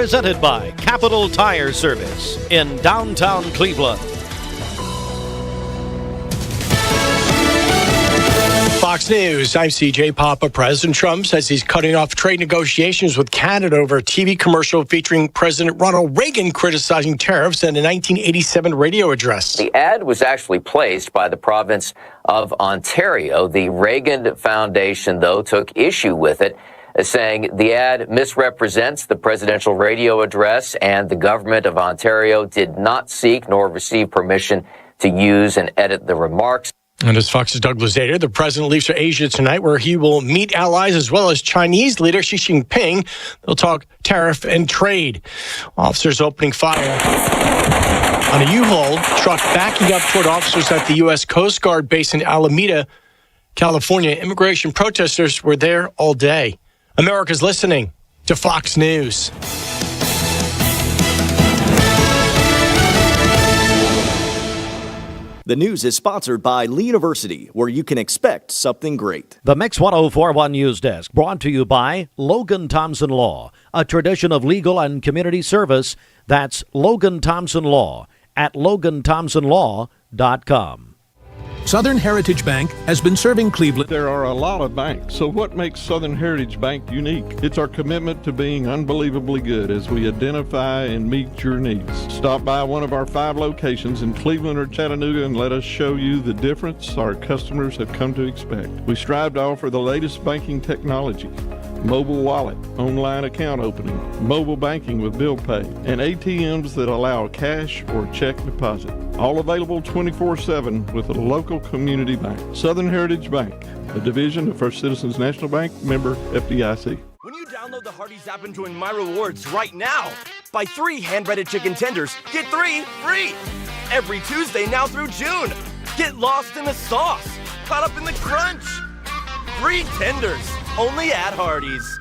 presented by Capital Tire Service in downtown Cleveland. Fox News, I'm CJ Papa. President Trump says he's cutting off trade negotiations with Canada over a TV commercial featuring President Ronald Reagan criticizing tariffs in a 1987 radio address. The ad was actually placed by the province of Ontario. The Reagan Foundation, though, took issue with it, saying the ad misrepresents the presidential radio address and the government of Ontario did not seek nor receive permission to use and edit the remarks. And as Fox's Doug Luzader, the president leaves for Asia tonight, where he will meet allies as well as Chinese leader Xi Jinping. They'll talk tariff and trade. Officers opening fire on a U-Haul truck backing up toward officers at the U.S. Coast Guard base in Alameda, California. Immigration protesters were there all day. America's listening to Fox News. The news is sponsored by Lee University, where you can expect something great. The Mix 1041 News Desk, brought to you by Logan Thompson Law, a tradition of legal and community service. That's Logan Thompson Law at loganthompsonlaw.com. Southern Heritage Bank has been serving Cleveland. There are a lot of banks, so what makes Southern Heritage Bank unique? It's our commitment to being unbelievably good as we identify and meet your needs. Stop by one of our 5 locations in Cleveland or Chattanooga and let us show you the difference our customers have come to expect. We strive to offer the latest banking technology, mobile wallet, online account opening, mobile banking with bill pay, and ATMs that allow cash or check deposit. All available 24/7 with a local community bank. Southern Heritage Bank, a division of First Citizens National Bank, member FDIC. When you download the Hardee's app and join My Rewards right now, buy 3 hand-breaded chicken tenders, get 3 free. Every Tuesday now through June. Get lost in the sauce, caught up in the crunch. Free tenders, only at Hardee's.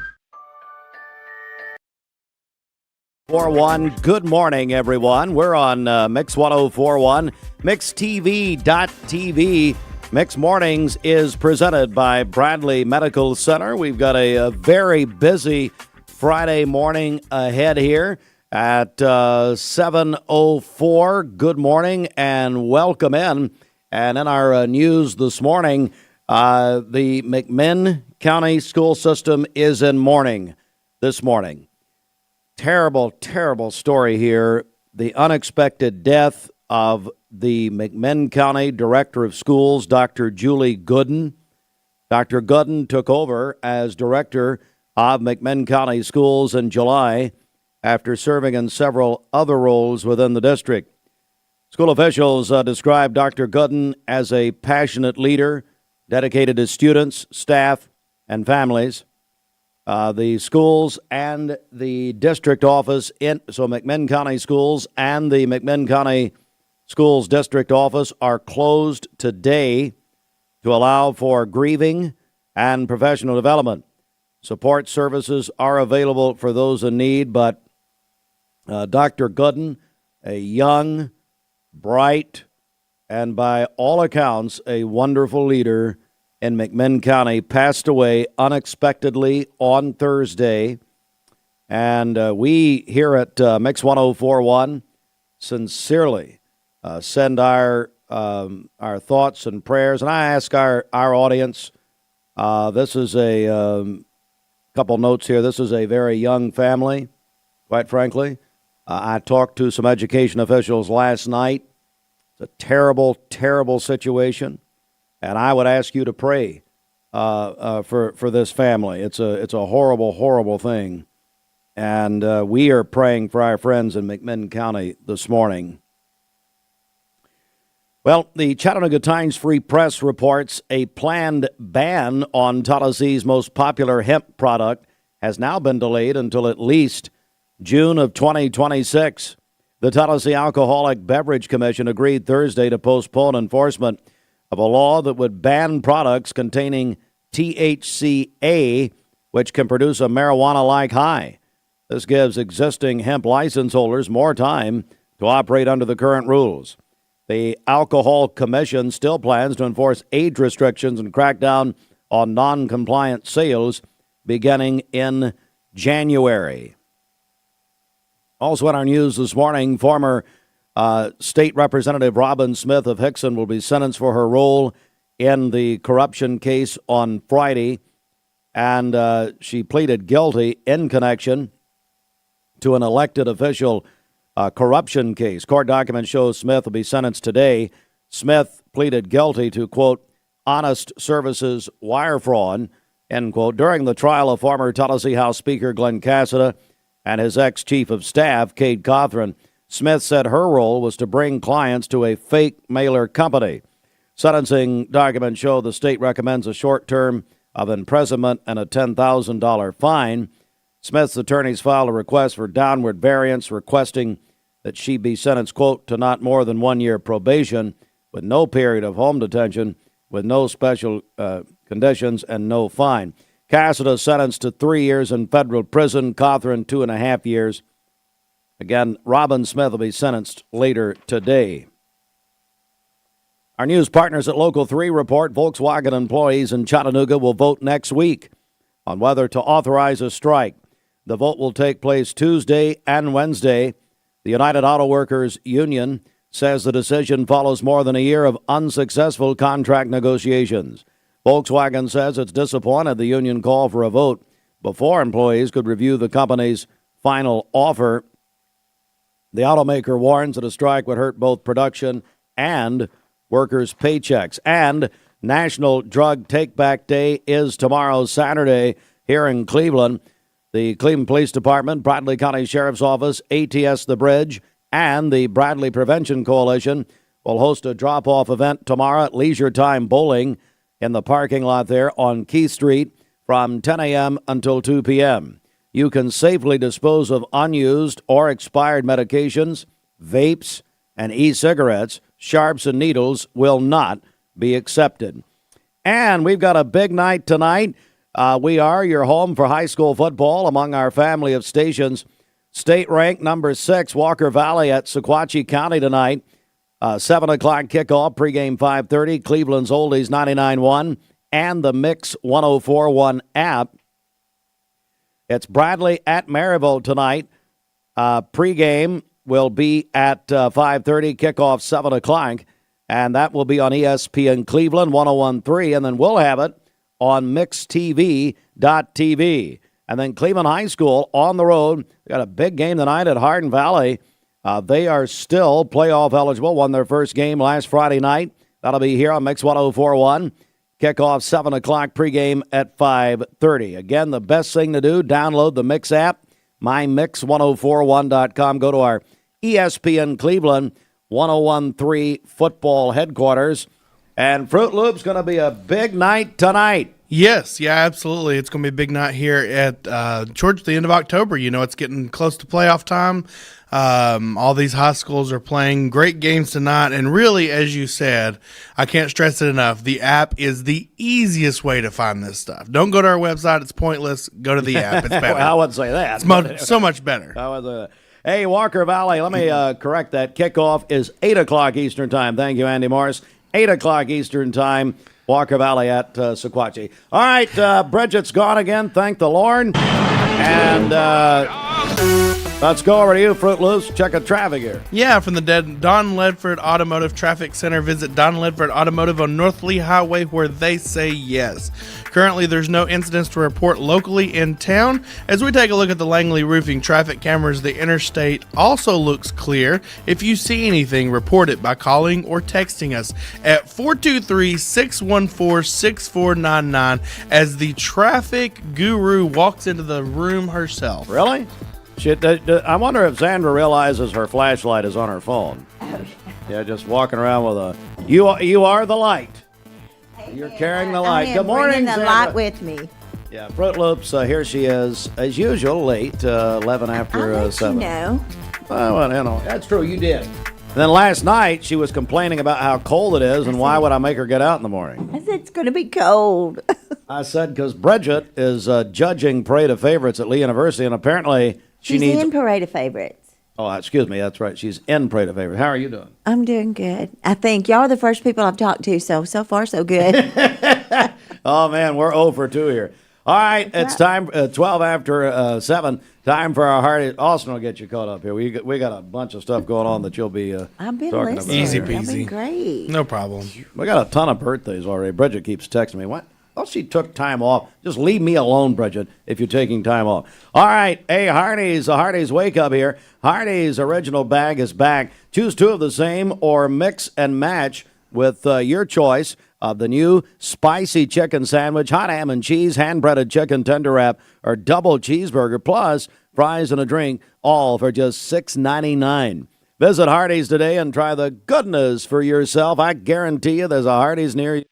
41. Good morning, everyone. We're on Mix 1041, MixTV.tv. Mix Mornings is presented by Bradley Medical Center. We've got a very busy Friday morning ahead here at 7:04. Good morning and welcome in. And in our news this morning, the McMinn County school system is in mourning this morning. Terrible, terrible story here. The unexpected death of the McMinn County Director of Schools, Dr. Julie Gooden. Dr. Gooden took over as director of McMinn County Schools in July after serving in several other roles within the district. School officials described Dr. Gooden as a passionate leader dedicated to students, staff, and families. The schools and the district office, so McMinn County Schools and the McMinn County Schools District Office are closed today to allow for grieving and professional development. Support services are available for those in need, but Dr. Gooden, a young, bright, and by all accounts, a wonderful leader in McMinn County, passed away unexpectedly on Thursday. And we here at Mix 1041 sincerely send our thoughts and prayers. And I ask our audience, this is a couple notes here. This is a very young family, quite frankly. I talked to some education officials last night. It's a terrible, terrible situation. And I would ask you to pray for this family. It's a horrible, horrible thing. And we are praying for our friends in McMinn County this morning. Well, the Chattanooga Times Free Press reports a planned ban on Tennesssee's most popular hemp product has now been delayed until at least June of 2026. The Tennessee Alcoholic Beverage Commission agreed Thursday to postpone enforcement of a law that would ban products containing THCA, which can produce a marijuana-like high. This gives existing hemp license holders more time to operate under the current rules. The Alcohol Commission still plans to enforce age restrictions and crack down on non-compliant sales beginning in January. Also in our news this morning, former State Representative Robin Smith of Hickson will be sentenced for her role in the corruption case on Friday. And she pleaded guilty in connection to an elected official corruption case. Court documents show Smith will be sentenced today. Smith pleaded guilty to, quote, honest services wire fraud, end quote, during the trial of former Tennessee House Speaker Glenn Cassida and his ex-chief of staff, Cade Cothran. Smith said her role was to bring clients to a fake mailer company. Sentencing documents show the state recommends a short term of imprisonment and a $10,000 fine. Smith's attorneys filed a request for downward variance, requesting that she be sentenced, quote, to not more than 1 year probation with no period of home detention, with no special conditions, and no fine. Cassida sentenced to 3 years in federal prison, Cothran 2.5 years. Again, Robin Smith will be sentenced later today. Our news partners at Local 3 report Volkswagen employees in Chattanooga will vote next week on whether to authorize a strike. The vote will take place Tuesday and Wednesday. The United Auto Workers Union says the decision follows more than a year of unsuccessful contract negotiations. Volkswagen says it's disappointed the union called for a vote before employees could review the company's final offer. The automaker warns that a strike would hurt both production and workers' paychecks. And National Drug Take-Back Day is tomorrow, Saturday, here in Cleveland. The Cleveland Police Department, Bradley County Sheriff's Office, ATS The Bridge, and the Bradley Prevention Coalition will host a drop-off event tomorrow at Leisure Time Bowling in the parking lot there on Keith Street from 10 a.m. until 2 p.m. You can safely dispose of unused or expired medications, vapes, and e-cigarettes. Sharps and needles will not be accepted. And we've got a big night tonight. We are your home for high school football among our family of stations. State ranked number 6, Walker Valley at Sequatchie County tonight. 7 o'clock kickoff, pregame 5:30. Cleveland's Oldies 99.1 and the Mix 104.1 app. It's Bradley at Maryville tonight. Pregame will be at 5:30, kickoff 7 o'clock, and that will be on ESPN Cleveland 101.3, and then we'll have it on mixtv.tv. And then Cleveland High School on the road. We got a big game tonight at Hardin Valley. They are still playoff eligible, won their first game last Friday night. That'll be here on Mix 104.1. Kickoff 7 o'clock, pregame at 5:30. Again, the best thing to do, download the Mix app, mymix1041.com. Go to our ESPN Cleveland 101.3 football headquarters. And Fruit Loop's going to be a big night tonight. Yes, yeah, absolutely. It's going to be a big night here at towards the end of October. You know, it's getting close to playoff time. All these high schools are playing great games tonight. And really, as you said, I can't stress it enough, the app is the easiest way to find this stuff. Don't go to our website. It's pointless. Go to the app. It's better. Well, I wouldn't say that. It's so much better. Hey, Walker Valley, let me correct that. Kickoff is 8 o'clock Eastern Time. Thank you, Andy Morris. 8 o'clock Eastern Time. Walker Valley at Sequatchie. All right, Bridget's gone again. Thank the Lord. And let's go over to you, Fruit Loops. Check a traffic here. Yeah, from the Don Ledford Automotive Traffic Center. Visit Don Ledford Automotive on North Lee Highway, where they say yes. Currently, there's no incidents to report locally in town. As we take a look at the Langley Roofing traffic cameras, the interstate also looks clear. If you see anything, report it by calling or texting us at 423-614-6499 as the traffic guru walks into the room herself. Really? I wonder if Sandra realizes her flashlight is on her phone. Yeah, just walking around with a, you are the light. You're carrying the light. Good morning, the Sandra. light with me. Yeah, Fruit Loops, here she is, as usual, late, 11 after 7. You know. Well, you know, that's true, you did. And then last night, she was complaining about how cold it is, and why would I make her get out in the morning? I said it's going to be cold. I said, because Bridget is judging Parade of Favorites at Lee University, and apparently She's needs... in Parade of Favorites. Oh, excuse me, that's right. She's in Parade of Favorites. How are you doing? I'm doing good. I think y'all are the first people I've talked to, so far so good. Oh, man, we're 0 for 2 here. All right, it's time, 12 after 7. Time for our Hardee's. Austin will get you caught up here. We got a bunch of stuff going on that you'll be I've been talking listening. about. Easy here. peasy. That'd be great. No problem. We got a ton of birthdays already. Bridget keeps texting me. What? Oh, she took time off. Just leave me alone, Bridget, if you're taking time off. All right. Hey, Hardee's. A Hardee's wake up here. Hardee's original bag is back. Choose two of the same or mix and match with your choice of the new spicy chicken sandwich, hot ham and cheese, hand-breaded chicken tender wrap, or double cheeseburger, plus fries and a drink, all for just $6.99. Visit Hardee's today and try the goodness for yourself. I guarantee you there's a Hardee's near you.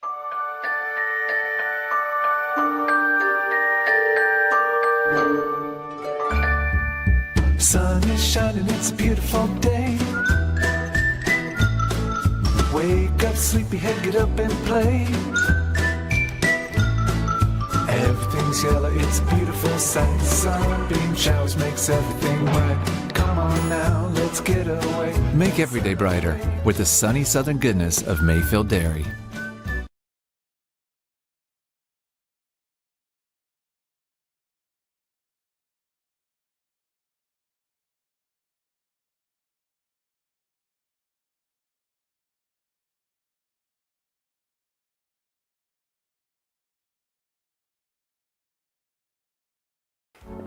Sun is shining, it's a beautiful day. Wake up, sleepyhead, get up and play. Everything's yellow, it's a beautiful sight. Sunbeam showers makes everything right. Come on now, let's get away. Make every day brighter with the sunny southern goodness of Mayfield Dairy.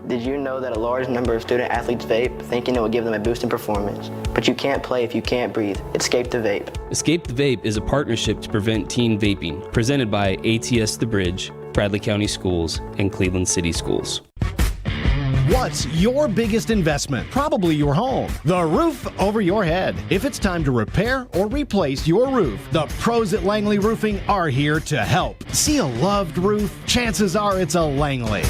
Did you know that a large number of student athletes vape, thinking it will give them a boost in performance? But you can't play if you can't breathe. Escape the vape. Escape the Vape is a partnership to prevent teen vaping, presented by ATS The Bridge, Bradley County Schools, and Cleveland City Schools. What's your biggest investment? Probably your home. The roof over your head. If it's time to repair or replace your roof, the pros at Langley Roofing are here to help. See a loved roof? Chances are it's a Langley.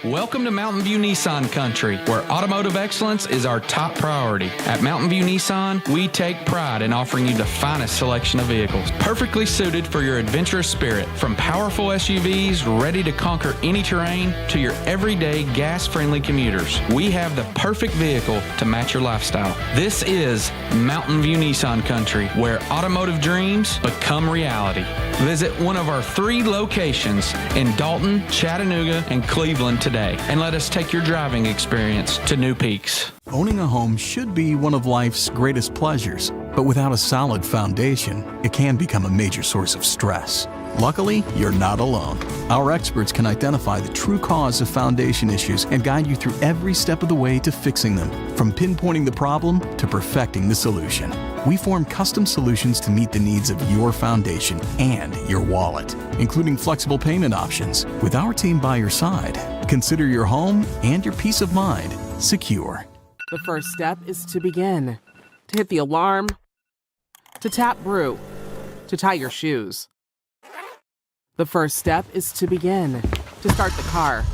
Welcome to Mountain View Nissan Country, where automotive excellence is our top priority. At Mountain View Nissan, we take pride in offering you the finest selection of vehicles, perfectly suited for your adventurous spirit. From powerful SUVs ready to conquer any terrain to your everyday gas-friendly commuters, we have the perfect vehicle to match your lifestyle. This is Mountain View Nissan Country, where automotive dreams become reality. Visit one of our 3 locations in Dalton, Chattanooga, and Cleveland today, and let us take your driving experience to new peaks. Owning a home should be one of life's greatest pleasures, but without a solid foundation, it can become a major source of stress. Luckily, you're not alone. Our experts can identify the true cause of foundation issues and guide you through every step of the way to fixing them, from pinpointing the problem to perfecting the solution. We form custom solutions to meet the needs of your foundation and your wallet, including flexible payment options. With our team by your side, consider your home and your peace of mind secure. The first step is to begin, to hit the alarm, to tap brew, to tie your shoes. The first step is to begin, to start the car,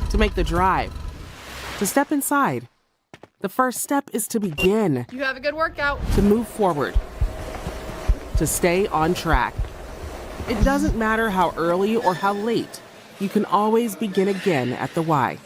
to make the drive, to step inside. The first step is to begin. You have a good workout. To move forward, to stay on track. It doesn't matter how early or how late, you can always begin again at the Y.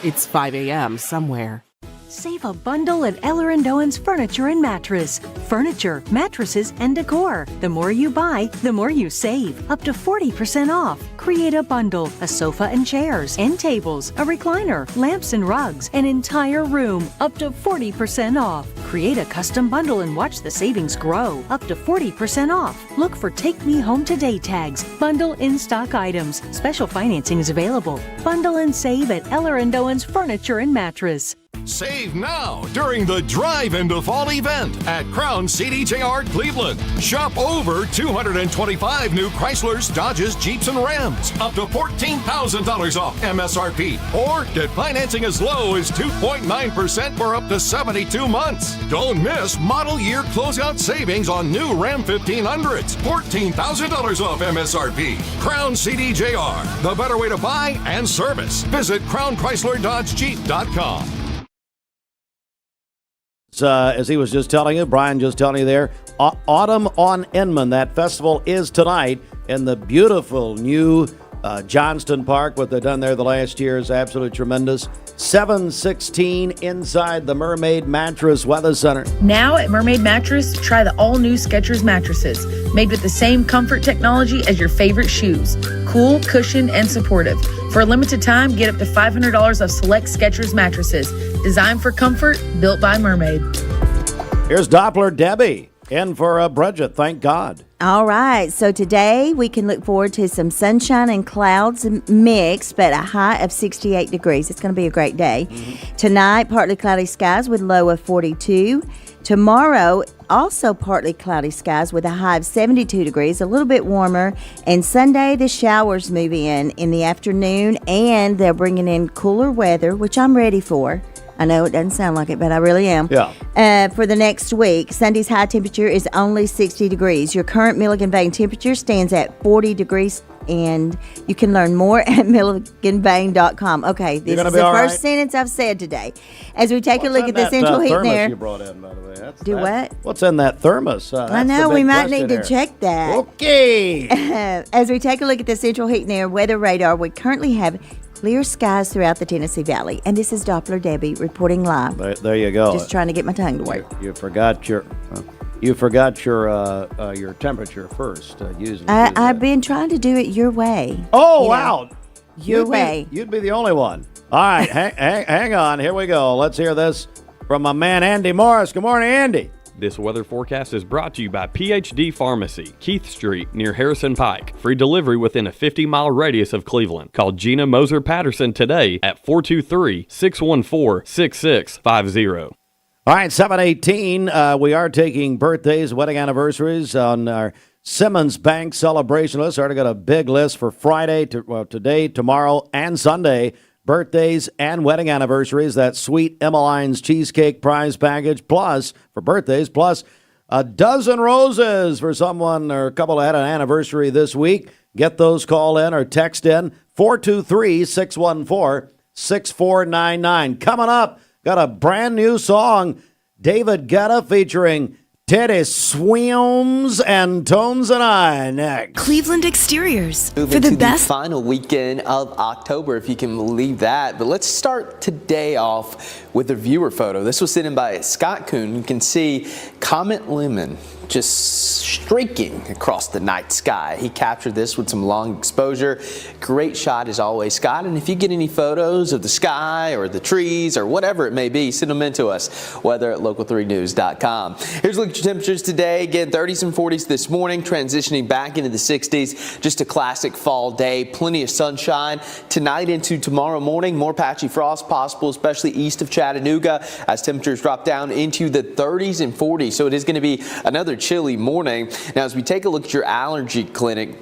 It's 5 a.m. somewhere. Save a bundle at Eller & Owen's Furniture and Mattress. Furniture, mattresses, and decor. The more you buy, the more you save. Up to 40% off. Create a bundle, a sofa and chairs, end tables, a recliner, lamps and rugs, an entire room. Up to 40% off. Create a custom bundle and watch the savings grow. Up to 40% off. Look for Take Me Home Today tags. Bundle in-stock items. Special financing is available. Bundle and save at Eller & Owen's Furniture and Mattress. Save now during the Drive into Fall event at Crown CDJR Cleveland. Shop over 225 new Chryslers, Dodges, Jeeps, and Rams. Up to $14,000 off MSRP. Or get financing as low as 2.9% for up to 72 months. Don't miss model year closeout savings on new Ram 1500s. $14,000 off MSRP. Crown CDJR. The better way to buy and service. Visit CrownChryslerDodgeJeep.com. As he was just telling you, Brian just telling you there, Autumn on Inman. That festival is tonight in the beautiful new Johnston Park. What they've done there the last year is absolutely tremendous. 716 inside the Mermaid Mattress Weather Center. Now at Mermaid Mattress, try the all-new Skechers mattresses, made with the same comfort technology as your favorite shoes. Cool, cushioned, and supportive. For a limited time, get up to $500 of select Skechers mattresses. Designed for comfort, built by Mermaid. Here's Doppler Debbie in for Bridget. Thank God. All right, so today we can look forward to some sunshine and clouds mixed, but a high of 68 degrees. It's going to be a great day. Tonight, partly cloudy skies with low of 42. Tomorrow, also partly cloudy skies with a high of 72 degrees, a little bit warmer. And Sunday, the showers move in the afternoon, and they're bringing in cooler weather, which I'm ready for. I know it doesn't sound like it, but I really am. Yeah. For the next week, Sunday's high temperature is only 60 degrees. Your current Milligan Vein temperature stands at 40 degrees, and you can learn more at milliganvein.com. Okay, this is the first sentence I've said today. As we take a look at the central heat and air. You brought in, by the way. What? What's in that thermos? I know, we might need to check that. Okay. As we take a look at the central heat and air weather radar, we currently have clear skies throughout the Tennessee Valley. And this is Doppler Debbie reporting live. There you go. Just trying to get my tongue to work. You forgot your temperature first. I've been trying to do it your way. Oh, wow. Your way. You'd be the only one. All right, hang on. Here we go. Let's hear this from my man Andy Morris. Good morning, Andy. This weather forecast is brought to you by PhD Pharmacy, Keith Street near Harrison Pike. Free delivery within a 50-mile radius of Cleveland. Call Gina Moser Patterson today at 423-614-6650. All right, 7:18. We are taking birthdays, wedding anniversaries on our Simmons Bank celebration list. Already got a big list for Friday, today, tomorrow, and Sunday. Birthdays and wedding anniversaries. That sweet Emmeline's cheesecake prize package, plus for birthdays, plus a dozen roses for someone or a couple that had an anniversary this week. Get those, call in or text in 423-614-6499. Coming up, got a brand new song, David Guetta featuring Teddy Swims and Tones and I next. Cleveland Exteriors for the best final weekend of October, if you can believe that. But let's start today off with a viewer photo. This was sent in by Scott Kuhn. You can see Comet Lemon just streaking across the night sky. He captured this with some long exposure. Great shot as always, Scott. And if you get any photos of the sky or the trees or whatever it may be, send them in to us, weather at local3news.com. Here's a look at your temperatures today. Again, 30s and 40s this morning, transitioning back into the 60s. Just a classic fall day. Plenty of sunshine. Tonight into tomorrow morning, more patchy frost possible, especially east of Chattanooga, as temperatures drop down into the 30s and 40s. So it is going to be another chilly morning. Now, as we take a look at your allergy clinic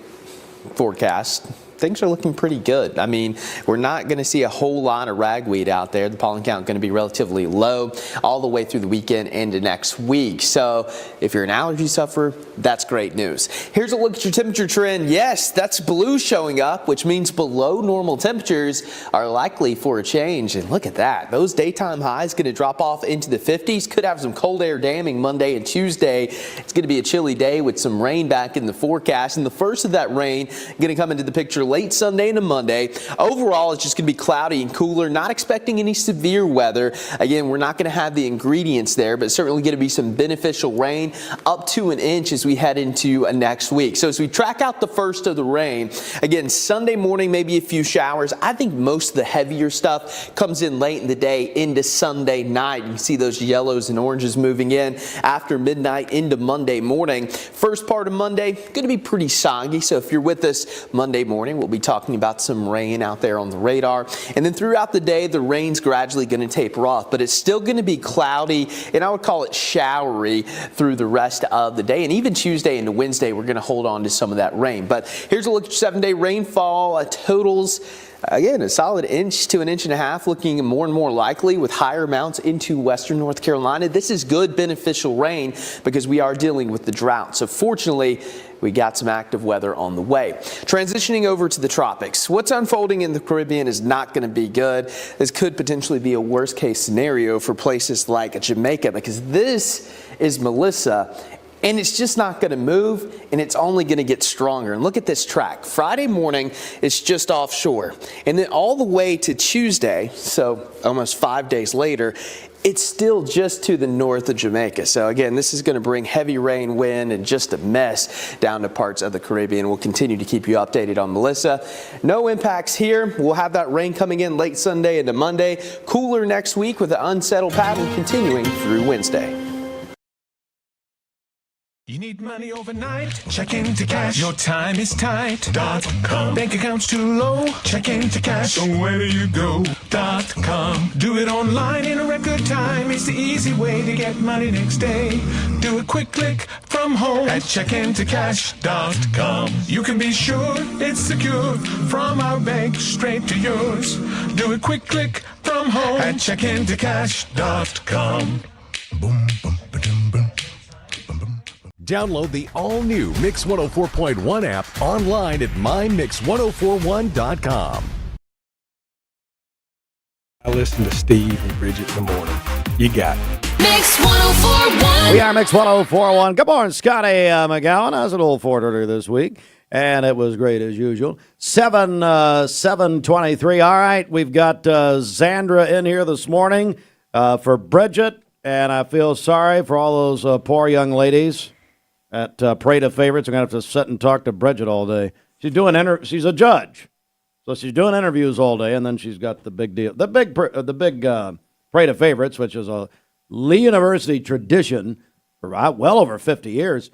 forecast, things are looking pretty good. I mean, we're not going to see a whole lot of ragweed out there. The pollen count going to be relatively low all the way through the weekend into next week. So if you're an allergy sufferer, that's great news. Here's a look at your temperature trend. Yes, that's blue showing up, which means below normal temperatures are likely for a change. And look at that. Those daytime highs going to drop off into the 50s. Could have some cold air damming Monday and Tuesday. It's going to be a chilly day with some rain back in the forecast. And the first of that rain going to come into the picture late Sunday into Monday. Overall, it's just going to be cloudy and cooler. Not expecting any severe weather. Again, we're not going to have the ingredients there, but certainly going to be some beneficial rain up to an inch as we head into next week. So as we track out the first of the rain, again, Sunday morning, maybe a few showers. I think most of the heavier stuff comes in late in the day into Sunday night. You can see those yellows and oranges moving in after midnight into Monday morning. First part of Monday, going to be pretty soggy. So if you're with us Monday morning, we'll be talking about some rain out there on the radar. And then throughout the day, the rain's gradually going to taper off, but it's still going to be cloudy, and I would call it showery through the rest of the day. And even Tuesday into Wednesday, we're going to hold on to some of that rain. But here's a look at your 7-day rainfall totals. Again, a solid inch to an inch and a half, looking more and more likely with higher amounts into western North Carolina. This is good, beneficial rain because we are dealing with the drought. So fortunately, we got some active weather on the way. Transitioning over to the tropics. What's unfolding in the Caribbean is not going to be good. This could potentially be a worst case scenario for places like Jamaica because this is Melissa. And it's just not going to move, and it's only going to get stronger. And look at this track. Friday morning, it's just offshore. And then all the way to Tuesday, so almost 5 days later, it's still just to the north of Jamaica. So again, this is going to bring heavy rain, wind, and just a mess down to parts of the Caribbean. We'll continue to keep you updated on Melissa. No impacts here. We'll have that rain coming in late Sunday into Monday. Cooler next week with an unsettled pattern continuing through Wednesday. You need money overnight? Check into cash. Your time is tight. .com. Bank accounts too low? Check into cash. So where do you go? .com. Do it online in a record time. It's the easy way to get money next day. Do a quick click from home at checkintocash.com. You can be sure it's secure from our bank straight to yours. Do a quick click from home at checkintocash.com. Boom, boom, ba-dum, boom. Download the all-new Mix 104.1 app online at mymix1041.com. I listen to Steve and Bridget in the morning. You got it. Mix 1041. We are Mix 1041. Good morning, Scotty McGowan. I was at Old Fort earlier this week, and it was great as usual. 7:23. All right, we've got Zandra in here this morning for Bridget, and I feel sorry for all those poor young ladies at Parade of Favorites. I'm going to have to sit and talk to Bridget all day. She's doing she's a judge, so she's doing interviews all day, and then she's got the big deal, the big Parade of Favorites, which is a Lee University tradition for well over 50 years,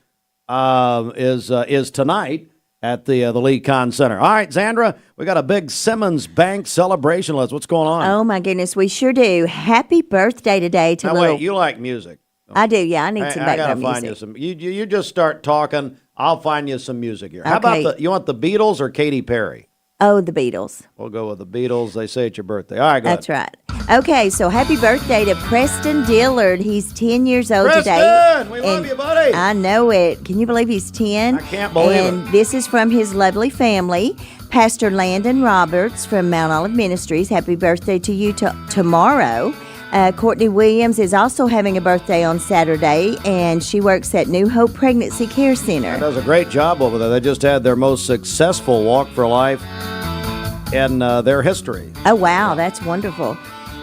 is tonight at the Lee Con Center. All right, Zandra, we got a big Simmons Bank celebration list. What's going on? Oh my goodness, we sure do. Happy birthday today to now, little. Wait, you like music? I do, yeah. I need some background music. I gotta find you some. You just start talking. I'll find you some music here. How Okay. about you want the Beatles or Katy Perry? Oh, the Beatles. We'll go with the Beatles. They say it's your birthday. All right, go That's ahead. right. Okay, so happy birthday to Preston Dillard. He's 10 years old today. Preston, we love you, buddy. I know it. Can you believe he's 10? I can't believe it. And this is from his lovely family. Pastor Landon Roberts from Mount Olive Ministries. Happy birthday to you tomorrow. Courtney Williams is also having a birthday on Saturday, and she works at New Hope Pregnancy Care Center. Does a great job over there. They just had their most successful Walk for Life in their history. Oh, wow, that's wonderful.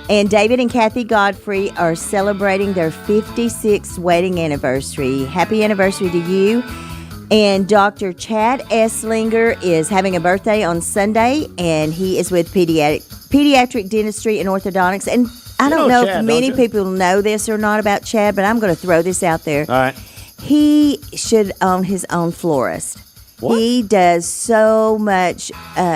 And David and Kathy Godfrey are celebrating their 56th wedding anniversary. Happy anniversary to you. And Dr. Chad Esslinger is having a birthday on Sunday, and he is with pediatric dentistry and orthodontics. And I don't know Chad, if many don't you? people know this or not about Chad, but I'm going to throw this out there. All right. He should own his own florist. What? He does so much.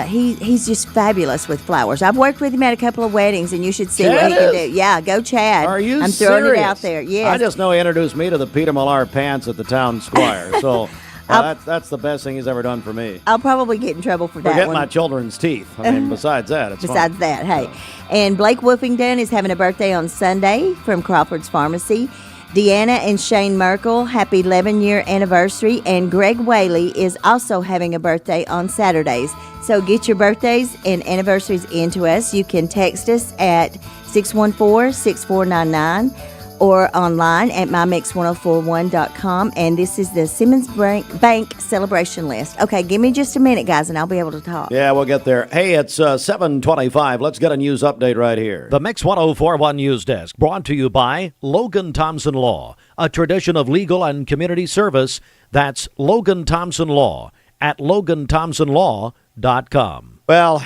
He's just fabulous with flowers. I've worked with him at a couple of weddings, and you should see Chad what he can is? do. Yeah, go Chad. Are you I'm throwing serious? it out there. Yes. I just know he introduced me to the Peter Millar pants at the town square. So that's the best thing he's ever done for me. I'll probably get in trouble for that Forget one. my children's teeth. I mean, besides that, it's Besides fun. that, hey. And Blake Wolfington is having a birthday on Sunday from Crawford's Pharmacy. Deanna and Shane Merkel, happy 11-year anniversary. And Greg Whaley is also having a birthday on Saturdays. So get your birthdays and anniversaries into us. You can text us at 614-6499 or online at mymix1041.com. And this is the Simmons Bank celebration list. Okay, give me just a minute, guys, and I'll be able to talk. Yeah, we'll get there. Hey, it's 7:25. Let's get a news update right here. The Mix 1041 News Desk, brought to you by Logan Thompson Law, a tradition of legal and community service. That's Logan Thompson Law at LoganThompsonLaw.com. Well,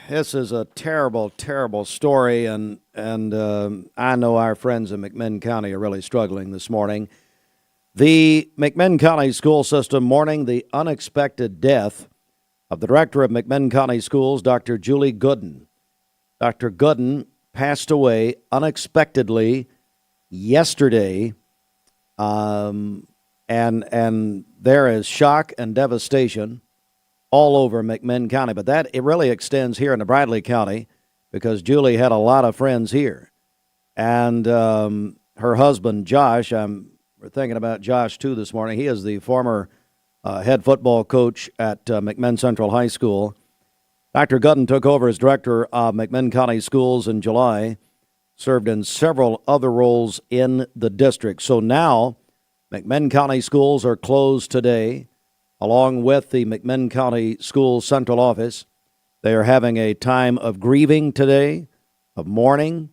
this is a terrible, terrible story, and I know our friends in McMinn County are really struggling this morning. The McMinn County school system mourning the unexpected death of the director of McMinn County Schools, Dr. Julie Gooden. Dr. Gooden passed away unexpectedly yesterday, and there is shock and devastation all over McMinn County, but it really extends here into Bradley County because Julie had a lot of friends here. And her husband, Josh, we're thinking about Josh, too, this morning. He is the former head football coach at McMinn Central High School. Dr. Gooden took over as director of McMinn County Schools in July, served in several other roles in the district. So now McMinn County Schools are closed today, along with the McMinn County Schools Central Office. They are having a time of grieving today, of mourning,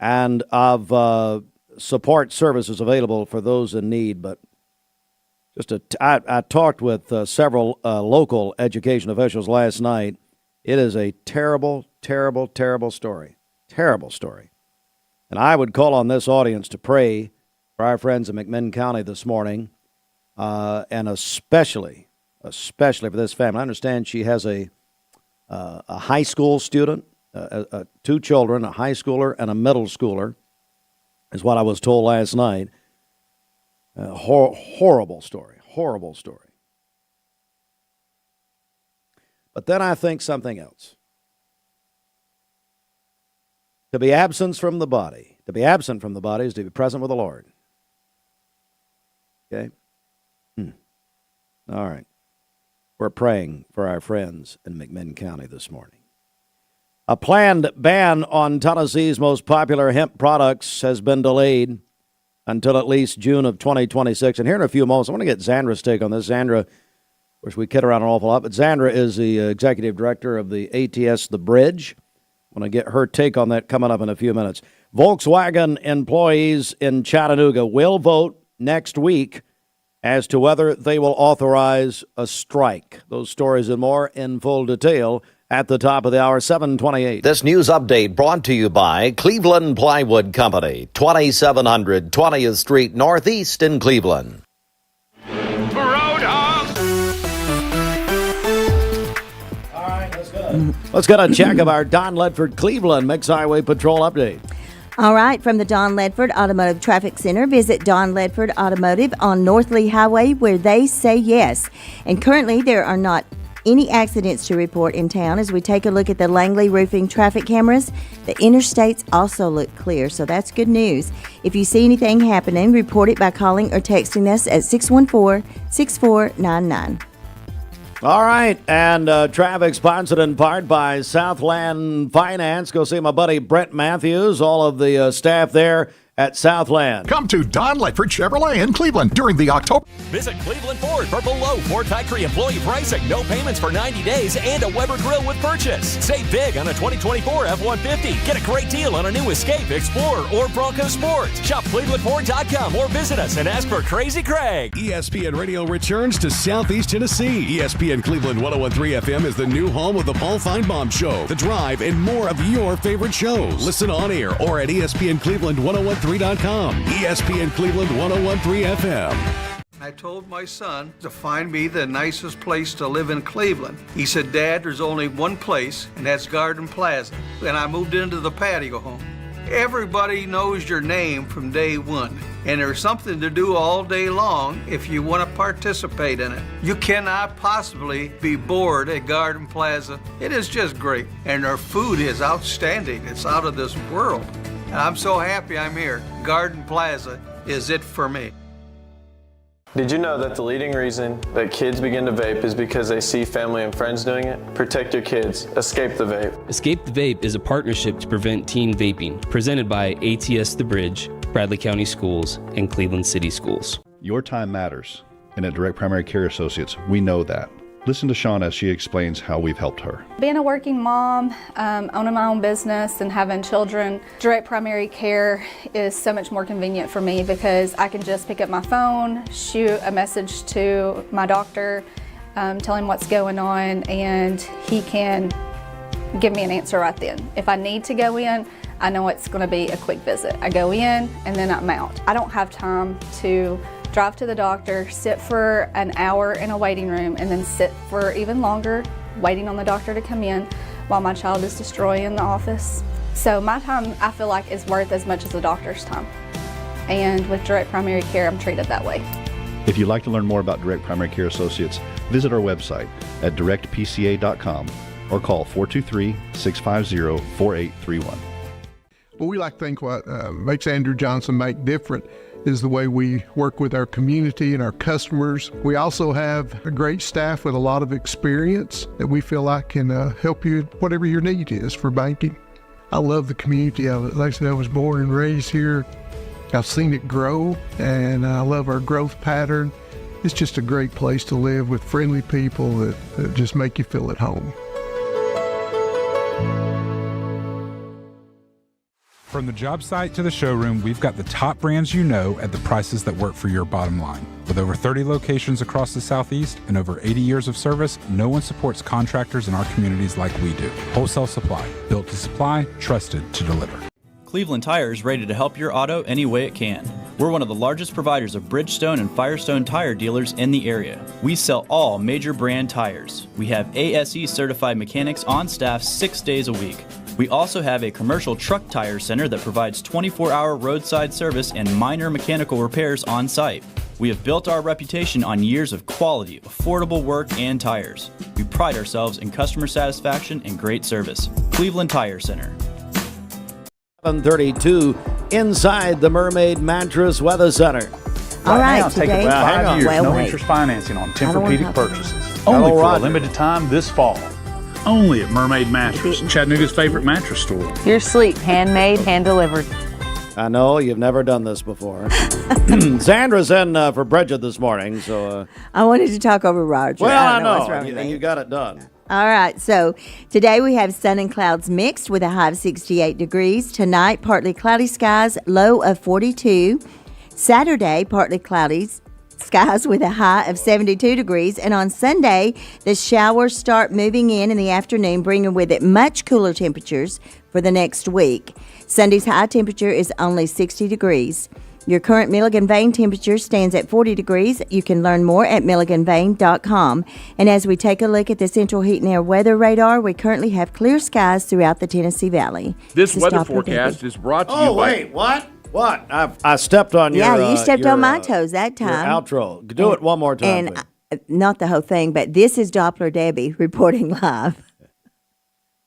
and of support services available for those in need. But I talked with several local education officials last night. It is a terrible, terrible, terrible story. Terrible story. And I would call on this audience to pray for our friends in McMinn County this morning, and especially for this family. I understand she has a high school student, two children, a high schooler and a middle schooler, is what I was told last night. Horrible story. But then I think something else. To be absent from the body is to be present with the Lord. Okay? All right. We're praying for our friends in McMinn County this morning. A planned ban on Tennessee's most popular hemp products has been delayed until at least June of 2026. And here in a few moments, I want to get Zandra's take on this. Zandra, of course, we kid around an awful lot, but Zandra is the executive director of the ATS The Bridge. I want to get her take on that coming up in a few minutes. Volkswagen employees in Chattanooga will vote next week as to whether they will authorize a strike. Those stories and more in full detail at the top of the hour, 7:28. This news update brought to you by Cleveland Plywood Company, 2700 20th Street Northeast in Cleveland. Let's get a check of our Don Ledford Cleveland Mix Highway Patrol update. All right, from the Don Ledford Automotive Traffic Center, visit Don Ledford Automotive on North Lee Highway, where they say yes. And currently, there are not any accidents to report in town. As we take a look at the Langley Roofing traffic cameras, the interstates also look clear, so that's good news. If you see anything happening, report it by calling or texting us at 614-6499. All right, and traffic sponsored in part by Southland Finance. Go see my buddy Brent Matthews, all of the staff there at Southland. Come to Don Ledford Chevrolet in Cleveland during the October. Visit Cleveland Ford for below Ford Factory employee pricing, no payments for 90 days, and a Weber grill with purchase. Save big on a 2024 F-150. Get a great deal on a new Escape, Explorer, or Bronco Sport. Shop ClevelandFord.com or visit us and ask for Crazy Craig. ESPN Radio returns to Southeast Tennessee. ESPN Cleveland 101.3 FM is the new home of the Paul Feinbaum Show, The Drive, and more of your favorite shows. Listen on air or at ESPNCleveland101.3.com. ESPN Cleveland 101.3 FM. I told my son to find me the nicest place to live in Cleveland. He said, Dad, there's only one place, and that's Garden Plaza. And I moved into the patio home. Everybody knows your name from day one, and there's something to do all day long if you want to participate in it. You cannot possibly be bored at Garden Plaza. It is just great, and their food is outstanding. It's out of this world. And I'm so happy I'm here. Garden Plaza is it for me. Did you know that the leading reason that kids begin to vape is because they see family and friends doing it? Protect your kids. Escape the vape. Escape the Vape is a partnership to prevent teen vaping, presented by ATS The Bridge, Bradley County Schools, and Cleveland City Schools. Your time matters, and at Direct Primary Care Associates, we know that. Listen to Shauna as she explains how we've helped her. Being a working mom, owning my own business and having children, Direct Primary Care is so much more convenient for me because I can just pick up my phone, shoot a message to my doctor, tell him what's going on, and he can give me an answer right then. If I need to go in, I know it's going to be a quick visit. I go in and then I'm out. I don't have time to drive to the doctor, sit for an hour in a waiting room, and then sit for even longer waiting on the doctor to come in while my child is destroying in the office. So my time, I feel like, is worth as much as the doctor's time. And with Direct Primary Care, I'm treated that way. If you'd like to learn more about Direct Primary Care Associates, visit our website at directpca.com or call 423-650-4831. Well, we like to think what makes Andrew Johnson make different is the way we work with our community and our customers. We also have a great staff with a lot of experience that we feel like can help you whatever your need is for banking. I love the community of it. Like I said, I was born and raised here. I've seen it grow, and I love our growth pattern. It's just a great place to live with friendly people that just make you feel at home. From the job site to the showroom, we've got the top brands you know at the prices that work for your bottom line. With over 30 locations across the Southeast and over 80 years of service, no one supports contractors in our communities like we do. Wholesale Supply, built to supply, trusted to deliver. Cleveland Tire is ready to help your auto any way it can. We're one of the largest providers of Bridgestone and Firestone tire dealers in the area. We sell all major brand tires. We have ASE certified mechanics on staff 6 days a week. We also have a commercial truck tire center that provides 24-hour roadside service and minor mechanical repairs on site. We have built our reputation on years of quality, affordable work, and tires. We pride ourselves in customer satisfaction and great service. Cleveland Tire Center. 7:32 inside the Mermaid Mattress Weather Center. All right, now, take today, it 5 years, well, no wait. interest financing on I don't wanna Tempur-Pedic talk purchases. Hello, Only for Roger. a limited time this fall. Only at Mermaid Mattress, Chattanooga's favorite mattress store. Your sleep, handmade, hand-delivered. I know you've never done this before. Sandra's in for Bridget this morning, so. I wanted to talk over Roger. Well, I I don't know what's know. wrong with me. You got it done. All right, so today we have sun and clouds mixed with a high of 68 degrees. Tonight, partly cloudy skies, low of 42. Saturday, partly cloudy skies with a high of 72 degrees. And on Sunday, the showers start moving in the afternoon, bringing with it much cooler temperatures for the next week. Sunday's high temperature is only 60 degrees. Your current Milligan Vein temperature stands at 40 degrees. You can learn more at milliganvein.com. And as we take a look at the Central Heat and Air Weather Radar, we currently have clear skies throughout the Tennessee Valley. This is weather Doppler forecast Debbie. is brought to Oh, you by... wait, what? What? I stepped on your. Yeah, you stepped your, on my toes that your time. outro. Do it one more time. And please. not the whole thing, but this is Doppler Debbie reporting live.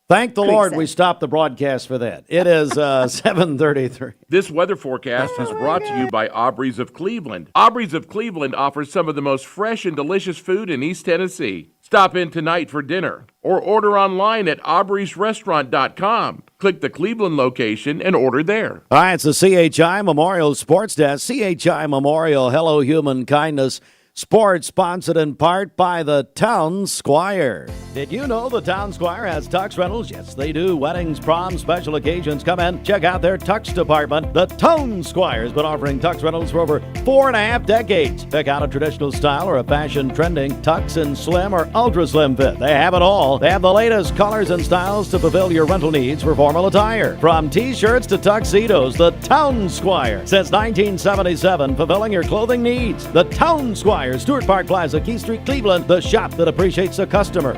Thank the Quick Lord set. we stopped the broadcast for that. It is 7:33. This weather forecast is brought to you by Aubrey's of Cleveland. Aubrey's of Cleveland offers some of the most fresh and delicious food in East Tennessee. Stop in tonight for dinner or order online at aubreysrestaurant.com. Click the Cleveland location and order there. All right, it's the CHI Memorial Sports Desk. CHI Memorial Hello Human Kindness Sports, sponsored in part by the Town Squire. Did you know the Town Squire has tux rentals? Yes, they do. Weddings, proms, special occasions. Come in, check out their tux department. The Town Squire has been offering tux rentals for over 4.5 decades. Pick out a traditional style or a fashion trending tux in slim or ultra slim fit. They have it all. They have the latest colors and styles to fulfill your rental needs for formal attire. From t-shirts to tuxedos, the Town Squire. Since 1977, fulfilling your clothing needs. The Town Squire. Stewart Park Plaza, Key Street, Cleveland, the shop that appreciates the customer.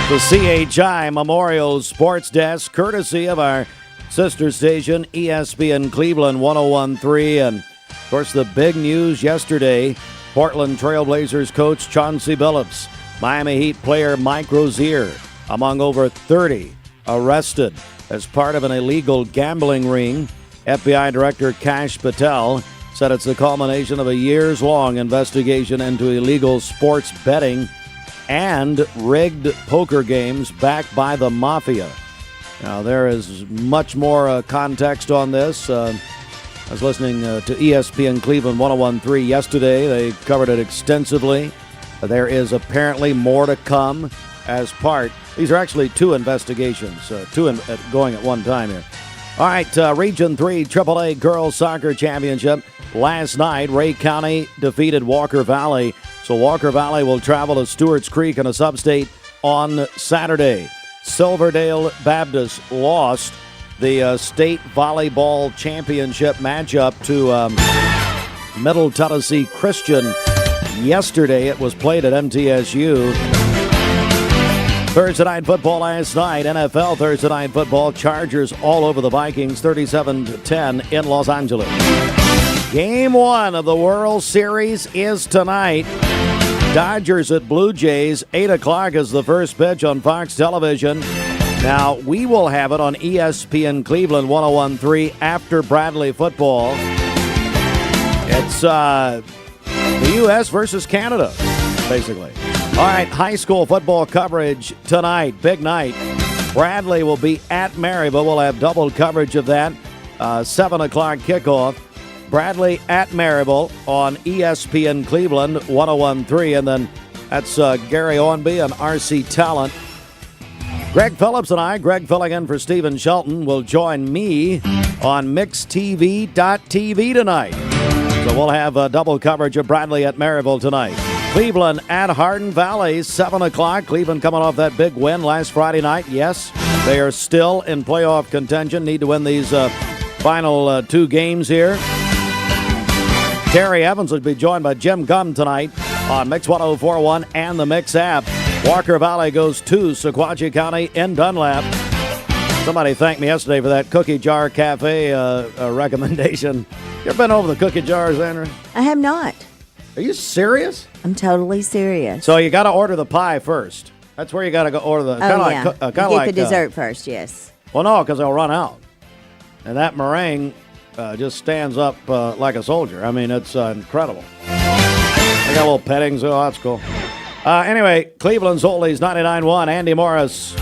The CHI Memorial Sports Desk, courtesy of our sister station, ESPN Cleveland 101.3. And, of course, the big news yesterday, Portland Trailblazers coach Chauncey Billups, Miami Heat player Mike Rozier, among over 30 arrested as part of an illegal gambling ring. FBI Director Kash Patel said it's the culmination of a years-long investigation into illegal sports betting and rigged poker games backed by the mafia. Now, there is much more context on this. I was listening to ESPN Cleveland 101.3 yesterday. They covered it extensively. There is apparently more to come as part. These are actually two investigations, two going at one time here. All right, Region 3 AAA Girls Soccer Championship. Last night, Ray County defeated Walker Valley. So Walker Valley will travel to Stewart's Creek in a sub-state on Saturday. Silverdale Baptist lost the state volleyball championship matchup to Middle Tennessee Christian yesterday. It was played at MTSU. Thursday night football last night, NFL Thursday night football, Chargers all over the Vikings, 37-10 in Los Angeles. Game 1 of the World Series is tonight. Dodgers at Blue Jays, 8 o'clock is the first pitch on Fox Television. Now, we will have it on ESPN Cleveland 101.3 after Bradley football. It's the U.S. versus Canada, basically. All right, high school football coverage tonight. Big night. Bradley will be at Maryville. We'll have double coverage of that. 7 o'clock kickoff. Bradley at Maryville on ESPN Cleveland 101.3. And then that's Gary Ownby and RC Talent Greg Phillips and I, Greg filling in for Stephen Shelton, will join me on MixTV.tv tonight. So we'll have double coverage of Bradley at Maryville tonight. Cleveland at Hardin Valley, 7 o'clock. Cleveland coming off that big win last Friday night. Yes, they are still in playoff contention. Need to win these final 2 games here. Terry Evans will be joined by Jim Gum tonight on Mix 104.1 and the Mix app. Walker Valley goes to Sequatchie County in Dunlap. Somebody thanked me yesterday for that Cookie Jar Cafe recommendation. You ever been over the cookie jars, Andrew? I have not. Are you serious? I'm totally serious. So you got to order the pie first. That's where you got to go order the. Get the dessert first. Yes. Well, no, because they'll run out, and that meringue just stands up like a soldier. I mean, it's incredible. They got little pettings. Oh, that's cool. Anyway, Cleveland's Oldies 99.1. Andy Morris,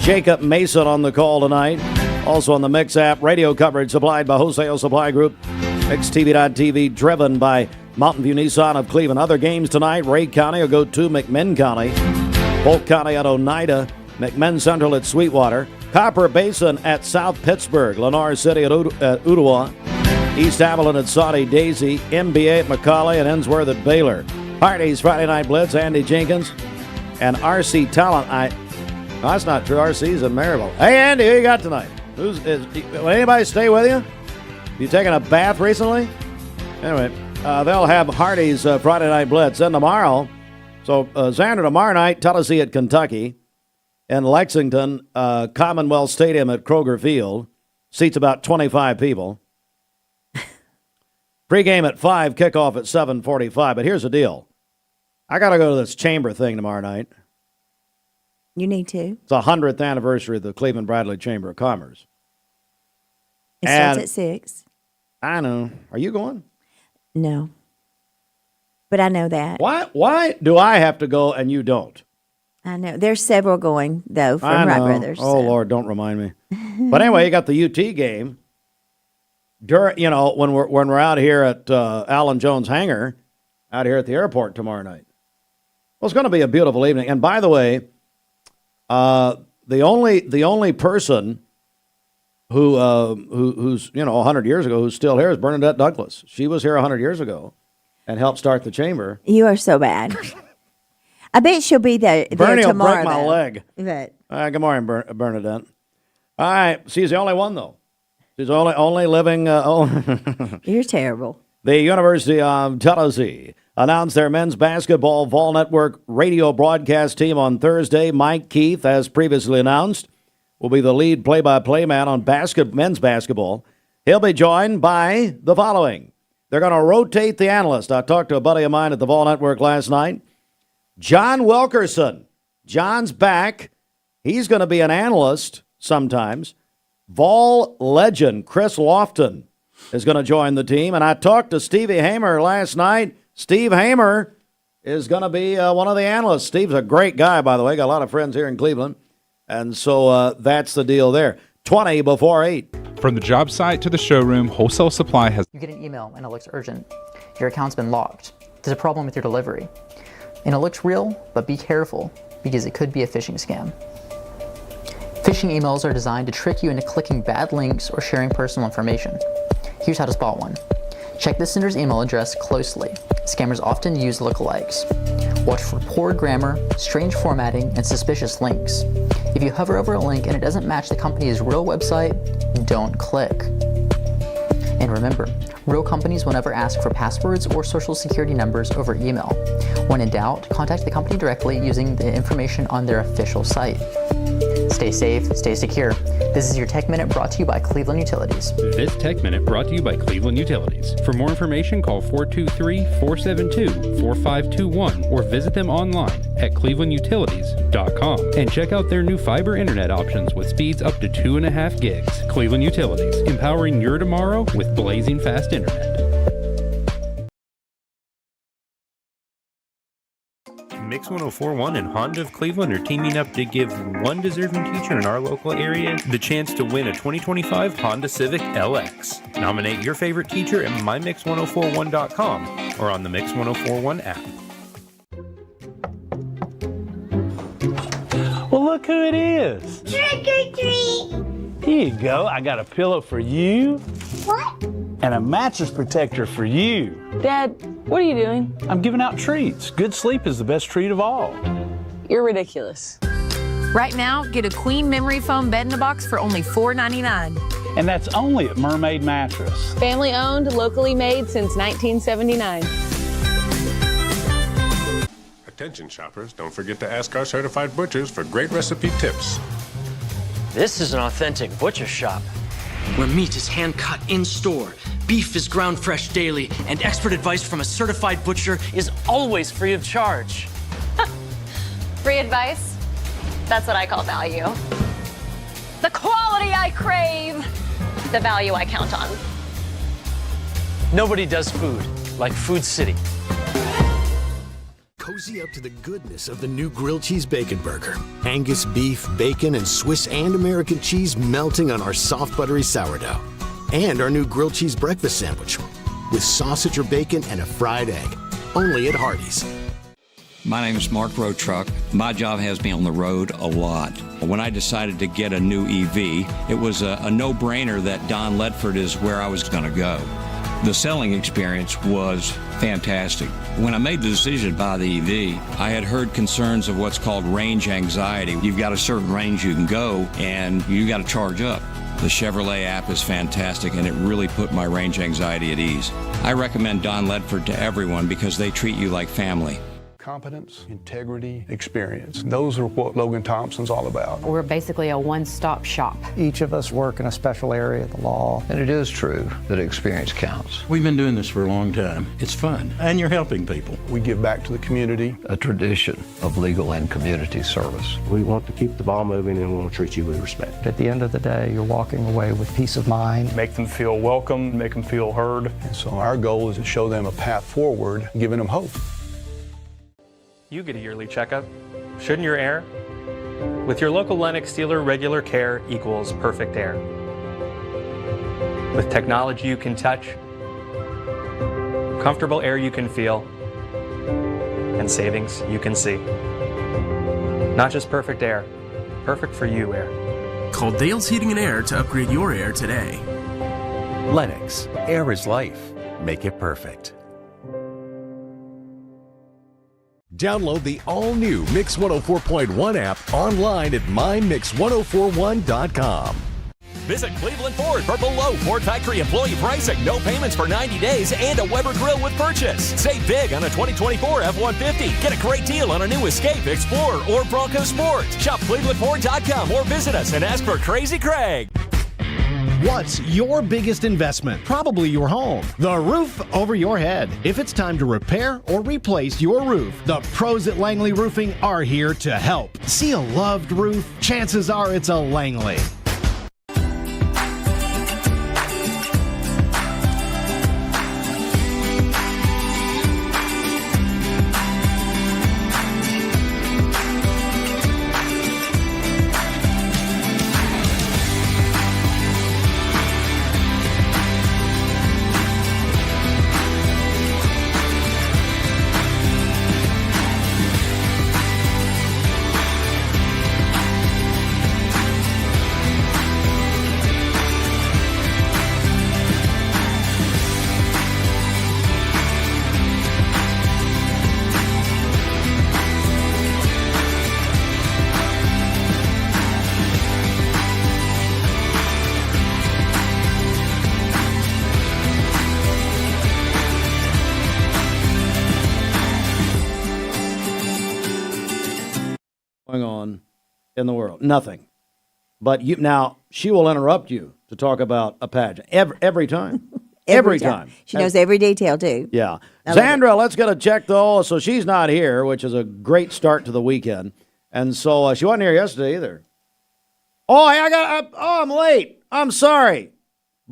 Jacob Mason on the call tonight. Also on the Mix app, radio coverage supplied by Wholesale Supply Group. MixTV.tv, driven by Mountain View Nissan of Cleveland. Other games tonight, Ray County will go to McMinn County. Polk County at Oneida. McMinn Central at Sweetwater. Copper Basin at South Pittsburgh. Lenore City at Ottawa. East Avalon at Saudi Daisy. MBA at McCauley and Ensworth at Baylor. Hardy's Friday Night Blitz, Andy Jenkins. And RC Talent. No, that's not true. RC's in Maryville. Hey, Andy, who you got tonight? Will anybody stay with you? You taking a bath recently? Anyway, they'll have Hardy's Friday Night Blitz. Then tomorrow, Xander, tomorrow night, Tennessee at Kentucky. In Lexington, Commonwealth Stadium at Kroger Field. Seats about 25 people. Pre-game at 5, kickoff at 7:45. But here's the deal. I got to go to this chamber thing tomorrow night. You need to. It's the 100th anniversary of the Cleveland Bradley Chamber of Commerce. It starts at 6. I know. Are you going? No. But I know that. Why do I have to go and you don't? I know. There's several going, though, from Wright Brothers. Oh, Lord, don't remind me. But anyway, you got the UT game. When we're out here at Allen Jones Hangar, out here at the airport tomorrow night. Well, it's going to be a beautiful evening. And by the way, the only person who's 100 years ago who's still here is Bernadette Douglas. She was here 100 years ago and helped start the chamber. You are so bad. I bet she'll be there Bernie tomorrow. Will break my leg. But. Good morning, Bernadette. All right, she's the only one though. She's only living. You're terrible. The University of Tennessee announced their men's basketball Vol Network radio broadcast team on Thursday. Mike Keith, as previously announced, will be the lead play-by-play man on men's basketball. He'll be joined by the following. They're going to rotate the analyst. I talked to a buddy of mine at the Vol Network last night. John Wilkerson. John's back. He's going to be an analyst sometimes. Vol legend Chris Lofton is going to join the team. And I talked to Stevie Hamer last night. Steve Hamer is going to be one of the analysts. Steve's a great guy, by the way. Got a lot of friends here in Cleveland. And so that's the deal there. 20 before 8. From the job site to the showroom, Wholesale Supply has... You get an email and it looks urgent. Your account's been locked. There's a problem with your delivery. And it looks real, but be careful because it could be a phishing scam. Phishing emails are designed to trick you into clicking bad links or sharing personal information. Here's how to spot one. Check the sender's email address closely. Scammers often use lookalikes. Watch for poor grammar, strange formatting, and suspicious links. If you hover over a link and it doesn't match the company's real website, don't click. And remember, real companies will never ask for passwords or social security numbers over email. When in doubt, contact the company directly using the information on their official site. Stay safe, stay secure. This is your Tech Minute brought to you by Cleveland Utilities. This Tech Minute brought to you by Cleveland Utilities. For more information, call 423-472-4521 or visit them online at clevelandutilities.com and check out their new fiber internet options with speeds up to 2.5 gigs. Cleveland Utilities, empowering your tomorrow with blazing fast internet. Mix 104.1 and Honda of Cleveland are teaming up to give one deserving teacher in our local area the chance to win a 2025 Honda Civic LX. Nominate your favorite teacher at mymix1041.com or on the Mix 104.1 app. Well, look look who it is. Trick or treat. Here you go. I got a pillow for you. What? And a mattress protector for you. Dad, what are you doing? I'm giving out treats. Good sleep is the best treat of all. You're ridiculous. Right now, get a queen memory foam bed in a box for only $4.99. And that's only at Mermaid Mattress. Family owned, locally made since 1979. Attention shoppers, don't forget to ask our certified butchers for great recipe tips. This is an authentic butcher shop, where meat is hand-cut in-store, beef is ground fresh daily, and expert advice from a certified butcher is always free of charge. Free advice? That's what I call value. The quality I crave, the value I count on. Nobody does food like Food City. Cozy up to the goodness of the new grilled cheese bacon burger. Angus beef, bacon, and Swiss and American cheese melting on our soft buttery sourdough. And our new grilled cheese breakfast sandwich with sausage or bacon and a fried egg. Only at Hardee's. My name is Mark Roadtruck. My job has me on the road a lot. When I decided to get a new EV, it was a no-brainer that Don Ledford is where I was going to go. The selling experience was fantastic. When I made the decision to buy the EV, I had heard concerns of what's called range anxiety. You've got a certain range you can go, and you got to charge up. The Chevrolet app is fantastic, and it really put my range anxiety at ease. I recommend Don Ledford to everyone because they treat you like family. Competence, integrity, experience. Those are what Logan Thompson's all about. We're basically a one-stop shop. Each of us work in a special area of the law. And it is true that experience counts. We've been doing this for a long time. It's fun, and you're helping people. We give back to the community. A tradition of legal and community service. We want to keep the ball moving and we want to treat you with respect. At the end of the day, you're walking away with peace of mind. Make them feel welcome, make them feel heard. And so our goal is to show them a path forward, giving them hope. You get a yearly checkup. Shouldn't your air? With your local Lennox dealer, regular care equals perfect air. With technology you can touch, comfortable air you can feel, and savings you can see. Not just perfect air, perfect for you air. Call Dale's Heating and Air to upgrade your air today. Lennox, air is life. Make it perfect. Download the all-new Mix 104.1 app online at mymix1041.com. Visit Cleveland Ford for below Ford factory employee pricing, no payments for 90 days, and a Weber grill with purchase. Save big on a 2024 F-150. Get a great deal on a new Escape, Explorer, or Bronco Sport. Shop clevelandford.com or visit us and ask for Crazy Craig. What's your biggest investment? Probably your home. The roof over your head. If it's time to repair or replace your roof, the pros at Langley Roofing are here to help. See a loved roof? Chances are it's a Langley. Going on in the world? Nothing. But you now she will interrupt you to talk about a pageant every time. Every time. She knows every detail too. Yeah. Sandra, let's get a check though. So she's not here, which is a great start to the weekend. And so she wasn't here yesterday either. Oh, I'm late. I'm sorry.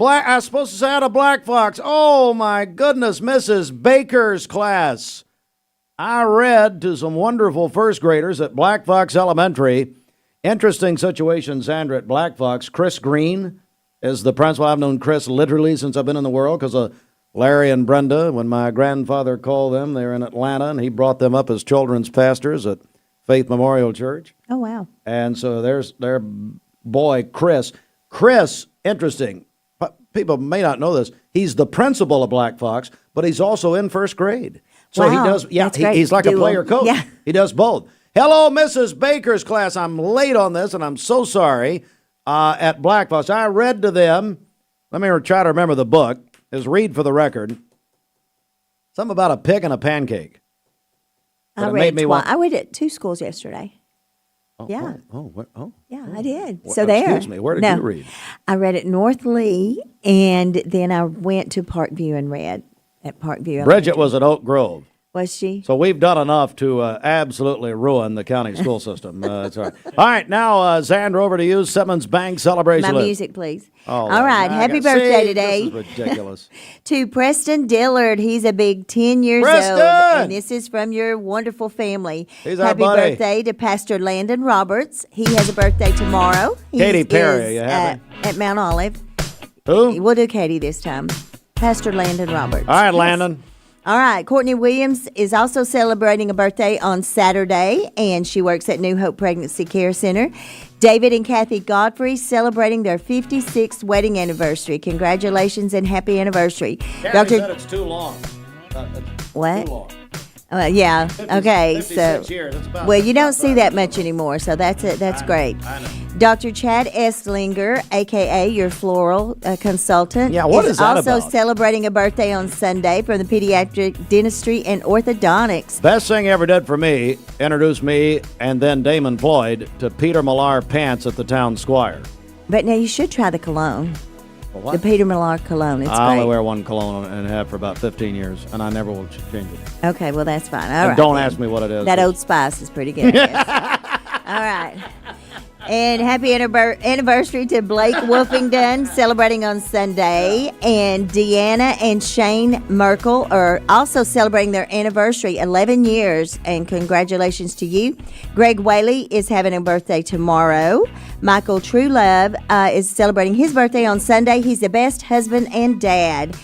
I was supposed to say I had a Black Fox. Oh my goodness, Mrs. Baker's class. I read to some wonderful first graders at Black Fox Elementary. Interesting situation, Sandra, at Black Fox. Chris Green is the principal. I've known Chris literally since I've been in the world because of Larry and Brenda. When my grandfather called them, they were in Atlanta, and he brought them up as children's pastors at Faith Memorial Church. Oh, wow. And so there's their boy, Chris. Chris, interesting. People may not know this. He's the principal of Black Fox, but he's also in first grade. So Wow, he does, that's great. he's like a Dual. player coach. Yeah. He does both. Hello, Mrs. Baker's class. I'm late on this, and I'm so sorry. At Black Fox, I read to them. Let me try to remember the book. Is read for the record. Something about a pig and a pancake. But I it made me want. I read it at 2 schools yesterday. Oh, Yeah. Yeah, I did. Well, So there. excuse me, where did you read? I read at North Lee, and then I went to Parkview and read at Parkview. Bridget was at Oak Grove. Was she? So we've done enough to absolutely ruin the county school system. That's all right. All right, now, Xander, over to you. Simmons Bank celebration My list. music, please. Oh, all right. Happy birthday today. This is ridiculous. To Preston Dillard. He's a big 10 years Preston! old. And this is from your wonderful family. He's our Happy buddy. birthday to Pastor Landon Roberts. He has a birthday tomorrow. Katy Perry, is, you have at Mount Olive. Who? We'll do Katie this time. Pastor Landon Roberts. All right, Yes. Landon. All right. Courtney Williams is also celebrating a birthday on Saturday, and she works at New Hope Pregnancy Care Center. David and Kathy Godfrey celebrating their 56th wedding anniversary. Congratulations and happy anniversary. Kathy said it's too long. What? Too long. Yeah. 50 okay. 56 So, years. That's about- well, you don't see that much anymore, so that's it. That's great. I know. Dr. Chad Estlinger, aka your floral consultant, Yeah, what is that also about? celebrating a birthday on Sunday from the Pediatric Dentistry and Orthodontics. Best thing ever did for me, introduced me and then Damon Floyd to Peter Millar pants at the Town Squire. But now you should try the cologne. What? The Peter Millar cologne. It's I great. only wear one cologne and have for about 15 years, and I never will change it. Okay, well that's fine. All And right. don't then. ask me what it is. That Old Spice is pretty good. Yes. All right. And happy anniversary to Blake Wolfington, celebrating on Sunday. And Deanna and Shane Merkel are also celebrating their anniversary, 11 years. And congratulations to you. Greg Whaley is having a birthday tomorrow. Michael Truelove is celebrating his birthday on Sunday. He's the best husband and dad.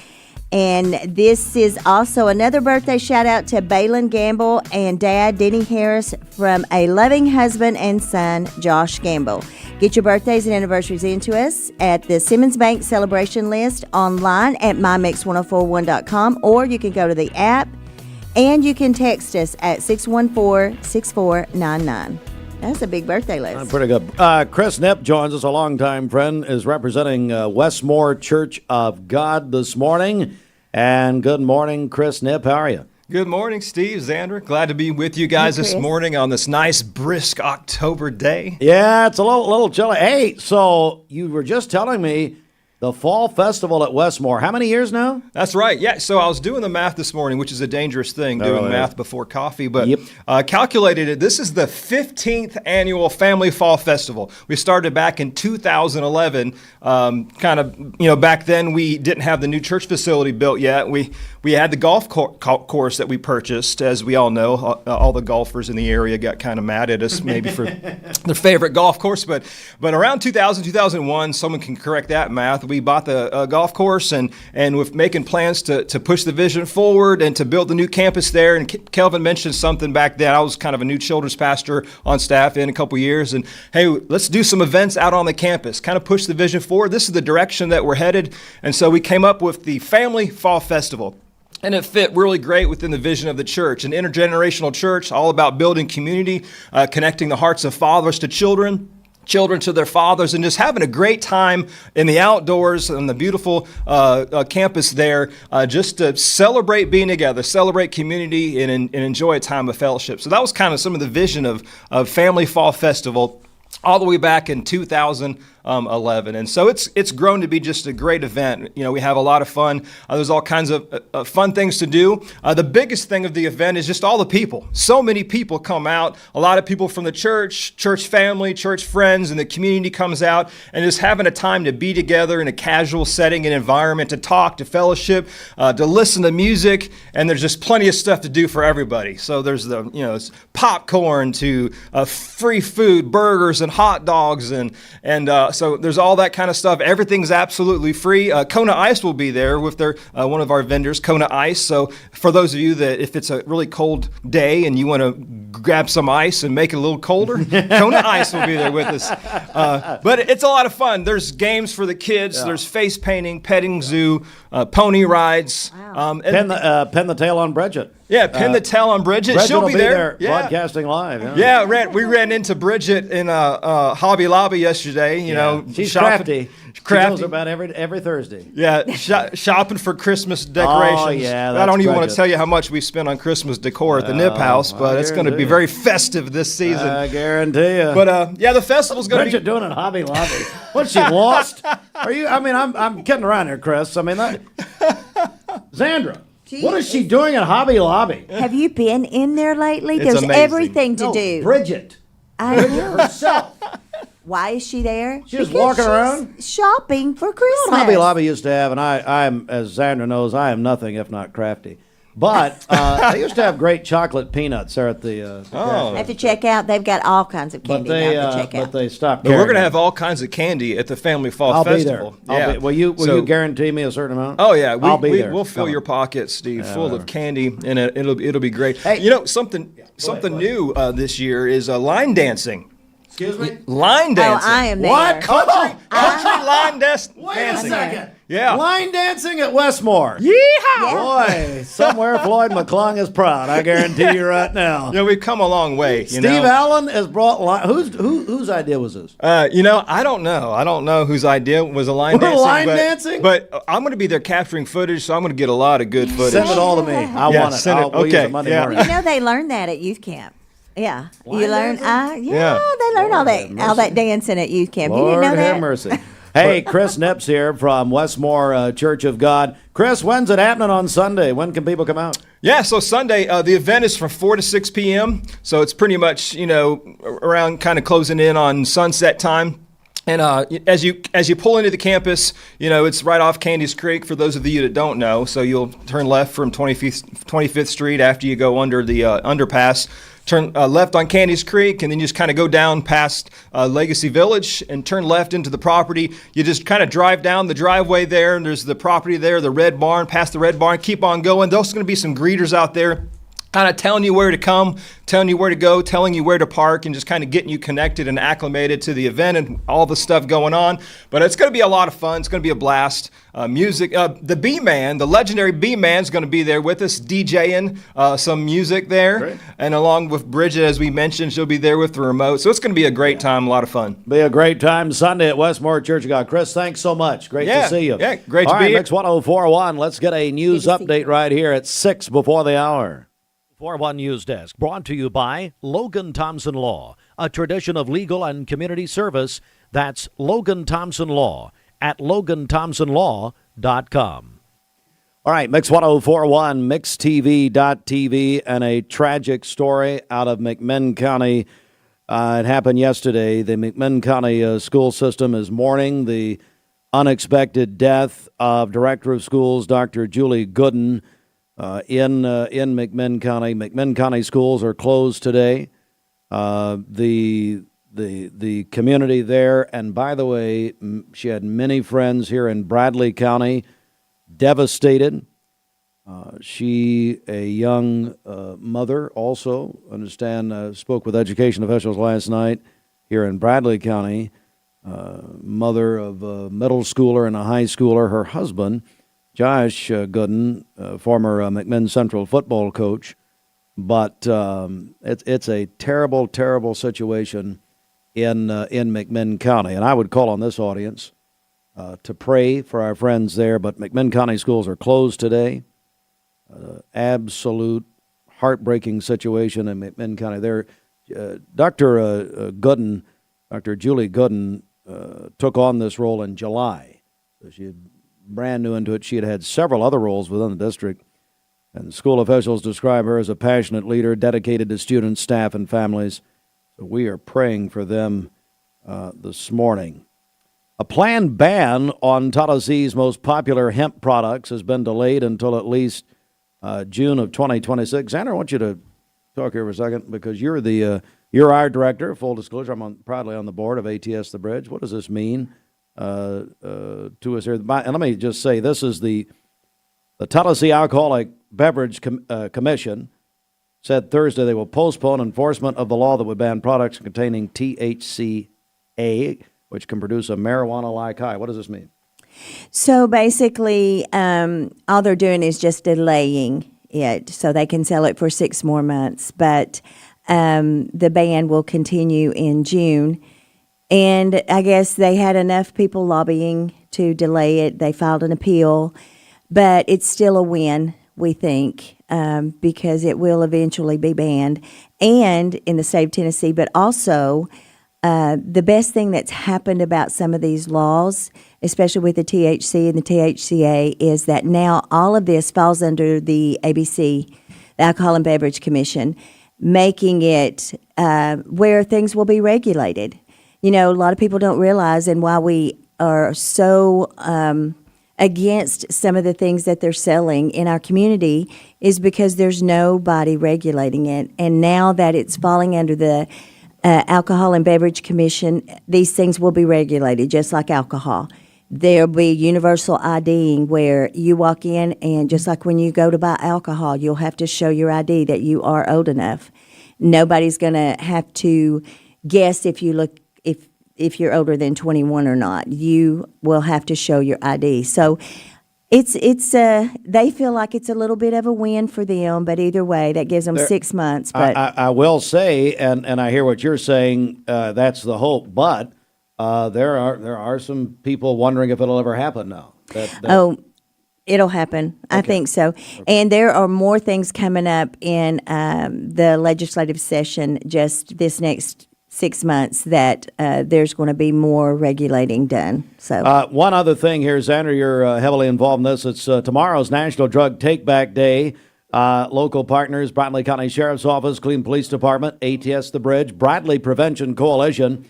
And this is also another birthday shout out to Balin Gamble and dad Denny Harris from a loving husband and son, Josh Gamble. Get your birthdays and anniversaries into us at the Simmons Bank celebration list online at mymix1041.com, or you can go to the app and you can text us at 614-6499. That's a big birthday list. Pretty good. Chris Knipp joins us, a longtime friend, is representing Westmore Church of God this morning. And good morning, Chris Knipp. How are you? Good morning, Steve, Xander. Glad to be with you guys this morning on this nice, brisk October day. Yeah, it's a little chilly. Hey, so you were just telling me the Fall Festival at Westmore. How many years now? That's right. Yeah, so I was doing the math this morning, which is a dangerous thing, doing math before coffee, but calculated it. This is the 15th annual Family Fall Festival. We started back in 2011. Back then we didn't have the new church facility built yet. We had the golf course that we purchased. As we all know, all the golfers in the area got kind of mad at us maybe for their favorite golf course, but around 2000, 2001, someone can correct that math. We bought the golf course and with making plans to push the vision forward and to build the new campus there. And Kelvin mentioned something back then. I was kind of a new children's pastor on staff in a couple years. And hey, let's do some events out on the campus, kind of push the vision forward. This is the direction that we're headed. And so we came up with the Family Fall Festival. And it fit really great within the vision of the church, an intergenerational church, all about building community, connecting the hearts of fathers to children to their fathers, and just having a great time in the outdoors on the beautiful campus there, just to celebrate being together, celebrate community, and enjoy a time of fellowship. So that was kind of some of the vision of Family Fall Festival all the way back in 2011. And so it's grown to be just a great event. You know, we have a lot of fun. There's all kinds of fun things to do. The biggest thing of the event is just all the people. So many people come out. A lot of people from the church family, church friends, and the community comes out, and just having a time to be together in a casual setting and environment, to talk, to fellowship, to listen to music, and there's just plenty of stuff to do for everybody. So there's it's popcorn to free food, burgers and hot dogs, and so there's all that kind of stuff. Everything's absolutely free. Kona Ice will be there with their one of our vendors, Kona Ice. So for those of you that if it's a really cold day and you want to grab some ice and make it a little colder. Kona Ice will be there with us. But it's a lot of fun. There's games for the kids. There's face painting, petting zoo, pony rides. Pin the tail on Bridget. Yeah, pin the tail on Bridget. Bridget She'll will be there. broadcasting live. We ran into Bridget in Hobby Lobby yesterday. You know, she's shopping. Crafty. She goes about every Thursday. Yeah, shopping for Christmas decorations. Oh, yeah, I don't even want Bridget. to tell you how much we spent on Christmas decor at the Nip House, but it's going to be very festive this season. I guarantee you. But the festival's going to be. Bridget doing at Hobby Lobby? What's she lost? Are you? I mean, I'm kidding around here, Chris. I mean, Zandra. What is she doing at Hobby Lobby? Have you been in there lately? It's There's amazing. everything to do. Bridget. Bridget herself. Why is she there? She's walking around shopping for Christmas. Hobby Lobby used to have, and I'm, as Zandra knows, I am nothing if not crafty. But they used to have great chocolate peanuts there at the. At the checkout, they've got all kinds of candy now at the checkout. But they stopped. But we're going to have all kinds of candy at the Family Fall Festival. I'll be there. Will you guarantee me a certain amount? Oh yeah, I'll be there. We'll fill your pockets, Steve, full of candy, and it'll be great. Hey, you know something new this year is line dancing. Excuse me? Line dancing. Oh, I am there. What? Country line dancing. Wait a second. Yeah. Line dancing at Westmore. Yeehaw! Boy, somewhere Floyd McClung is proud. I guarantee you right now. Yeah, we've come a long way. Steve Allen has brought line. Whose idea was this? I don't know. I don't know whose idea was a line dancing. Dancing? But I'm going to be there capturing footage, so I'm going to get a lot of good footage. Send it all to me. I want it. Send it. We'll use Okay. it Monday morning. You know they learned that at youth camp. Yeah, Line you learn. dancing? They learn all that dancing at youth camp. You Lord didn't know that? have mercy. Hey, Chris Nips here from Westmore Church of God. Chris, when's it happening on Sunday? When can people come out? Yeah, so Sunday, the event is from 4 to 6 p.m., so it's pretty much, around kind of closing in on sunset time. And as you pull into the campus, it's right off Candies Creek, for those of you that don't know. So you'll turn left from 25th Street after you go under the underpass. Turn left on Candies Creek, and then you just kind of go down past Legacy Village and turn left into the property. You just kind of drive down the driveway there, and there's the property there, the Red Barn, past the Red Barn. Keep on going. There's going to be some greeters out there kind of telling you where to come, telling you where to go, telling you where to park, and just kind of getting you connected and acclimated to the event and all the stuff going on. But it's going to be a lot of fun. It's going to be a blast. Music, the B-Man, the legendary B-Man is going to be there with us, DJing some music there. Great. And along with Bridget, as we mentioned, she'll be there with the remote. So it's going to be a great time, a lot of fun. Be a great time Sunday at Westmore Church of God. Chris, thanks so much. Great to see you. Yeah, great to all be right, here. Mix 1041. Let's get a news update right here at 6 before the hour. 41 News Desk, brought to you by Logan Thompson Law, a tradition of legal and community service. That's Logan Thompson Law at LoganThompsonLaw.com. All right, Mix 1041, MixTV.tv, and a tragic story out of McMinn County. It happened yesterday. The McMinn County school system is mourning the unexpected death of Director of Schools, Dr. Julie Gooden, in McMinn County. McMinn County schools are closed today. The community there, and by the way, she had many friends here in Bradley County, devastated. She, a young mother, also spoke with education officials last night here in Bradley County. Mother of a middle schooler and a high schooler. Her husband, Josh Gooden, former McMinn Central football coach, but it's a terrible, terrible situation in McMinn County, and I would call on this audience to pray for our friends there. But McMinn County schools are closed today. Absolute heartbreaking situation in McMinn County. There, Dr. Gooden, Dr. Julie Gooden, took on this role in July. So she had brand new into it. She had had several other roles within the district, and school officials describe her as a passionate leader dedicated to students, staff, and families. So we are praying for them this morning. A planned ban on Tennessee's most popular hemp products has been delayed until at least June of 2026. Xander, I want you to talk here for a second, because you're our director. Full disclosure, I'm proudly on the board of ATS The Bridge. What does this mean to us here? And let me just say, this is the Tennessee Alcoholic Beverage Commission said Thursday they will postpone enforcement of the law that would ban products containing THCA, which can produce a marijuana-like high. What does this mean? So basically, all they're doing is just delaying it so they can sell it for 6 more months. But the ban will continue in June. And I guess they had enough people lobbying to delay it. They filed an appeal. But it's still a win, we think, because it will eventually be banned. And in the state of Tennessee, but also the best thing that's happened about some of these laws, especially with the THC and the THCA, is that now all of this falls under the ABC, the Alcohol and Beverage Commission, making it where things will be regulated. You know, a lot of people don't realize, and why we are so against some of the things that they're selling in our community is because there's nobody regulating it. And now that it's falling under the Alcohol and Beverage Commission, these things will be regulated just like alcohol. There'll be universal IDing where you walk in, and just like when you go to buy alcohol, you'll have to show your ID that you are old enough. Nobody's going to have to guess if you're older than 21 or not. You will have to show your ID. So it's they feel like it's a little bit of a win for them, but either way, that gives them 6 months. But I will say, and I hear what you're saying, that's the hope, but there are some people wondering if it'll ever happen now. Oh, it'll happen. Okay. I think so. Okay. And there are more things coming up in the legislative session just this next 6 months that there's going to be more regulating done. So one other thing here, Xander, you're heavily involved in this. It's tomorrow's National Drug Take-Back Day. Local partners, Bradley County Sheriff's Office, Cleveland Police Department, ATS The Bridge, Bradley Prevention Coalition.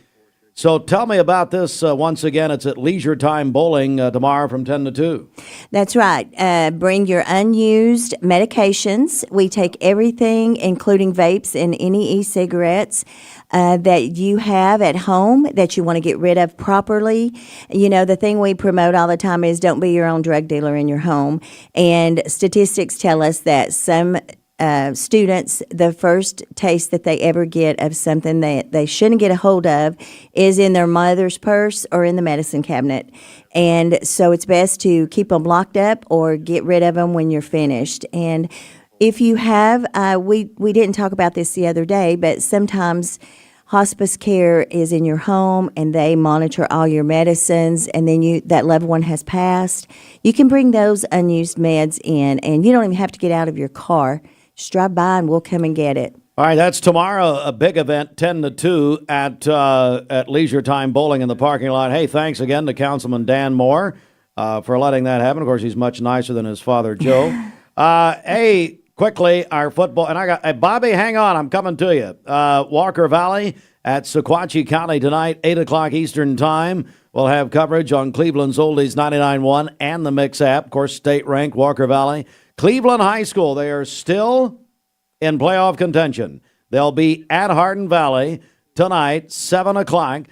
So tell me about this once again. It's at Leisure Time Bowling tomorrow from 10 to 2. That's right. Bring your unused medications. We take everything, including vapes and any e-cigarettes that you have at home that you want to get rid of properly. You know, the thing we promote all the time is don't be your own drug dealer in your home. And statistics tell us that some students, the first taste that they ever get of something that they shouldn't get a hold of is in their mother's purse or in the medicine cabinet. And so it's best to keep them locked up or get rid of them when you're finished. And if you have, we didn't talk about this the other day, but sometimes hospice care is in your home and they monitor all your medicines, and then that loved one has passed. You can bring those unused meds in, and you don't even have to get out of your car. Just drive by and we'll come and get it. All right, that's tomorrow, a big event, 10 to 2 at Leisure Time Bowling in the parking lot. Hey, thanks again to Councilman Dan Moore for letting that happen. Of course, he's much nicer than his father, Joe. Hey, quickly, our football, and I got, hey, Bobby, hang on, I'm coming to you. Walker Valley at Sequatchie County tonight, 8 o'clock Eastern Time. We'll have coverage on Cleveland's Oldies 99.1 and the Mix app. Of course, state rank, Walker Valley. Cleveland High School, they are still in playoff contention. They'll be at Hardin Valley tonight, 7 o'clock.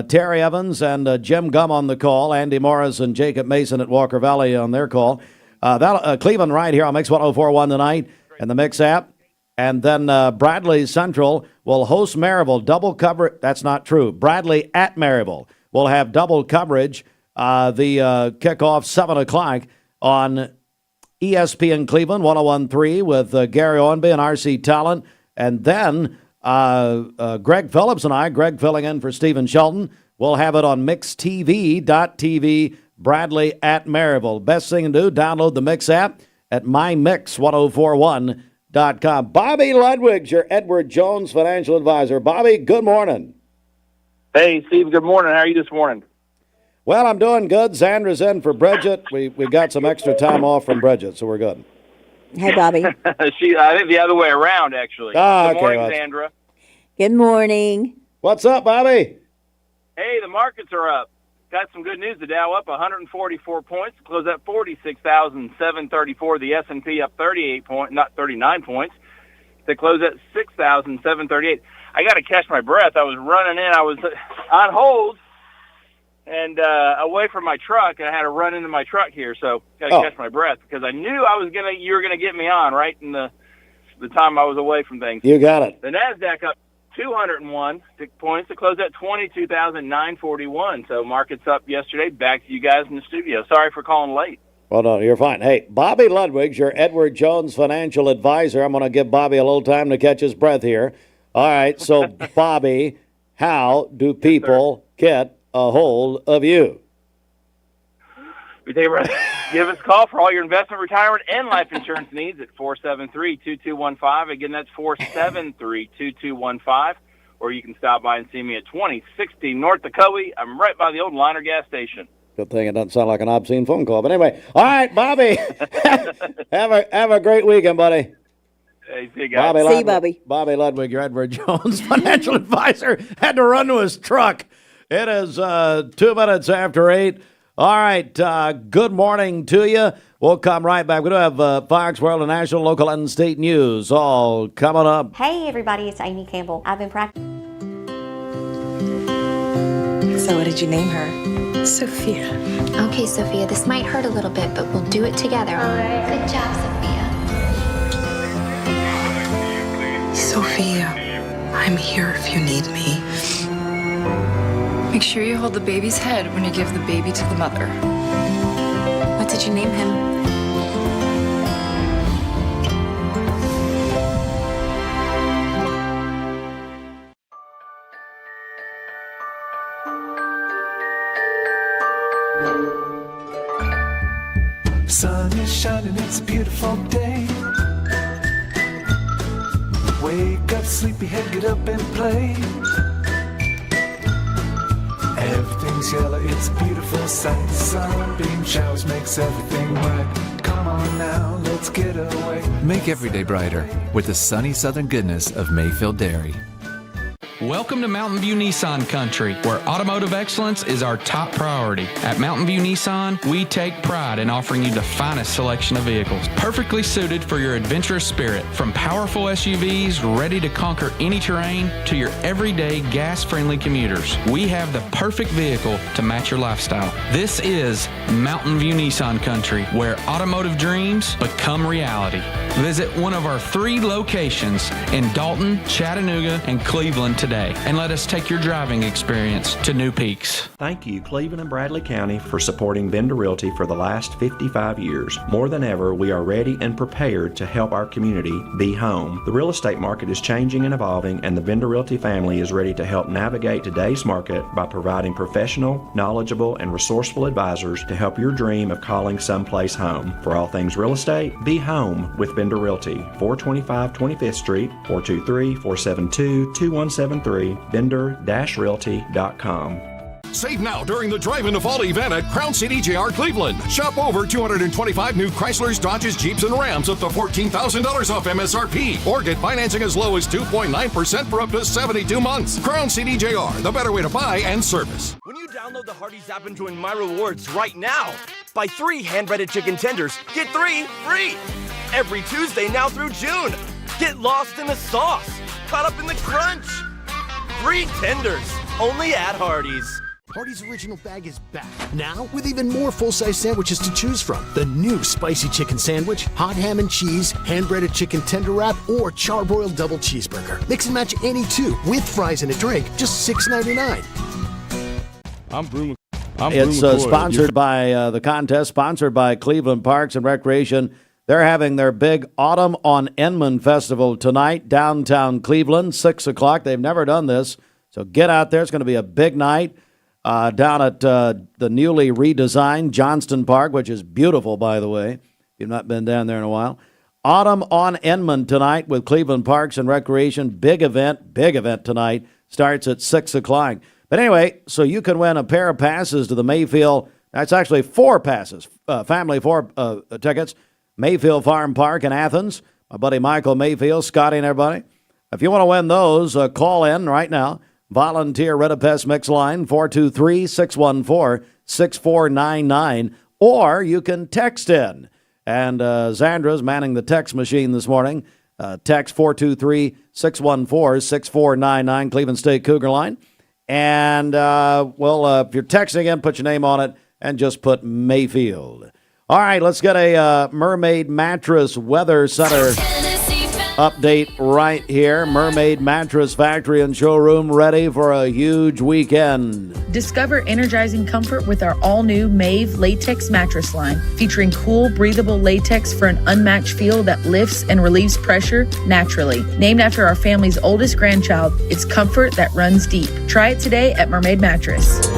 Terry Evans and Jim Gum on the call. Andy Morris and Jacob Mason at Walker Valley on their call. Cleveland right here on Mix 104.1 tonight and the Mix app. And then Bradley Central will host Maryville. Double cover. That's not true. Bradley at Maryville will have double coverage. The kickoff, 7 o'clock on ESPN Cleveland 101.3 with Gary Owenby and RC Talent. And then Greg Phillips and I, Greg filling in for Stephen Shelton, will have it on mixtv.tv, Bradley at Maryville. Best thing to do, download the Mix app at mymix1041.com. Bobby Ludwig's your Edward Jones financial advisor. Bobby, good morning. Hey, Steve, good morning. How are you this morning? Well, I'm doing good. Zandra's in for Bridget. We got some extra time off from Bridget, so we're good. Hey, Bobby. I think the other way around, actually. Good morning, Sandra. Good morning. What's up, Bobby? Hey, the markets are up. Got some good news. The Dow up 144 points, closed at 46,734. The S&P up 39 points, to close at 6,738. I got to catch my breath. I was running in. I was on hold and away from my truck, and I had to run into my truck here, so got to catch my breath because I knew you were gonna get me on right in the the time I was away from things. You got it. The NASDAQ up 201 points to close at 22,941. So markets up yesterday. Back to you guys in the studio. Sorry for calling late. Well, no, you're fine. Hey, Bobby Ludwig's your Edward Jones financial advisor. I'm going to give Bobby a little time to catch his breath here. All right, so Bobby, how do people get a hold of you? We take a breath. Give us a call for all your investment, retirement, and life insurance needs at 473-2215. Again, that's 473-2215. Or you can stop by and see me at 2060 North Dakota. I'm right by the old Liner gas station. Good thing it doesn't sound like an obscene phone call. But anyway, all right, Bobby, have a great weekend, buddy. Hey, see you guys. See you, Bobby. Bobby Ludwig, your Edward Jones financial advisor, had to run to his truck. It is 2 minutes after 8. All right, good morning to you. We'll come right back. We do have Fox, World, and National, Local, and State News all coming up. Hey, everybody, it's Amy Campbell. I've been practicing. So what did you name her? Sophia. Okay, Sophia, this might hurt a little bit, but we'll do it together. All right. Good job, Sophia. Sophia, I'm here if you need me. Make sure you hold the baby's head when you give the baby to the mother. What did you name him? Sun is shining, it's a beautiful day. Wake up, sleepyhead, get up and play. Everything's yellow, it's a beautiful sight. Sunbeam showers makes everything right. Come on now, let's get away. Make every day brighter with the sunny southern goodness of Mayfield Dairy. Welcome to Mountain View Nissan Country, where automotive excellence is our top priority. At Mountain View Nissan, we take pride in offering you the finest selection of vehicles, perfectly suited for your adventurous spirit. From powerful SUVs ready to conquer any terrain to your everyday gas-friendly commuters, we have the perfect vehicle to match your lifestyle. This is Mountain View Nissan Country, where automotive dreams become reality. Visit one of our 3 locations in Dalton, Chattanooga, and Cleveland today, and let us take your driving experience to new peaks. Thank you, Cleveland and Bradley County, for supporting Vendor Realty for the last 55 years. More than ever, we are ready and prepared to help our community be home. The real estate market is changing and evolving, and the Vendor Realty family is ready to help navigate today's market by providing professional, knowledgeable, and resourceful advisors to help your dream of calling someplace home. For all things real estate, be home with Vendor Realty, 425 25th Street, 423-472-2173, vendor-realty.com. Save now during the Drive-In to Fall event at Crown City JR Cleveland. Shop over 225 new Chryslers, Dodges, Jeeps, and Rams up to $14,000 off MSRP. Or get financing as low as 2.9% for up to 72 months. Crown City JR, the better way to buy and service. When you download the Hardee's app and join My Rewards right now, buy 3 hand-breaded chicken tenders, get 3 free. Every Tuesday now through June. Get lost in the sauce, caught up in the crunch. Free tenders, only at Hardee's. Hardee's Original Bag is back, now with even more full-size sandwiches to choose from. The new spicy chicken sandwich, hot ham and cheese, hand-breaded chicken tender wrap, or charbroiled double cheeseburger. Mix and match any 2 with fries and a drink, just $6.99. It's sponsored by the contest, sponsored by Cleveland Parks and Recreation. They're having their big Autumn on Enman Festival tonight, downtown Cleveland, 6 o'clock. They've never done this, so get out there. It's going to be a big night. Down at the newly redesigned Johnston Park, which is beautiful, by the way. If you've not been down there in a while. Autumn on Enman tonight with Cleveland Parks and Recreation. Big event tonight. Starts at 6 o'clock. But anyway, so you can win a pair of passes to the Mayfield. That's actually 4 passes, family 4 tickets. Mayfield Farm Park in Athens. My buddy Michael Mayfield, Scotty and everybody. If you want to win those, call in right now. Volunteer Redapest Mix line, 423-614-6499. Or you can text in. And Zandra's manning the text machine this morning. Text 423-614-6499, Cleveland State Cougar line. And, if you're texting in, put your name on it and just put Mayfield. All right, let's get a Mermaid Mattress Weather Center update right here. Mermaid Mattress Factory and Showroom ready for a huge weekend. Discover energizing comfort with our all-new Mave latex mattress line, featuring cool, breathable latex for an unmatched feel that lifts and relieves pressure naturally. Named after our family's oldest grandchild, it's comfort that runs deep. Try it today at Mermaid Mattress.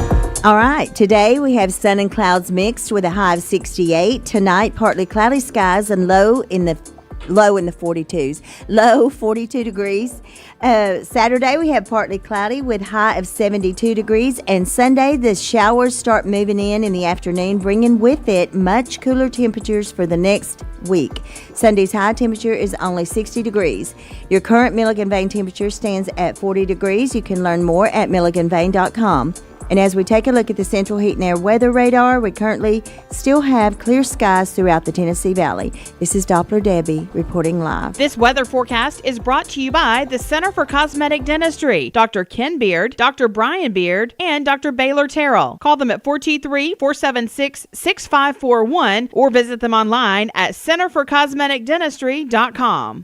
All right, today we have sun and clouds mixed with a high of 68. Tonight, partly cloudy skies and low in the 42s, low 42 degrees. Saturday, we have partly cloudy with high of 72 degrees. And Sunday, the showers start moving in the afternoon, bringing with it much cooler temperatures for the next week. Sunday's high temperature is only 60 degrees. Your current Milligan Vein temperature stands at 40 degrees. You can learn more at milliganvein.com. And as we take a look at the Central Heat and Air Weather Radar, we currently still have clear skies throughout the Tennessee Valley. This is Doppler Debbie reporting live. This weather forecast is brought to you by the Center for Cosmetic Dentistry, Dr. Ken Beard, Dr. Brian Beard, and Dr. Baylor Terrell. Call them at 423-476-6541 or visit them online at centerforcosmeticdentistry.com.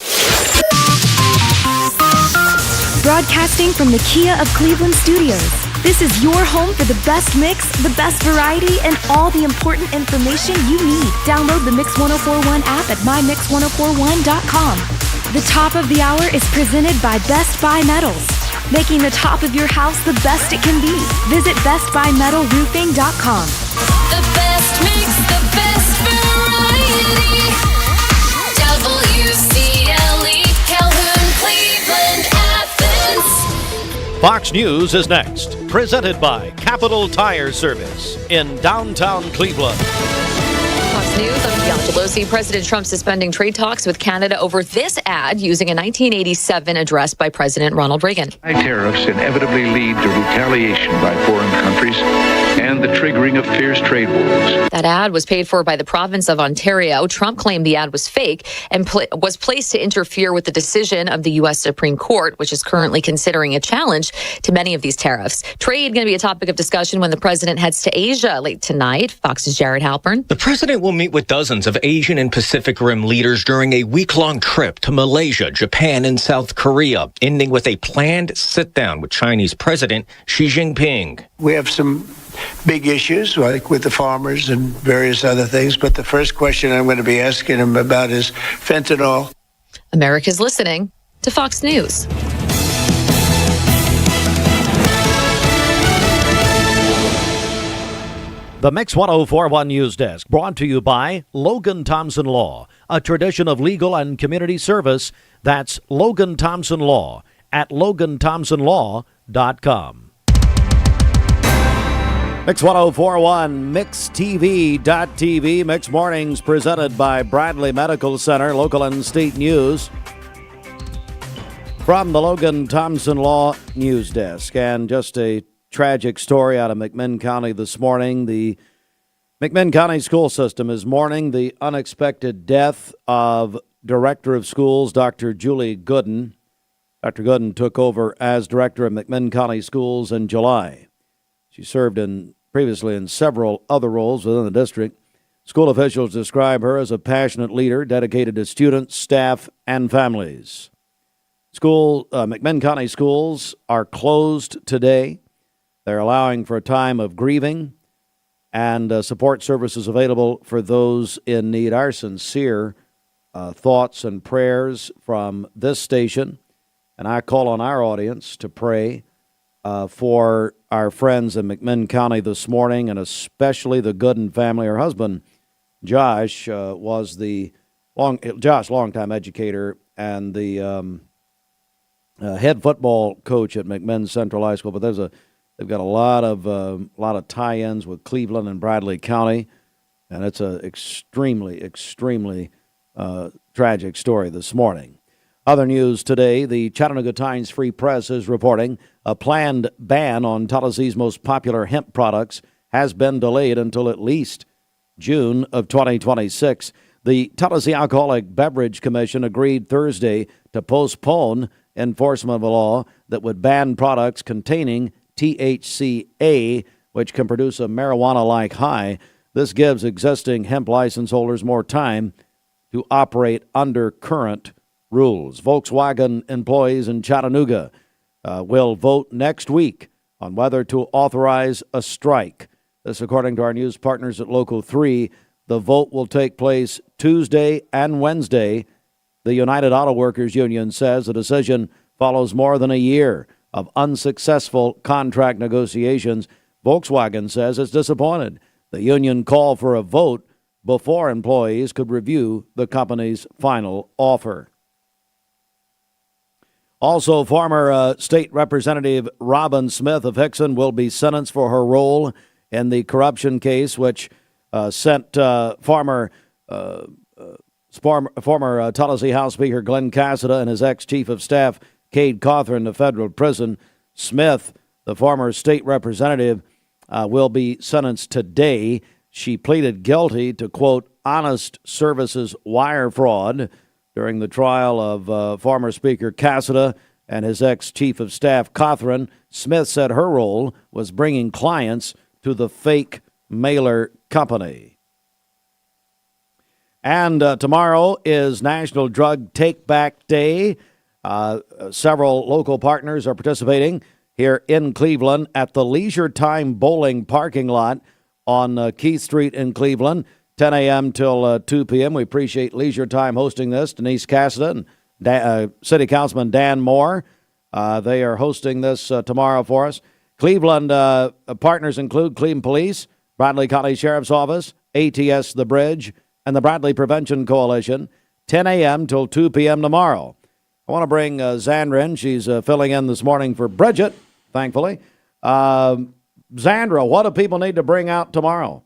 Broadcasting from the Kia of Cleveland studios. This is your home for the best mix, the best variety, and all the important information you need. Download the Mix 1041 app at mymix1041.com. The top of the hour is presented by Best Buy Metals, making the top of your house the best it can be. Visit bestbuymetalroofing.com. The best mix, the best variety. WCLE, Calhoun, Cleveland, Athens. Fox News is next, presented by Capital Tire Service in downtown Cleveland. Fox News, I'm Bianca Pelosi. President Trump suspending trade talks with Canada over this ad using a 1987 address by President Ronald Reagan. High tariffs inevitably lead to retaliation by foreign countries and the triggering of fierce trade wars. That ad was paid for by the province of Ontario. Trump claimed the ad was fake and was placed to interfere with the decision of the U.S. Supreme Court, which is currently considering a challenge to many of these tariffs. Trade going to be a topic of discussion when the president heads to Asia late tonight. Fox's Jared Halpern. The president will meet with dozens of Asian and Pacific Rim leaders during a week-long trip to Malaysia, Japan, and South Korea, ending with a planned sit-down with Chinese President Xi Jinping. We have some big issues, like with the farmers and various other things, but the first question I'm going to be asking him about is fentanyl. America's listening to Fox News. The Mix 1041 News Desk, brought to you by Logan Thompson Law, a tradition of legal and community service. That's Logan Thompson Law at loganthompsonlaw.com. Mix 1041, MixTV.tv, Mix Mornings presented by Bradley Medical Center, local and state news from the Logan Thompson Law News Desk. And just a tragic story out of McMinn County this morning. The McMinn County school system is mourning the unexpected death of Director of Schools, Dr. Julie Gooden. Dr. Gooden took over as Director of McMinn County Schools in July. She served previously in several other roles within the district. School officials describe her as a passionate leader dedicated to students, staff, and families. McMinn County schools are closed today. They're allowing for a time of grieving and support services available for those in need. Our sincere thoughts and prayers from this station, and I call on our audience to pray for our friends in McMinn County this morning, and especially the Gooden family. Her husband, Josh, was the longtime educator and the head football coach at McMinn Central High School. But they've got a lot of tie-ins with Cleveland and Bradley County, and it's an extremely tragic story this morning. Other news today, the Chattanooga Times Free Press is reporting a planned ban on Tennesssee's most popular hemp products has been delayed until at least June of 2026. The Tennessee Alcoholic Beverage Commission agreed Thursday to postpone enforcement of a law that would ban products containing THCA, which can produce a marijuana-like high. This gives existing hemp license holders more time to operate under current rules. Volkswagen employees in Chattanooga will vote next week on whether to authorize a strike. This, according to our news partners at Local 3. The vote will take place Tuesday and Wednesday. The United Auto Workers Union says the decision follows more than a year of unsuccessful contract negotiations. Volkswagen says it's disappointed. The union called for a vote before employees could review the company's final offer. Also, former State Representative Robin Smith of Hickson will be sentenced for her role in the corruption case, which sent former Tallahassee House Speaker Glenn Cassida and his ex-chief of staff Cade Cawthorn to federal prison. Smith, the former state representative, will be sentenced today. She pleaded guilty to, quote, honest services wire fraud during the trial of former Speaker Cassida and his ex-chief of staff Cawthorn. Smith said her role was bringing clients to the fake mailer company. And tomorrow is National Drug Take Back Day. Several local partners are participating here in Cleveland at the Leisure Time Bowling parking lot on Keith Street in Cleveland, 10 a.m. till 2 p.m. We appreciate Leisure Time hosting this. Denise Cassida and City Councilman Dan Moore, they are hosting this tomorrow for us. Cleveland partners include Cleveland Police, Bradley County Sheriff's Office, ATS The Bridge, and the Bradley Prevention Coalition, 10 a.m. till 2 p.m. tomorrow. I want to bring Zandra in. She's filling in this morning for Bridget, thankfully. Zandra, what do people need to bring out tomorrow?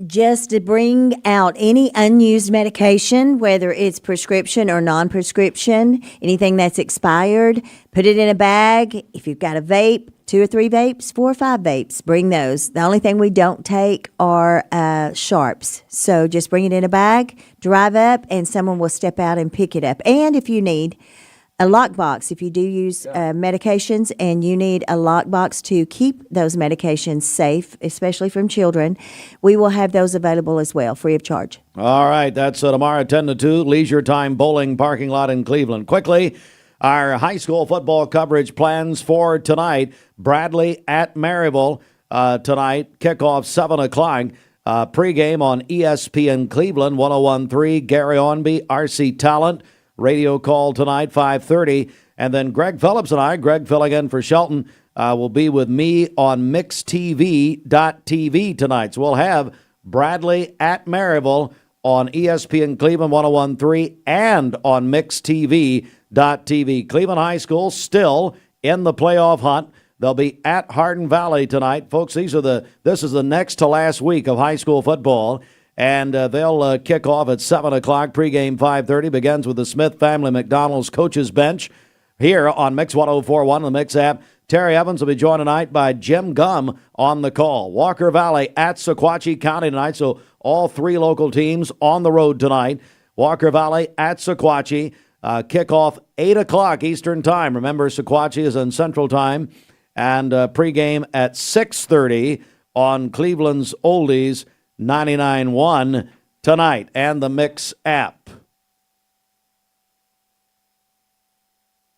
Just to bring out any unused medication, whether it's prescription or non-prescription, anything that's expired, put it in a bag. If you've got a vape, 2 or 3 vapes, 4 or 5 vapes, bring those. The only thing we don't take are sharps. So just bring it in a bag, drive up, and someone will step out and pick it up. And if you need a lockbox, if you do use medications and you need a lockbox to keep those medications safe, especially from children, we will have those available as well, free of charge. All right, that's tomorrow, 10 to 2, Leisure Time Bowling parking lot in Cleveland. Quickly, our high school football coverage plans for tonight. Bradley at Maryville tonight, kickoff 7 o'clock. Pregame on ESPN Cleveland, 101.3, Gary Ornby, RC Talent. Radio call tonight, 5:30. And then Greg Phillips and I, Greg filling in for Shelton, will be with me on MixTV.tv tonight. So we'll have Bradley at Maryville on ESPN Cleveland 101.3 and on MixTV.tv. Cleveland High School still in the playoff hunt. They'll be at Hardin Valley tonight. Folks, this is the next to last week of high school football. And they'll kick off at 7 o'clock. Pregame 5:30 begins with the Smith Family McDonald's Coaches Bench here on Mix 104.1 on the Mix app. Terry Evans will be joined tonight by Jim Gum on the call. Walker Valley at Sequatchie County tonight, so all 3 local teams on the road tonight. Walker Valley at Sequatchie. Kickoff 8 o'clock Eastern Time. Remember, Sequatchie is in Central Time. And pregame at 6:30 on Cleveland's Oldies 99.1 tonight and the Mix app.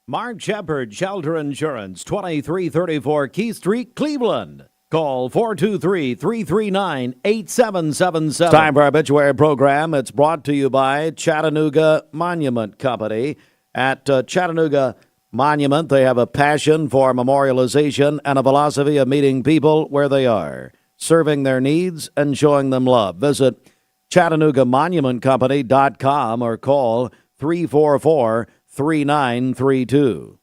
Mark Shepard, Shelter Insurance, 2334 Keith Street, Cleveland. Call 423-339-8777. Time for our obituary program. It's brought to you by Chattanooga Monument Company. At Chattanooga Monument, they have a passion for memorialization and a philosophy of meeting people where they are, serving their needs and showing them love. Visit ChattanoogaMonumentCompany.com or call 344-3932.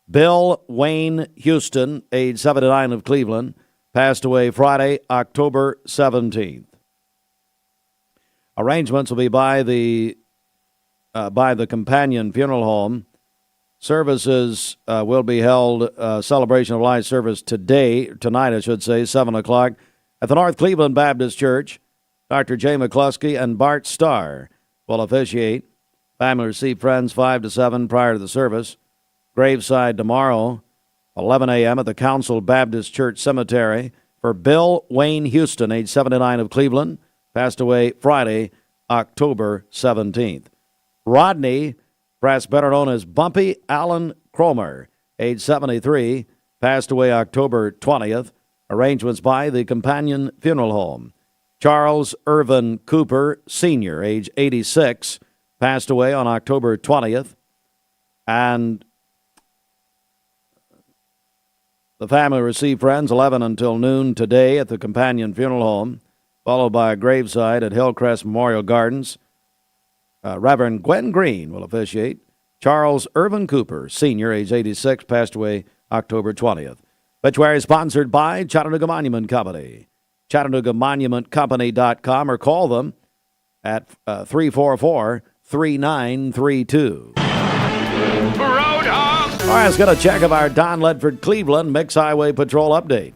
Bill Wayne Houston, age 79 of Cleveland, passed away Friday, October 17th. Arrangements will be by the Companion Funeral Home. Services will be held, celebration of life service tonight, 7 o'clock, at the North Cleveland Baptist Church. Dr. Jay McCluskey and Bart Starr will officiate. Family receive friends 5 to 7 prior to the service. Graveside tomorrow, 11 a.m. at the Council Baptist Church Cemetery for Bill Wayne Houston, age 79 of Cleveland, passed away Friday, October 17th. Rodney Perhaps better known as Bumpy Allen Cromer, age 73, passed away October 20th. Arrangements by the Companion Funeral Home. Charles Irvin Cooper, Sr., age 86, passed away on October 20th. And the family received friends 11 until noon today at the Companion Funeral Home, followed by a graveside at Hillcrest Memorial Gardens. Reverend Gwen Green will officiate. Charles Irvin Cooper, Sr., age 86, passed away October 20th. Obituary sponsored by Chattanooga Monument Company. ChattanoogaMonumentCompany.com, or call them at 344-3932. All right, let's get a check of our Don Ledford Cleveland Mix Highway Patrol update.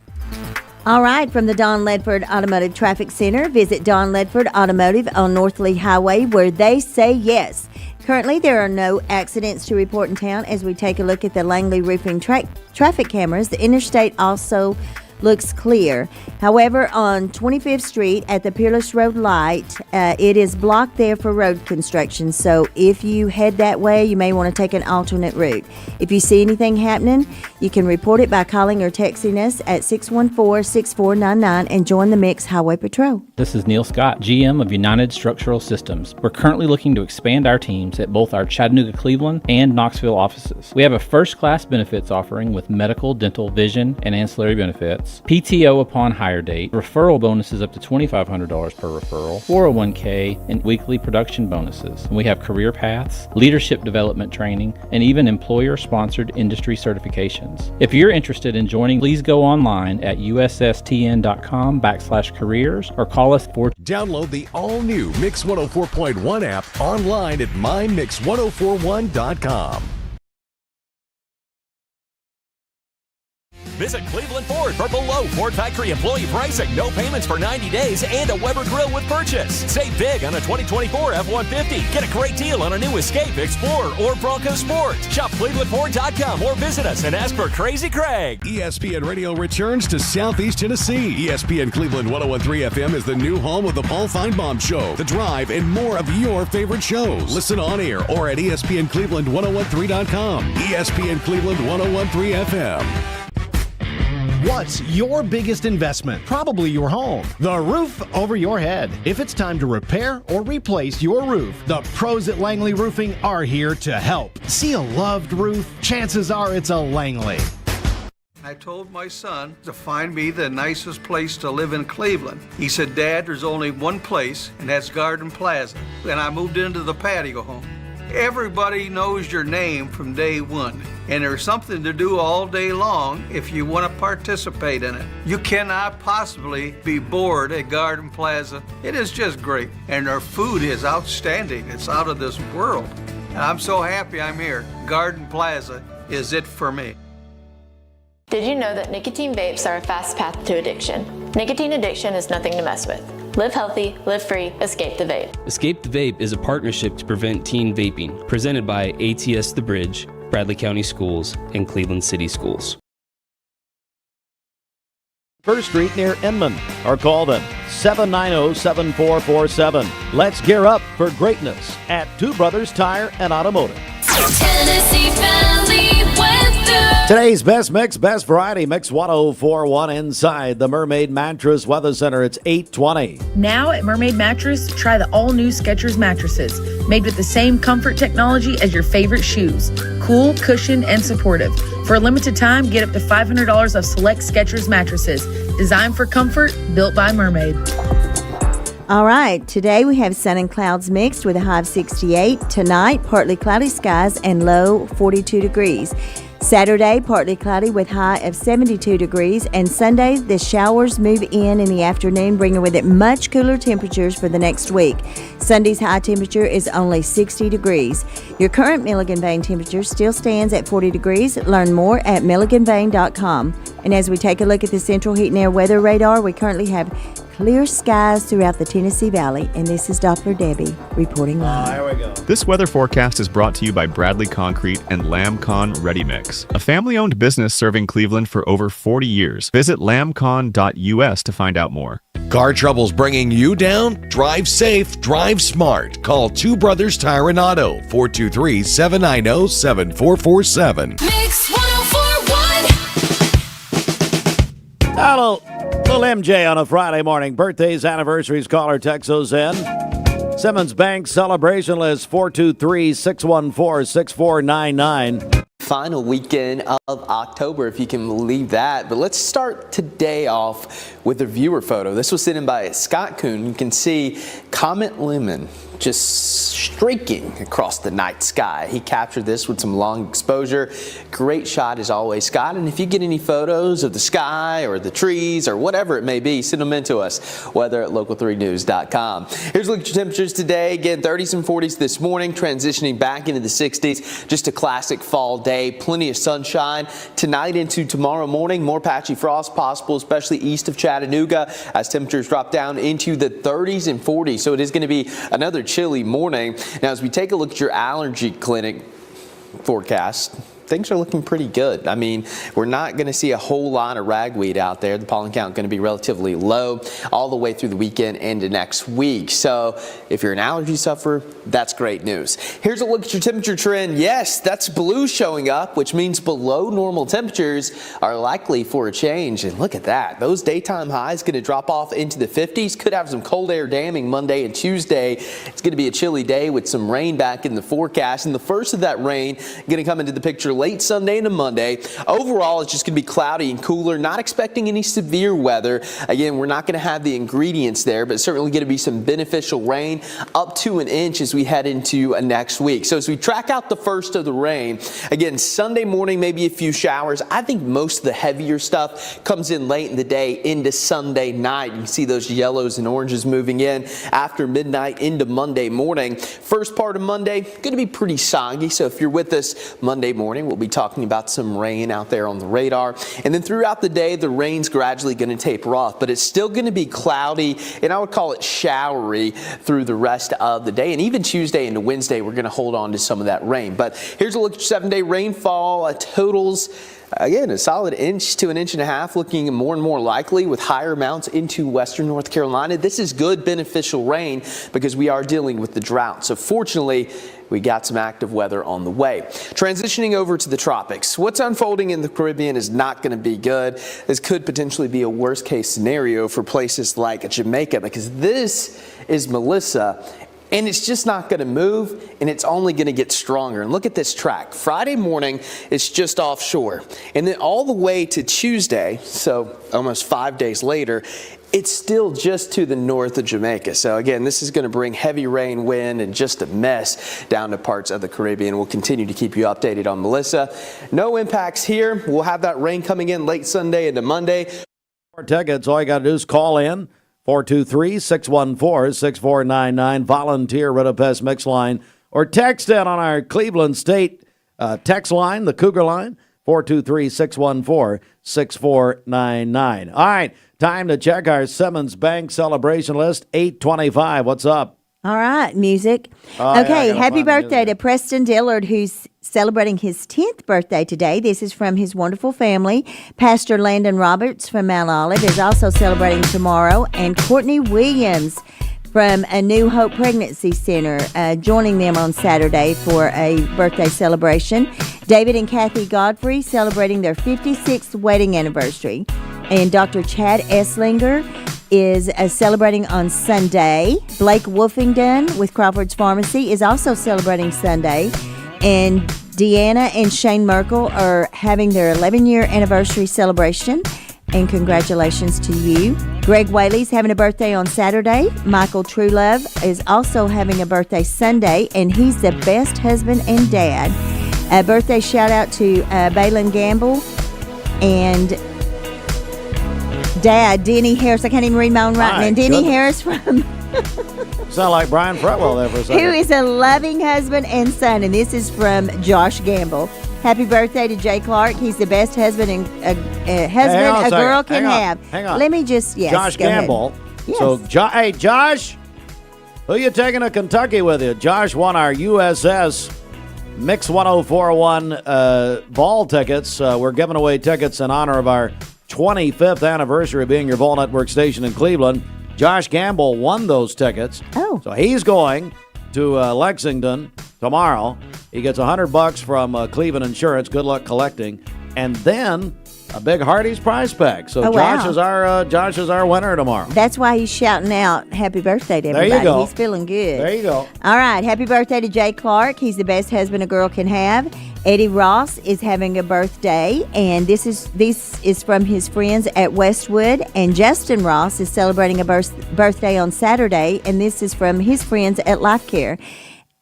All right, from the Don Ledford Automotive Traffic Center, visit Don Ledford Automotive on North Lee Highway, where they say yes. Currently, there are no accidents to report in town. As we take a look at the Langley Roofing traffic cameras, the interstate also looks clear. However, on 25th Street at the Peerless Road light, it is blocked there for road construction. So if you head that way, you may want to take an alternate route. If you see anything happening, you can report it by calling or texting us at 614-6499 and join the Mix Highway Patrol. This is Neil Scott, GM of United Structural Systems. We're currently looking to expand our teams at both our Chattanooga, Cleveland, and Knoxville offices. We have a first-class benefits offering with medical, dental, vision, and ancillary benefits, PTO upon hire date, referral bonuses up to $2,500 per referral, 401k, and weekly production bonuses. And we have career paths, leadership development training, and even employer-sponsored industry certifications. If you're interested in joining, please go online at usstn.com/careers or call us for. Download the all-new Mix 104.1 app online at mymix1041.com. Visit Cleveland Ford for below Ford factory employee pricing, no payments for 90 days, and a Weber grill with purchase. Save big on a 2024 F-150. Get a great deal on a new Escape, Explorer, or Bronco Sport. Shop ClevelandFord.com or visit us and ask for Crazy Craig. ESPN Radio returns to Southeast Tennessee. ESPN Cleveland 101.3 FM is the new home of the Paul Feinbaum Show, The Drive, and more of your favorite shows. Listen on air or at ESPNCleveland1013.com. ESPN Cleveland 101.3 FM. What's your biggest investment? Probably your home. The roof over your head. If it's time to repair or replace your roof, the pros at Langley Roofing are here to help. See a loved roof? Chances are it's a Langley. I told my son to find me the nicest place to live in Cleveland. He said, Dad, there's only one place, and that's Garden Plaza. And I moved into the patio home. Everybody knows your name from day one, and there's something to do all day long if you want to participate in it. You cannot possibly be bored at Garden Plaza. It is just great, and their food is outstanding. It's out of this world. And I'm so happy I'm here. Garden Plaza is it for me. Did you know that nicotine vapes are a fast path to addiction? Nicotine addiction is nothing to mess with. Live healthy, live free, escape the vape. Escape the Vape is a partnership to prevent teen vaping, presented by ATS The Bridge, Bradley County Schools, and Cleveland City Schools. First Street near Inman, or call them 790-7447. Let's gear up for greatness at Two Brothers Tire and Automotive. Tennessee Valley weather. Today's best mix, best variety, Mix 104.1 inside the Mermaid Mattress Weather Center. It's 8:20. Now at Mermaid Mattress, try the all-new Skechers mattresses, made with the same comfort technology as your favorite shoes. Cool, cushioned, and supportive. For a limited time, get up to $500 of select Skechers mattresses. Designed for comfort, built by Mermaid. All right, today we have sun and clouds mixed with a high of 68. Tonight, partly cloudy skies and low 42 degrees. Saturday, partly cloudy with high of 72 degrees. And Sunday, the showers move in the afternoon, bringing with it much cooler temperatures for the next week. Sunday's high temperature is only 60 degrees. Your current Milligan Vane temperature still stands at 40 degrees. Learn more at milliganvane.com. And as we take a look at the Central Heat and Air Weather Radar, we currently have clear skies throughout the Tennessee Valley, and this is Doppler Debbie reporting live. There we go. This weather forecast is brought to you by Bradley Concrete and Lamb Con Ready Mix. Lam's, a family-owned business serving Cleveland for over 40 years. Visit lamcon.us to find out more. Car troubles bringing you down? Drive safe, drive smart. Call Two Brothers Tire and Auto, 423-790-7447. Mix 1041. Little MJ on a Friday morning. Birthdays, anniversaries, caller, text those in. Simmons Bank celebration list, 423-614-6499. Final weekend of October, if you can believe that. But let's start today off with a viewer photo. This was sent in by Scott Kuhn. You can see Comet Lemon just streaking across the night sky. He captured this with some long exposure. Great shot as always, Scott. And if you get any photos of the sky or the trees or whatever it may be, send them in to us, weather at local3news.com. Here's a look at your temperatures today. Again, 30s and 40s this morning, transitioning back into the 60s. Just a classic fall day. Plenty of sunshine tonight into tomorrow morning. More patchy frost possible, especially east of Chattanooga, as temperatures drop down into the 30s and 40s. So it is going to be another chilly morning. Now, as we take a look at your allergy clinic forecast, things are looking pretty good. I mean, we're not going to see a whole lot of ragweed out there. The pollen count going to be relatively low all the way through the weekend into next week. So if you're an allergy sufferer, that's great news. Here's a look at your temperature trend. Yes, that's blue showing up, which means below normal temperatures are likely for a change. And look at that. Those daytime highs going to drop off into the 50s. Could have some cold air damming Monday and Tuesday. It's going to be a chilly day with some rain back in the forecast. And the first of that rain going to come into the picture late Sunday into Monday. Overall, it's just going to be cloudy and cooler. Not expecting any severe weather. Again, we're not going to have the ingredients there, but certainly going to be some beneficial rain up to an inch as we head into next week. So as we track out the first of the rain, again, Sunday morning, maybe a few showers. I think most of the heavier stuff comes in late in the day into Sunday night. You can see those yellows and oranges moving in after midnight into Monday morning. First part of Monday, going to be pretty soggy. So if you're with us Monday morning, we'll be talking about some rain out there on the radar. And then throughout the day, the rain's gradually going to taper off, but it's still going to be cloudy, and I would call it showery through the rest of the day. And even Tuesday into Wednesday, we're going to hold on to some of that rain. But here's a look at 7-day rainfall totals. Again, a solid inch to an inch and a half, looking more and more likely with higher amounts into western North Carolina. This is good, beneficial rain because we are dealing with the drought. So fortunately, we got some active weather on the way. Transitioning over to the tropics. What's unfolding in the Caribbean is not going to be good. This could potentially be a worst case scenario for places like Jamaica because this is Melissa. And it's just not going to move, and it's only going to get stronger. And look at this track. Friday morning, it's just offshore. And then all the way to Tuesday, so almost 5 days later, it's still just to the north of Jamaica. So again, this is going to bring heavy rain, wind, and just a mess down to parts of the Caribbean. We'll continue to keep you updated on Melissa. No impacts here. We'll have that rain coming in late Sunday into Monday. For tickets, all you got to do is call in. 423-614-6499, volunteer Red Pest Mix line, or text in on our Cleveland State text line, the Cougar line, 423-614-6499. All right, time to check our Simmons Bank celebration list, 825. What's up? All right, music. Oh, okay, yeah, happy birthday to Preston Dillard, who's celebrating his 10th birthday today. This is from his wonderful family. Pastor Landon Roberts from Mount Olive is also celebrating tomorrow, and Courtney Williams from a New Hope Pregnancy Center joining them on Saturday for a birthday celebration. David and Kathy Godfrey celebrating their 56th wedding anniversary. And Dr. Chad Esslinger is celebrating on Sunday. Blake Wolfington with Crawford's Pharmacy is also celebrating Sunday. And Deanna and Shane Merkel are having their 11-year anniversary celebration. And congratulations to you. Greg Whaley's having a birthday on Saturday. Michael Truelove is also having a birthday Sunday, and he's the best husband and dad. A birthday shout out to Balin Gamble and Dad, Denny Harris. I can't even read my own writing. And Denny Harris from... Sound like Brian Fretwell there for a second. Who is a loving husband and son. And this is from Josh Gamble. Happy birthday to Jay Clark. He's the best husband and a girl can have. Hang on. Let me just, yes. Josh Gamble. Yes. So, hey, Josh, who you taking to Kentucky with you? Josh won our USS Mix 1041 ball tickets. We're giving away tickets in honor of our 25th anniversary of being your Vol Network station in Cleveland. Josh Gamble won those tickets. Oh. So he's going to Lexington tomorrow. He gets $100 from Cleveland Insurance. Good luck collecting. And then a big Hardee's prize pack. So Josh is our winner tomorrow. That's why he's shouting out happy birthday to everybody. There you go. He's feeling good. There you go. All right. Happy birthday to Jay Clark. He's the best husband a girl can have. Eddie Ross is having a birthday, and this is from his friends at Westwood. And Justin Ross is celebrating a birthday on Saturday, and this is from his friends at Life Care.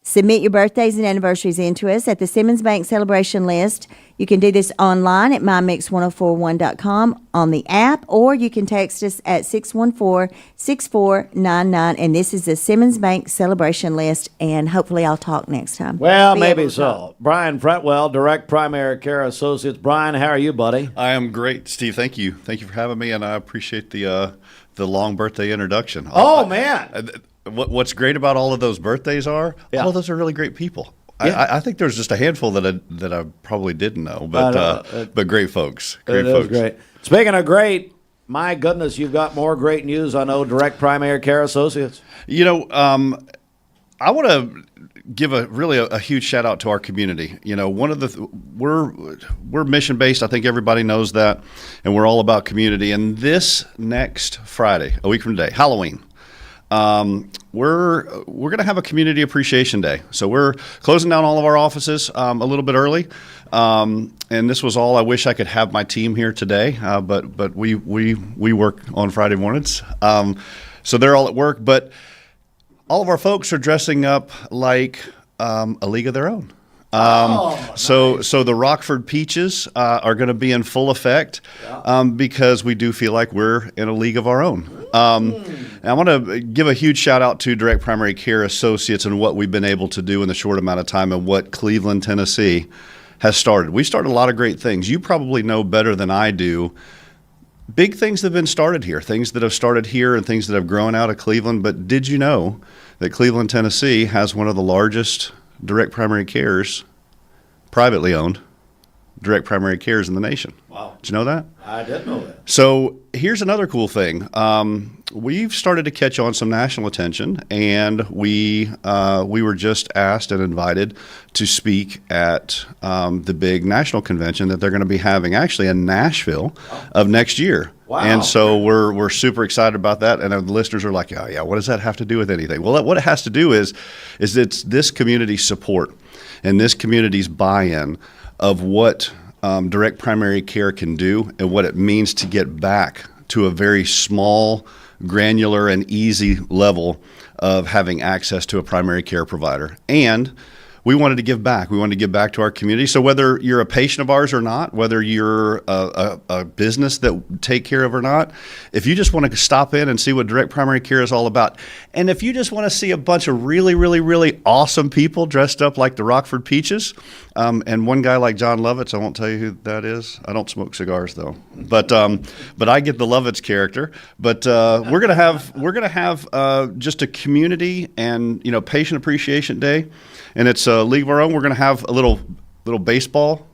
Submit your birthdays and anniversaries into us at the Simmons Bank Celebration List. You can do this online at mymix1041.com on the app, or you can text us at 614-6499. And this is the Simmons Bank Celebration List, and hopefully I'll talk next time. Well, maybe so. Brian Fretwell, Direct Primary Care Associates. Brian, how are you, buddy? I am great, Steve. Thank you. Thank you for having me, and I appreciate the long birthday introduction. Oh, man. What's great about all of those birthdays all of those are really great people. Yeah. I think there's just a handful that I probably didn't know, but great folks. Great folks. Great. Speaking of great, my goodness, you've got more great news on Direct Primary Care Associates. You know, I want to give a huge shout out to our community. You know, we're mission based. I think everybody knows that, and we're all about community. And this next Friday, a week from today, Halloween. We're going to have a community appreciation day. So we're closing down all of our offices a little bit early. And this was all. I wish I could have my team here today, but we work on Friday mornings. So they're all at work, but all of our folks are dressing up like a league of their own. So the Rockford Peaches are going to be in full effect because we do feel like we're in a league of our own. And I want to give a huge shout out to Direct Primary Care Associates and what we've been able to do in the short amount of time and what Cleveland, Tennessee has started. We started a lot of great things. You probably know better than I do. Big things that have been started here, things that have started here and things that have grown out of Cleveland. But did you know that Cleveland, Tennessee has one of the largest direct primary cares, privately owned direct primary cares in the nation? Wow. Did you know that? I didn't know that. So here's another cool thing. We've started to catch on some national attention, and we were just asked and invited to speak at the big national convention that they're going to be having actually in Nashville of next year. Wow. And so we're super excited about that, and the listeners are like, yeah, what does that have to do with anything? Well, what it has to do is it's this community's support and this community's buy-in of what direct primary care can do and what it means to get back to a very small, granular, and easy level of having access to a primary care provider. And we wanted to give back. We wanted to give back to our community. So whether you're a patient of ours or not, whether you're a business that take care of or not, if you just want to stop in and see what direct primary care is all about, and if you just want to see a bunch of really, really, really awesome people dressed up like the Rockford Peaches, and one guy like John Lovitz, I won't tell you who that is. I don't smoke cigars though, but I get the Lovitz character. But we're gonna have just a community and patient appreciation day. And it's a league of our own. We're going to have a little baseball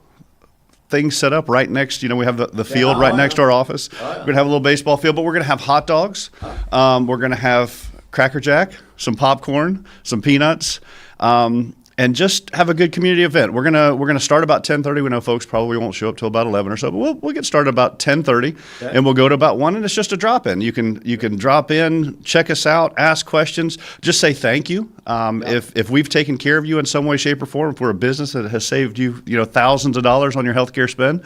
thing set up right next. We have the field right next to our office. We're going to have a little baseball field, but we're going to have hot dogs. We're going to have Cracker Jack, some popcorn, some peanuts, and just have a good community event. We're gonna start about 10:30. We know folks probably won't show up till about 11 or so, but we'll get started about 10:30, and we'll go to about 1. And it's just a drop in. You can drop in, check us out, ask questions, just say thank you. If we've taken care of you in some way, shape, or form, if we're a business that has saved you thousands of dollars on your healthcare spend,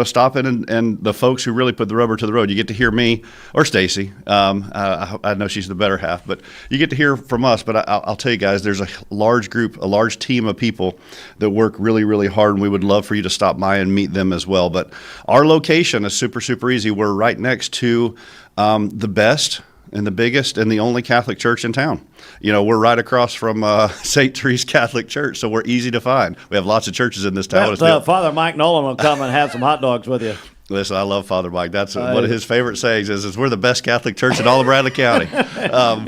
stop in and the folks who really put the rubber to the road. You get to hear me or Stacy. I know she's the better half, but you get to hear from us. But I'll tell you guys, there's a large group, a large team of people that work really, really hard, and we would love for you to stop by and meet them as well. But our location is super, super easy. We're right next to the best and the biggest and the only Catholic church in town. We're right across from St. Therese Catholic Church, so we're easy to find. We have lots of churches in this town. Father Mike Nolan will come and have some hot dogs with you. Listen, I love Father Mike. That's one of his favorite sayings is we're the best Catholic church in all of Bradley County.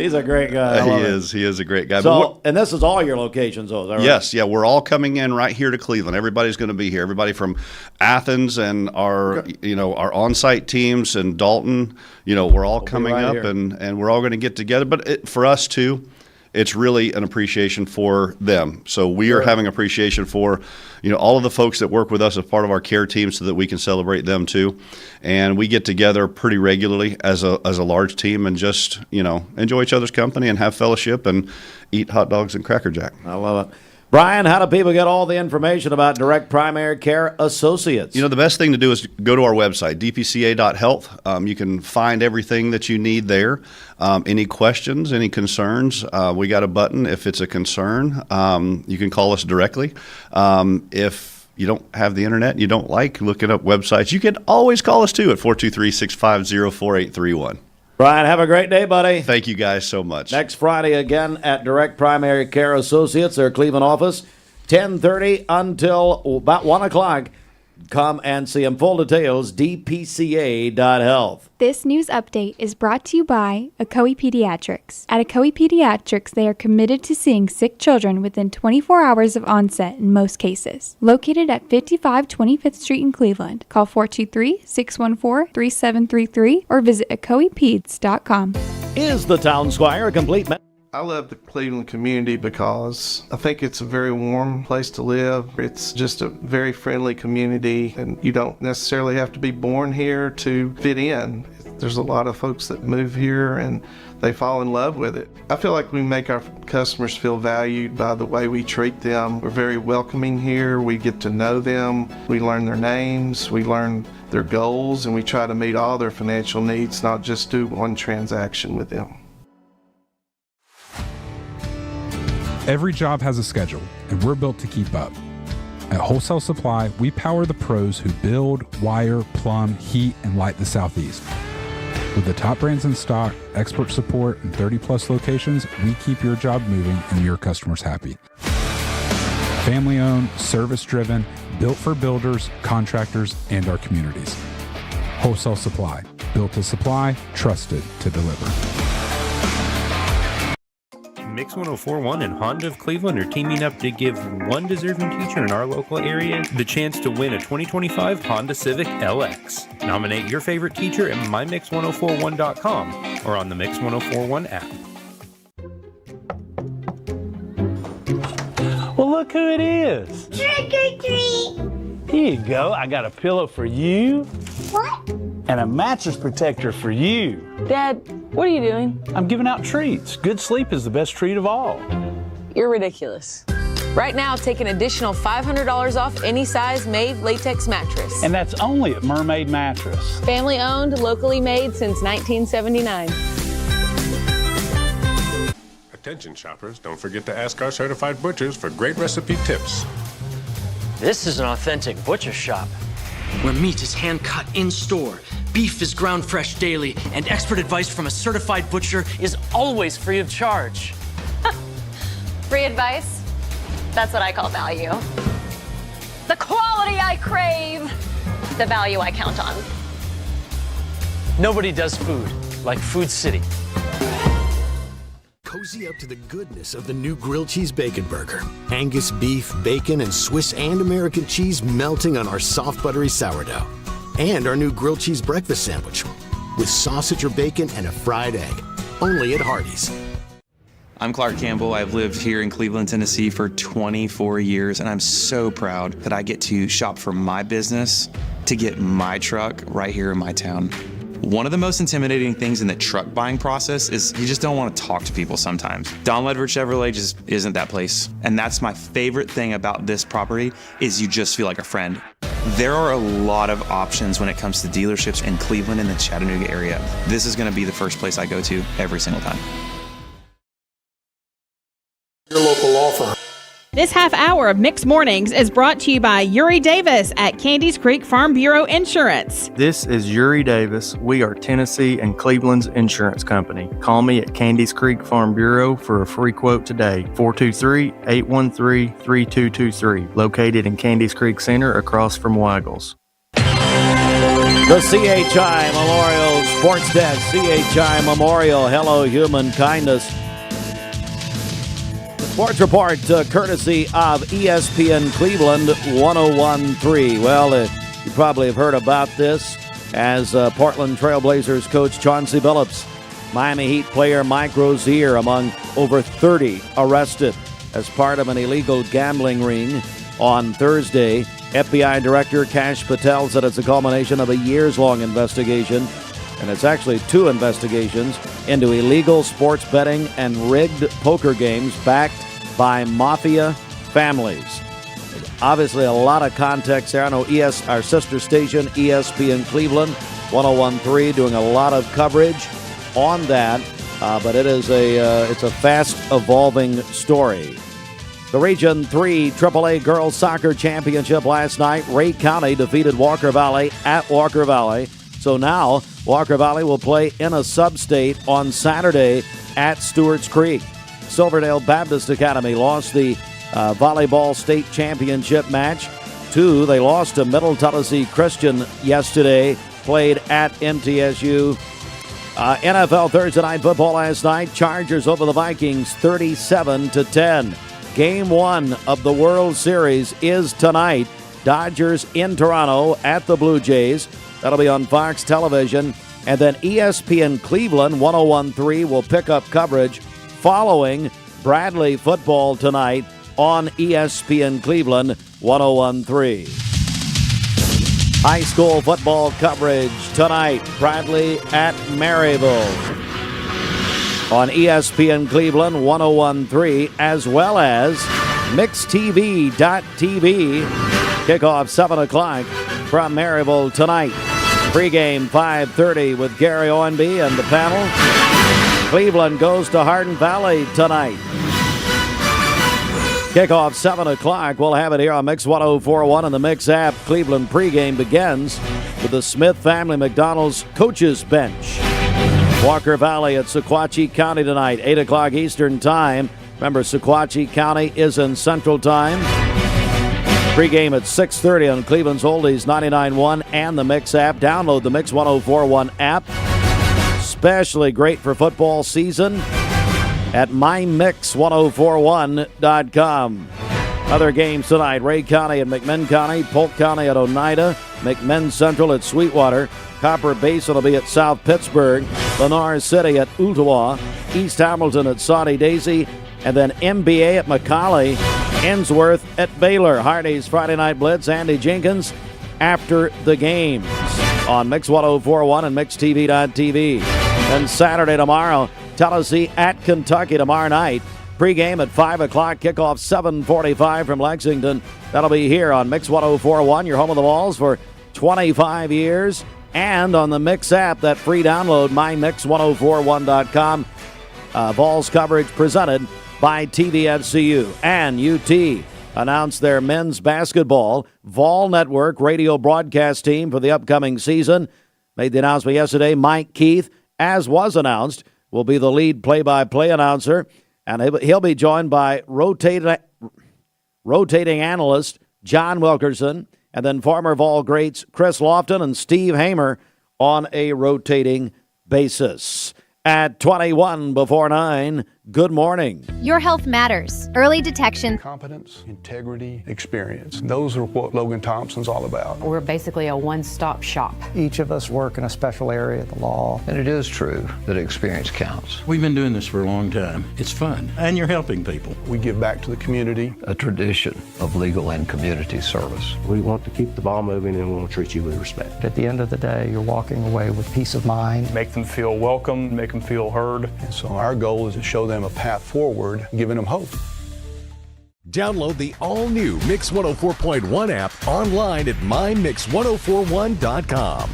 He's a great guy. He is a great guy. So, and this is all your locations, though, is that right? Yes, yeah, we're all coming in right here to Cleveland. Everybody's going to be here. Everybody from Athens and our on-site teams and Dalton, we're all coming up and we're all going to get together. But for us too, it's really an appreciation for them. So we are having appreciation for, all of the folks that work with us as part of our care team so that we can celebrate them too. And we get together pretty regularly as a large team and just, enjoy each other's company and have fellowship and eat hot dogs and Cracker Jack. I love it. Brian, how do people get all the information about Direct Primary Care Associates? The best thing to do is go to our website, dpca.health. You can find everything that you need there. Any questions, any concerns, we got a button. If it's a concern, you can call us directly. If you don't have the internet, you don't like looking up websites, you can always call us too at 423-650-4831. Brian, have a great day, buddy. Thank you guys so much. Next Friday again at Direct Primary Care Associates, their Cleveland office, 10:30 until about 1 o'clock. Come and see them. Full details, dpca.health. This news update is brought to you by Ocoee Pediatrics. At Ocoee Pediatrics, they are committed to seeing sick children within 24 hours of onset in most cases. Located at 55 25th Street in Cleveland. Call 423-614-3733 or visit ocoeepeds.com. Is the Town Squire a complete I love the Cleveland community because I think it's a very warm place to live. It's just a very friendly community, and you don't necessarily have to be born here to fit in. There's a lot of folks that move here and they fall in love with it. I feel like we make our customers feel valued by the way we treat them. We're very welcoming here. We get to know them. We learn their names. We learn their goals, and we try to meet all their financial needs, not just do one transaction with them. Every job has a schedule, and we're built to keep up. At Wholesale Supply, we power the pros who build, wire, plumb, heat, and light the Southeast. With the top brands in stock, expert support, and 30-plus locations, we keep your job moving and your customers happy. Family-owned, service-driven, built for builders, contractors, and our communities. Wholesale Supply, built to supply, trusted to deliver. Mix 104.1 and Honda of Cleveland are teaming up to give one deserving teacher in our local area the chance to win a 2025 Honda Civic LX. Nominate your favorite teacher at mymix1041.com or on the Mix 1041 app. Well, look who it is. Trick or treat. Here you go. I got a pillow for you. What? And a mattress protector for you. Dad, what are you doing? I'm giving out treats. Good sleep is the best treat of all. You're ridiculous. Right now, take an additional $500 off any size Mave latex mattress. And that's only at Mermaid Mattress. Family owned, locally made since 1979. Attention shoppers, don't forget to ask our certified butchers for great recipe tips. This is an authentic butcher shop, where meat is hand-cut in-store, beef is ground fresh daily, and expert advice from a certified butcher is always free of charge. Free advice? That's what I call value. The quality I crave, the value I count on. Nobody does food like Food City. Cozy up to the goodness of the new grilled cheese bacon burger. Angus beef, bacon, and Swiss and American cheese melting on our soft buttery sourdough. And our new grilled cheese breakfast sandwich with sausage or bacon and a fried egg. Only at Hardee's. I'm Clark Campbell. I've lived here in Cleveland, Tennessee for 24 years, and I'm so proud that I get to shop for my business to get my truck right here in my town. One of the most intimidating things in the truck buying process is you just don't want to talk to people sometimes. Don Ledford Chevrolet just isn't that place. And that's my favorite thing about this property is you just feel like a friend. There are a lot of options when it comes to dealerships in Cleveland and the Chattanooga area. This is going to be the first place I go to every single time. Your local law firm. This half hour of Mixed Mornings is brought to you by Uri Davis at Candies Creek Farm Bureau Insurance. This is Uri Davis. We are Tennessee and Cleveland's insurance company. Call me at Candies Creek Farm Bureau for a free quote today. 423-813-3223. Located in Candies Creek Center across from Waggles. The CHI Memorial Sports Desk. CHI Memorial. Hello, human kindness. Sports report courtesy of ESPN Cleveland 101.3. Well, you probably have heard about this as Portland Trailblazers coach Chauncey Billups. Miami Heat player Mike Rozier among over 30 arrested as part of an illegal gambling ring on Thursday. FBI Director Kash Patel said it's a culmination of a years-long investigation, and it's actually 2 investigations into illegal sports betting and rigged poker games backed by mafia families. Obviously, a lot of context there. I know our sister station, ESPN Cleveland 101.3, doing a lot of coverage on that, but it's a fast-evolving story. The Region 3 AAA Girls Soccer Championship last night. Ray County defeated Walker Valley at Walker Valley. So now Walker Valley will play in a sub-state on Saturday at Stewart's Creek. Silverdale Baptist Academy lost the volleyball state championship match. 2, they lost to Middle Tennessee Christian yesterday, played at MTSU. NFL Thursday Night Football last night. Chargers over the Vikings 37-10. Game 1 of the World Series is tonight. Dodgers in Toronto at the Blue Jays. That'll be on Fox Television. And then ESPN Cleveland 101.3 will pick up coverage following Bradley football tonight on ESPN Cleveland 101.3. High school football coverage tonight. Bradley at Maryville on ESPN Cleveland 101.3, as well as MixTV.tv. Kickoff 7 o'clock from Maryville tonight. Pregame 5:30 with Gary Owenby and the panel. Cleveland goes to Hardin Valley tonight. Kickoff 7 o'clock. We'll have it here on Mix 104.1 and the Mix app. Cleveland pregame begins with the Smith family McDonald's coaches bench. Walker Valley at Sequatchie County tonight, 8 o'clock Eastern Time. Remember, Sequatchie County is in Central Time. Pregame at 6:30 on Cleveland's Oldies 99.1 and the Mix app. Download the Mix 104.1 app. Especially great for football season at mymix1041.com. Other games tonight, Ray County at McMinn County, Polk County at Oneida, McMinn Central at Sweetwater, Copper Basin will be at South Pittsburgh, Lenore City at Ooltewah, East Hamilton at Saudi Daisy, and then MBA at McCallie, Ainsworth at Baylor. Hardy's Friday Night Blitz, Andy Jenkins after the games on Mix 104.1 and MixTV.tv. And Saturday tomorrow, Tennessee at Kentucky tomorrow night. Pre-game at 5 o'clock, kickoff 7:45 from Lexington. That'll be here on Mix 104.1, your home of the Vols for 25 years. And on the Mix app, that free download, mymix1041.com. Vols coverage presented by TVFCU. And UT announced their men's basketball Vol Network radio broadcast team for the upcoming season. Made the announcement yesterday. Mike Keith, as was announced, will be the lead play-by-play announcer. And he'll be joined by rotating analyst John Wilkerson, and then former Vol greats Chris Lofton and Steve Hamer on a rotating basis. At 21 before 9, good morning. Your health matters. Early detection. Competence, integrity, experience. Those are what Logan Thompson's all about. We're basically a one-stop shop. Each of us work in a special area of the law. And it is true that experience counts. We've been doing this for a long time. It's fun, and you're helping people. We give back to the community. A tradition of legal and community service. We want to keep the ball moving, and we want to treat you with respect. At the end of the day, you're walking away with peace of mind. Make them feel welcome, make them feel heard. And so our goal is to show them a path forward, giving them hope. Download the all-new Mix 104.1 app online at mymix1041.com.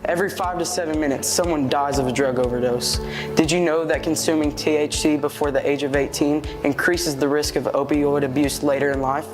Every 5 to 7 minutes, someone dies of a drug overdose. Did you know that consuming THC before the age of 18 increases the risk of opioid abuse later in life?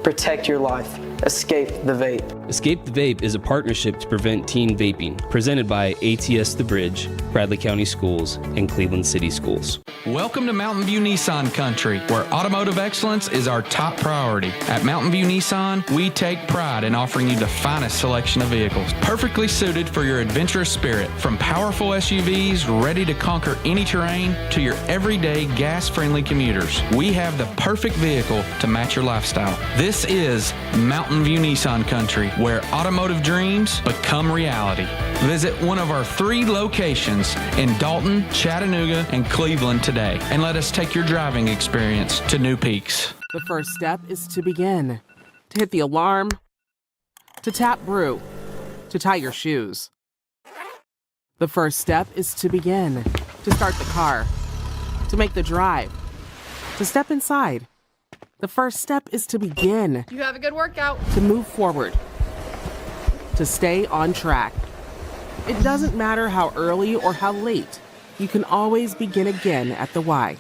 Protect your life. Escape the vape. Escape the Vape is a partnership to prevent teen vaping, presented by ATS The Bridge, Bradley County Schools, and Cleveland City Schools. Welcome to Mountain View Nissan Country, where automotive excellence is our top priority. At Mountain View Nissan, we take pride in offering you the finest selection of vehicles, perfectly suited for your adventurous spirit. From powerful SUVs ready to conquer any terrain to your everyday gas-friendly commuters, we have the perfect vehicle to match your lifestyle. This is Mountain View Nissan Country, where automotive dreams become reality. Visit one of our 3 locations in Dalton, Chattanooga, and Cleveland today, and let us take your driving experience to new peaks. The first step is to begin, to hit the alarm, to tap brew, to tie your shoes. The first step is to begin, to start the car, to make the drive, to step inside. The first step is to begin. You have a good workout. To move forward, to stay on track. It doesn't matter how early or how late, you can always begin again at the Y.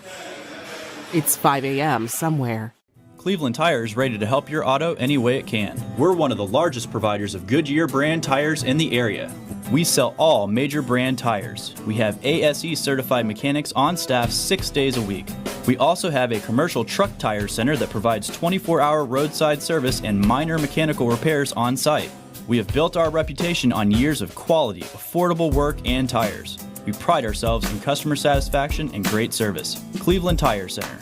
It's 5 a.m. somewhere. Cleveland Tire is ready to help your auto any way it can. We're one of the largest providers of Goodyear brand tires in the area. We sell all major brand tires. We have ASE certified mechanics on staff 6 days a week. We also have a commercial truck tire center that provides 24-hour roadside service and minor mechanical repairs on site. We have built our reputation on years of quality, affordable work, and tires. We pride ourselves in customer satisfaction and great service. Cleveland Tire Center.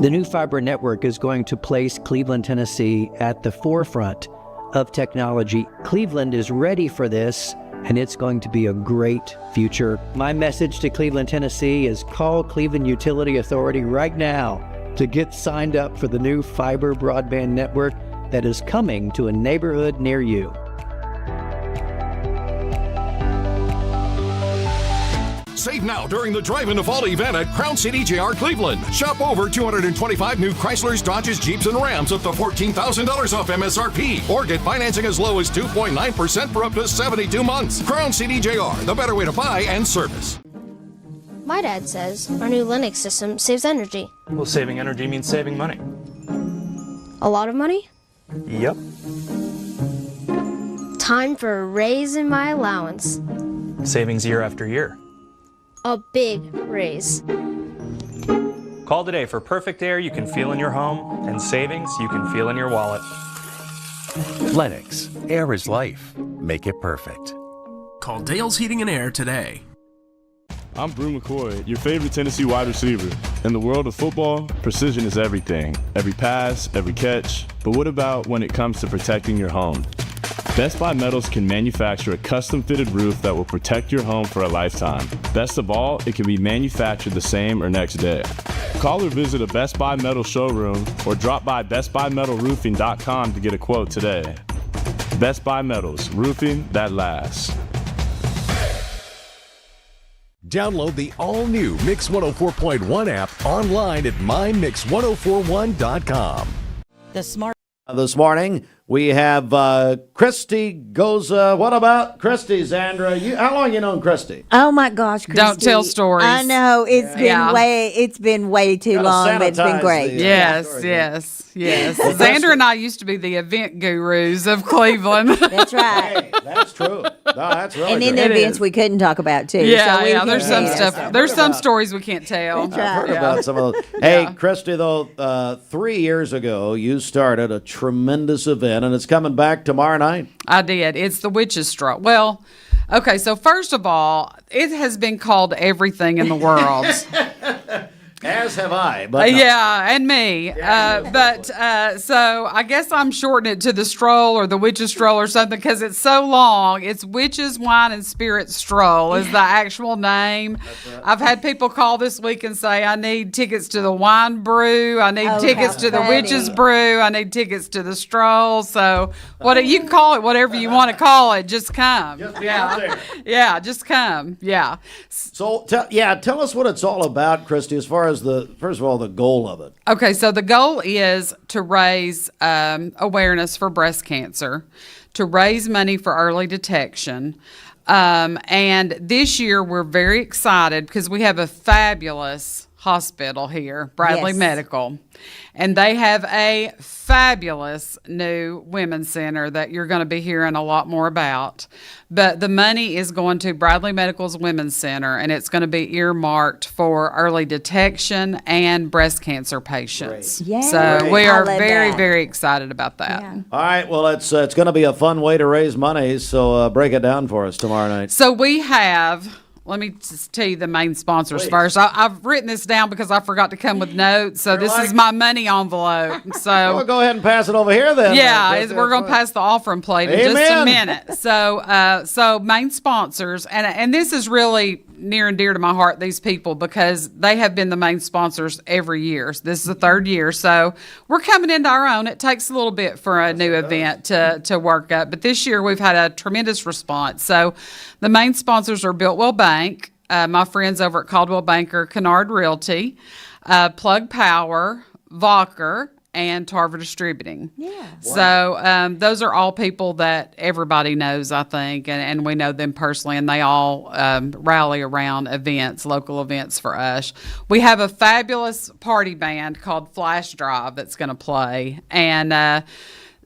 The new fiber network is going to place Cleveland, Tennessee at the forefront of technology. Cleveland is ready for this, and it's going to be a great future. My message to Cleveland, Tennessee is call Cleveland Utility Authority right now to get signed up for the new fiber broadband network that is coming to a neighborhood near you. Save now during the Drive into Fall event at Crown City JR Cleveland. Shop over 225 new Chryslers, Dodges, Jeeps, and Rams up to $14,000 off MSRP. Or get financing as low as 2.9% for up to 72 months. Crown City JR, the better way to buy and service. My dad says our new Linux system saves energy. Well, saving energy means saving money. A lot of money? Yep. Time for a raise in my allowance. Savings year after year. A big raise. Call today for perfect air you can feel in your home and savings you can feel in your wallet. Lennox, air is life. Make it perfect. Call Dale's Heating and Air today. I'm Brew McCoy, your favorite Tennessee wide receiver. In the world of football, precision is everything. Every pass, every catch. But what about when it comes to protecting your home? Best Buy Metals can manufacture a custom-fitted roof that will protect your home for a lifetime. Best of all, it can be manufactured the same or next day. Call or visit a Best Buy Metal showroom or drop by bestbuymetalroofing.com to get a quote today. Best Buy Metals, roofing that lasts. Download the all-new Mix 104.1 app online at mymix1041.com. The smart. This morning, we have Christy Goza. What about Christy, Zandra? How long you known Christy? Oh my gosh, Christy. Don't tell stories. I know it's been way too long, but it's been great. Yes. Xander and I used to be the event gurus of Cleveland. That's right. Hey, that's true. No, that's really and then true. the events we couldn't talk about too. Yeah. There's some stuff. There's some stories we can't tell. I've heard about some of those. Hey, Christy, though, 3 years ago, you started a tremendous event, and it's coming back tomorrow night. I did. It's the Witch's Stroll. Well, okay, so first of all, it has been called everything in the world. As have I. But no. Yeah, and me. So I guess I'm shortening it to the Stroll or the Witch's Stroll or something because it's so long. It's Witches, Wine, and Spirit Stroll is the actual name. Right. I've had people call this week and say, I need tickets to the wine brew. I need tickets to the Witch's brew. I need tickets to the Stroll. So you can call it whatever you want to call it. Just come. Just be out there. Yeah, just come. Yeah. So, tell us what it's all about, Christy, as far as first of all, the goal of it. Okay, so the goal is to raise awareness for breast cancer, to raise money for early detection. And this year we're very excited because we have a fabulous hospital here, Bradley Yes. Medical. And they have a fabulous new women's center that you're going to be hearing a lot more about. But the money is going to Bradley Medical's Women's Center, and it's going to be earmarked for early detection and breast cancer patients. Great. Yay. So Great. we I are love very, that. very excited about that. Yeah. All right. Well, it's going to be a fun way to raise money. So break it down for us tomorrow night. So we have, let me just tell you the main sponsors first. I've written this down because I forgot to come with notes. So this is my money envelope. So Well, go ahead and pass it over here then. yeah, we're going to pass the offering plate in just a minute. So main sponsors, and this is really near and dear to my heart, these people, because they have been the main sponsors every year. So this is the third year. So we're coming into our own. It takes a little bit for a new event to work up. But this year we've had a tremendous response. So the main sponsors are Builtwell Bank, my friends over at Caldwell Banker, Kennard Realty, Plug Power, Valker, and Tarver Distributing. Yeah. So those are all people that everybody knows, I think, and we know them personally, and they all rally around events, local events for us. We have a fabulous party band called Flash Drive that's going to play, and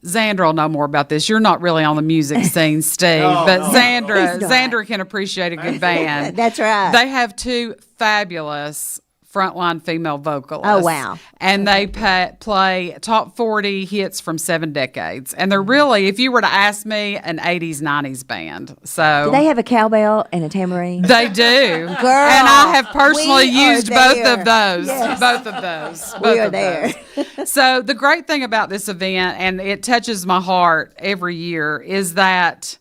Xandra will know more about this. You're not really on the music scene, Steve, but Xandra can appreciate a good band. That's right. They have two fabulous frontline female vocalists. Oh, wow. And they play top 40 hits from 7 decades. And they're really, if you were to ask me, an 80s, 90s band. So Do they have a cowbell and a tambourine? They do. Girl, and I have personally we are used both there. of those. Yes. Both of those. We Both are of there. those. So the great thing about this event, and it touches my heart every year, is that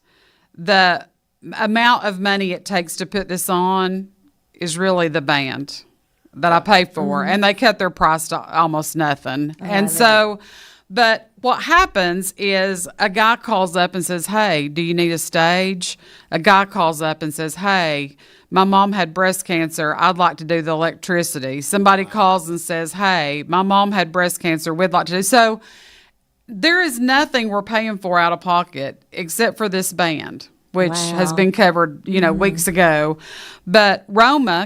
the amount of money it takes to put this on is really the band that I pay for, and they cut their price to almost nothing. And so, but what happens is a guy calls up and says, hey, do you need a stage? A guy calls up and says, hey, my mom had breast cancer. I'd like to do the electricity. Somebody calls and says, hey, my mom had breast cancer. We'd like to do. So there is nothing we're paying for out of pocket except for this band, which has been covered, weeks ago. But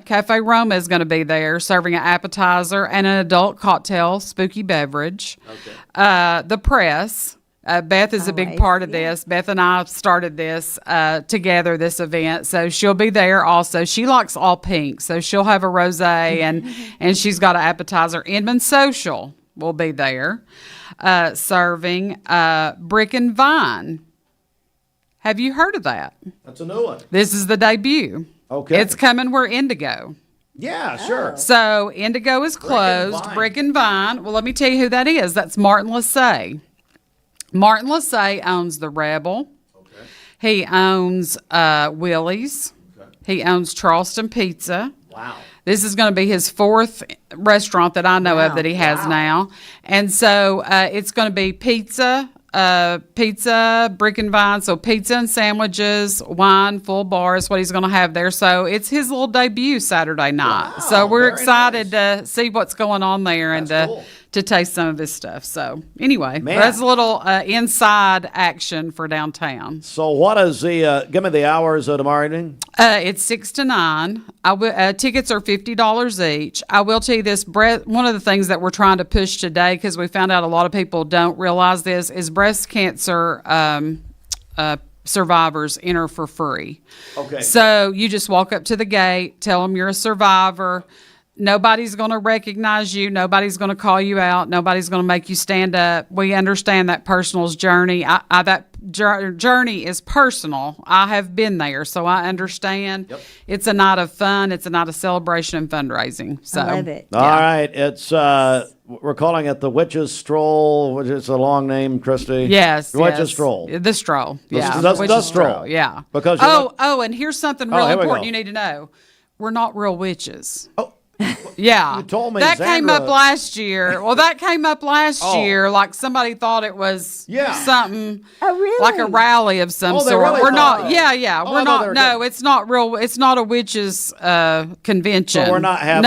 Cafe Roma is going to be there serving an appetizer and an adult cocktail, spooky beverage. Okay. The press, Beth is a big part of this. Beth and I started this together, this event. So she'll be there also. She likes all pink, so she'll have a rosé and she's got an appetizer. Inman Social will be there serving Brick and Vine. Have you heard of that? That's a new one. This is the debut. Okay. It's coming where Indigo. Yeah, sure. So Indigo is closed. Brick and Vine. Well, let me tell you who that is. That's Martin Lassay. Martin Lassay owns The Rebel. Okay. He owns Willie's. Okay. He owns Charleston Pizza. Wow. This is going to be his 4th restaurant that I know of that he has now. And so it's going to be pizza, Brick and Vine, so pizza and sandwiches, wine, full bar is what he's going to have there. So it's his little debut Saturday night. Wow, so we're excited to see what's going on there and to taste some of his stuff. So anyway, that's a little inside action for downtown. So what is give me the hours of tomorrow evening? It's 6 to 9. Tickets are $50 each. I will tell you this, one of the things that we're trying to push today, because we found out a lot of people don't realize this, is breast cancer survivors enter for free. Okay. So you just walk up to the gate, tell them you're a survivor. Nobody's going to recognize you. Nobody's going to call you out. Nobody's going to make you stand up. We understand that personal's journey. That journey is personal. I have been there, so I understand. Yep. It's a night of fun. It's a night of celebration and fundraising. So, I love it. All right. It's we're calling it the Witches Stroll, which is a long name, Christy. Yes. Witches Stroll. The Stroll. Yeah. The Stroll. Yeah. Because and here's something really important you need to know. We're not real witches. Oh. Yeah. You told me that came up last year. Well, that came up last year. Like somebody thought it was something like a rally of some sort. Really we're not. Yeah. We're not. No, it's not real. It's not a witches convention. So we're not having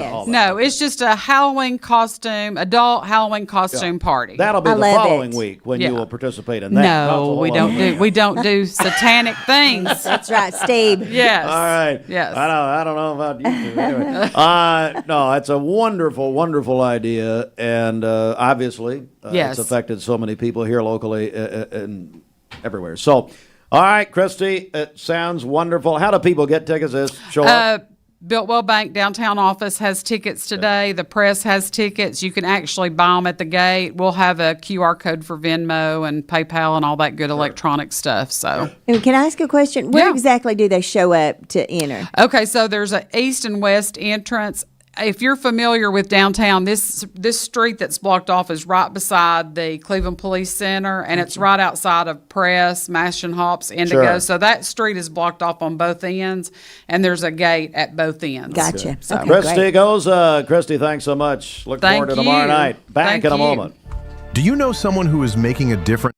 all that. No, it's just a Halloween costume, adult Halloween costume party. That'll be the following week when you will participate in that. No, we don't do satanic things. That's right, Steve. Yes. All right. Yes. I don't know about you two. Anyway. No, it's a wonderful, wonderful idea, and obviously, Yes. it's affected so many people here locally and everywhere. So, all right, Christy, it sounds wonderful. How do people get tickets? Show up. Biltwell Bank downtown office has tickets today. The press has tickets. You can actually buy them at the gate. We'll have a QR code for Venmo and PayPal and all that good electronic stuff. So, And can I ask a question? Where exactly do they show up to enter? okay, so there's an east and west entrance. If you're familiar with downtown, this street that's blocked off is right beside the Cleveland Police Center, and it's right outside of Press, Mash and Hops, Indigo. Sure. So that street is blocked off on both ends, and there's a gate at both ends. Gotcha. So, Christy Goza. Christy, thanks so much. Look Thank forward to tomorrow you. night. Back Thank in a you. moment. Do you know someone who is making a difference?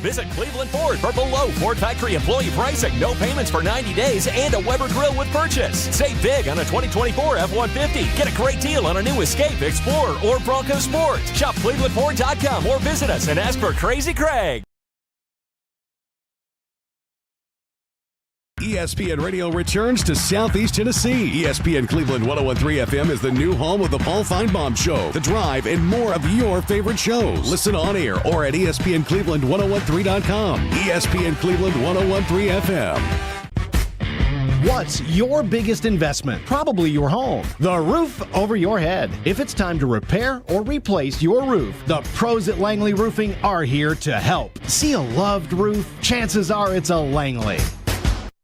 Visit Cleveland Ford for below Ford factory employee pricing, no payments for 90 days, and a Weber grill with purchase. Save big on a 2024 F-150. Get a great deal on a new Escape, Explorer, or Bronco Sport. Shop ClevelandFord.com or visit us and ask for Crazy Craig. ESPN Radio returns to Southeast Tennessee. ESPN Cleveland 101.3 FM is the new home of the Paul Feinbaum Show, The Drive, and more of your favorite shows. Listen on air or at ESPNCleveland1013.com. ESPN Cleveland 101.3 FM. What's your biggest investment? Probably your home. The roof over your head. If it's time to repair or replace your roof, the pros at Langley Roofing are here to help. See a loved roof? Chances are it's a Langley.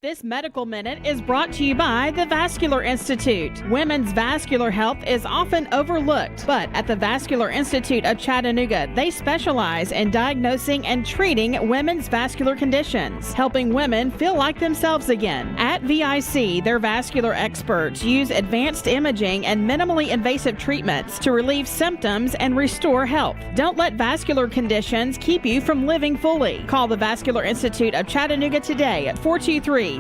This Medical Minute is brought to you by the Vascular Institute. Women's vascular health is often overlooked, but at the Vascular Institute of Chattanooga, they specialize in diagnosing and treating women's vascular conditions, helping women feel like themselves again. At VIC, their vascular experts use advanced imaging and minimally invasive treatments to relieve symptoms and restore health. Don't let vascular conditions keep you from living fully. Call the Vascular Institute of Chattanooga today at 423-602-2750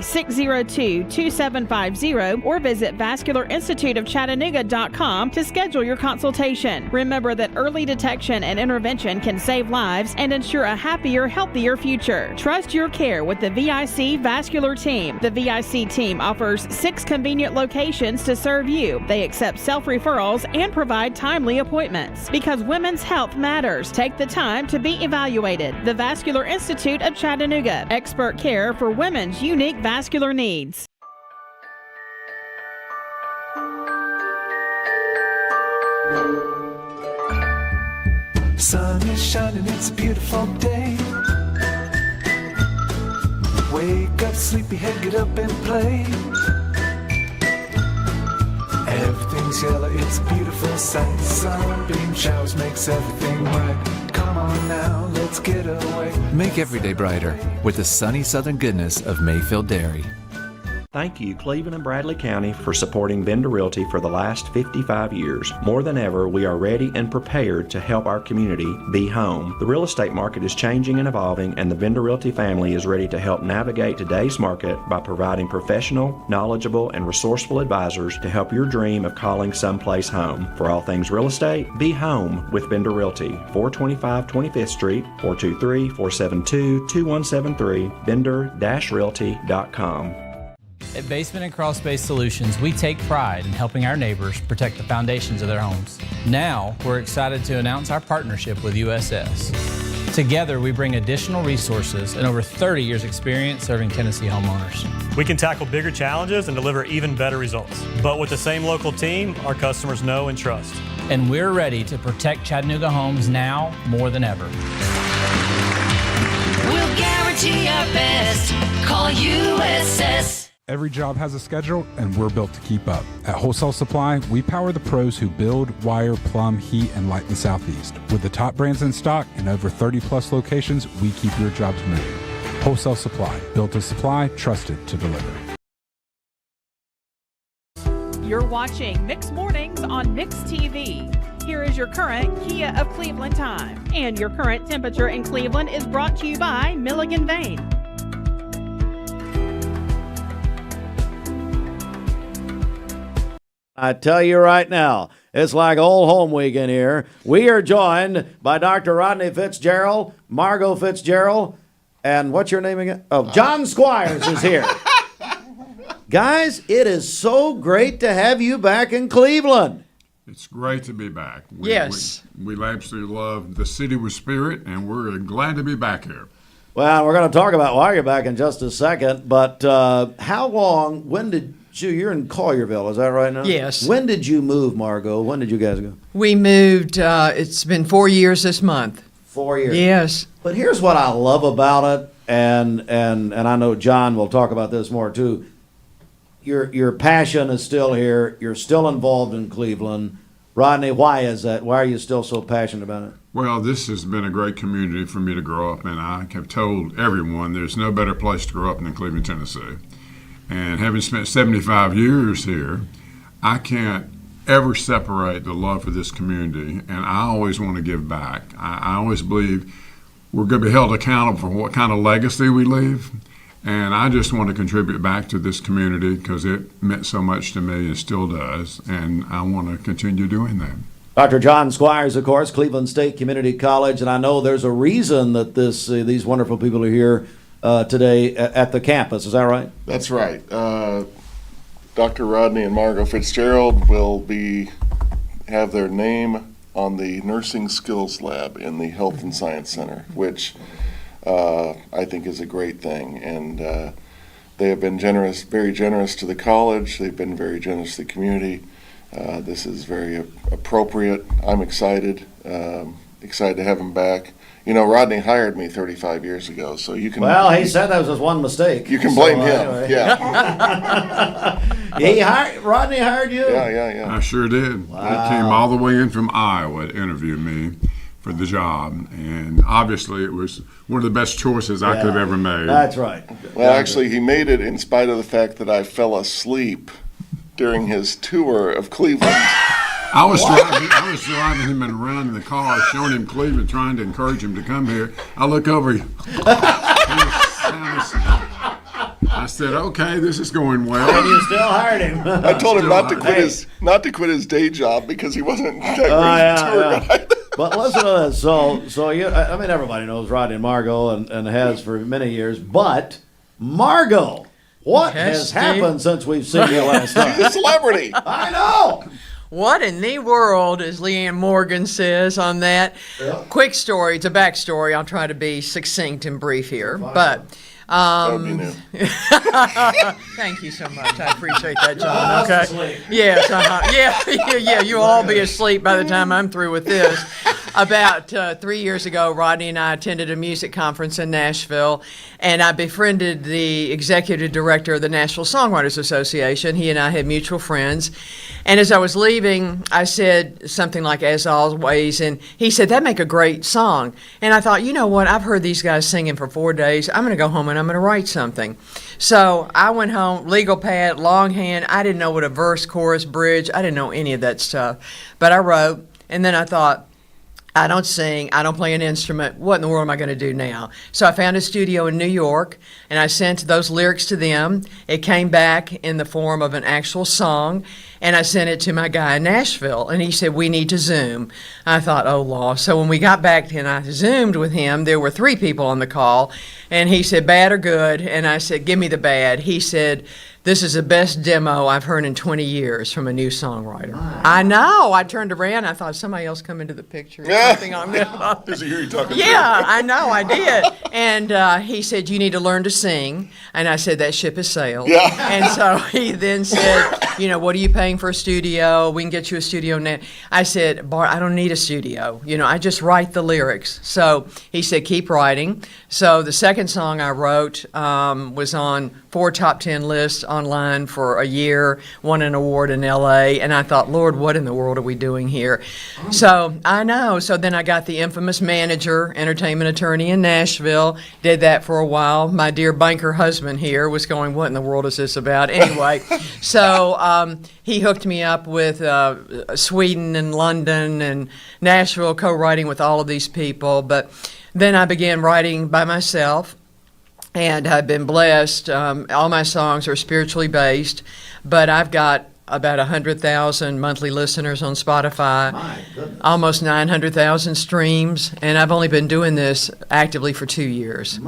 or visit vascularinstituteofchattanooga.com to schedule your consultation. Remember that early detection and intervention can save lives and ensure a happier, healthier future. Trust your care with the VIC Vascular Team. The VIC team offers 6 convenient locations to serve you. They accept self-referrals and provide timely appointments. Because women's health matters, take the time to be evaluated. The Vascular Institute of Chattanooga. Expert care for women's unique vascular needs. Sun is shining, it's a beautiful day. Wake up, sleepyhead, get up and play. Everything's yellow, it's a beautiful sight. Sunbeam showers makes everything right. Come on now, let's get away. Make every day brighter with the sunny southern goodness of Mayfield Dairy. Thank you, Cleveland and Bradley County, for supporting Vendor Realty for the last 55 years. More than ever, we are ready and prepared to help our community be home. The real estate market is changing and evolving, and the Vendor Realty family is ready to help navigate today's market by providing professional, knowledgeable, and resourceful advisors to help your dream of calling someplace home. For all things real estate, be home with Vendor Realty, 425 25th Street, 423-472-2173, vendor-realty.com. At Basement and Crawl Space Solutions, we take pride in helping our neighbors protect the foundations of their homes. Now, we're excited to announce our partnership with USS. Together, we bring additional resources and over 30 years experience serving Tennessee homeowners. We can tackle bigger challenges and deliver even better results. But with the same local team, our customers know and trust. And we're ready to protect Chattanooga homes now more than ever. We'll guarantee our best. Call USS. Every job has a schedule, and we're built to keep up. At Wholesale Supply, we power the pros who build, wire, plumb, heat, and light the Southeast. With the top brands in stock and over 30-plus locations, we keep your jobs moving. Wholesale Supply, built to supply, trusted to deliver. You're watching Mix Mornings on Mix TV. Here is your current Kia of Cleveland time. And your current temperature in Cleveland is brought to you by Milligan Vane. I tell you right now, it's like old home week in here. We are joined by Dr. Rodney Fitzgerald, Margot Fitzgerald, and what's your name again? Oh, John Squires is here. Guys, it is so great to have you back in Cleveland. It's great to be back. Yes. We absolutely love the city with spirit, and we're glad to be back here. Well, we're going to talk about why you're back in just a second, but how long, when did you're in Collierville, is that right now? Yes. When did you move, Margot? When did you guys go? We moved, it's been 4 years this month. 4 years. Yes. But here's what I love about it, and I know John will talk about this more too. Your passion is still here. You're still involved in Cleveland. Rodney, why is that? Why are you still so passionate about it? Well, this has been a great community for me to grow up in. I have told everyone there's no better place to grow up than Cleveland, Tennessee. And having spent 75 years here, I can't ever separate the love for this community, and I always want to give back. I always believe we're going to be held accountable for what kind of legacy we leave, and I just want to contribute back to this community because it meant so much to me and still does, and I want to continue doing that. Dr. John Squires, of course, Cleveland State Community College, and I know there's a reason that these wonderful people are here today at the campus. Is that right? That's right. Dr. Rodney and Margot Fitzgerald will have their name on the Nursing Skills Lab in the Health and Science Center, which I think is a great thing. And they have been very generous to the college. They've been very generous to the community. This is very appropriate. I'm excited to have them back. You know, Rodney hired me 35 years ago, so you can... Well, he said that was just one mistake. You can blame him, anyway. Yeah. Rodney hired you? Yeah. I sure did. Wow. They came all the way in from Iowa to interview me for the job, and obviously it was one of the best choices I could have ever made. That's right. Well, actually, he made it in spite of the fact that I fell asleep during his tour of Cleveland. I was driving him around in the car, showing him Cleveland, trying to encourage him to come here. I look over. I said, "Okay, this is going well." And you still hired him. I told him not to quit his day job because he wasn't that great tour guide. But listen to this. So I mean, everybody knows Rodney and Margot and has for many years. But Margot, what has happened since we've seen you last time? He's a celebrity. I know. What in the world, as Leanne Morgan says on that? Yep. Quick story, it's a backstory. I'll try to be succinct and brief here. But thank you so much. I appreciate that, John. Okay. Yes. Yeah. You'll all be asleep by the time I'm through with this. About 3 years ago, Rodney and I attended a music conference in Nashville, and I befriended the executive director of the Nashville Songwriters Association. He and I had mutual friends. And as I was leaving, I said something like, "As always," and he said, "That'd make a great song." And I thought, you know what? I've heard these guys singing for 4 days. I'm going to go home and I'm going to write something. So I went home, legal pad, longhand. I didn't know what a verse, chorus, bridge. I didn't know any of that stuff. But I wrote, and then I thought, I don't sing, I don't play an instrument. What in the world am I going to do now? So I found a studio in New York, and I sent those lyrics to them. It came back in the form of an actual song, and I sent it to my guy in Nashville, and he said, "We need to Zoom." I thought, oh, law. So when we got back and I Zoomed with him, there were 3 people on the call, and he said, "Bad or good?" And I said, "Give me the bad." He said, "This is the best demo I've heard in 20 years from a new songwriter." I know. I turned around. I thought somebody else come into the picture. Something on there. Does he hear you talking? Yeah, I know. I did. And he said, "You need to learn to sing." And I said, "That ship has sailed." Yeah. And so he then said, "What are you paying for a studio? We can get you a studio now." I said, "Bart, I don't need a studio. I just write the lyrics." So he said, "Keep writing." So the second song I wrote was on 4 top 10 lists online for a year, won an award in LA, and I thought, Lord, what in the world are we doing here? So I know. So then I got the infamous manager, entertainment attorney in Nashville, did that for a while. My dear banker husband here was going, what in the world is this about? Anyway, so he hooked me up with Sweden and London and Nashville, co-writing with all of these people. But then I began writing by myself. And I've been blessed. All my songs are spiritually based, but I've got about 100,000 monthly listeners on Spotify, almost 900,000 streams, and I've only been doing this actively for 2 years.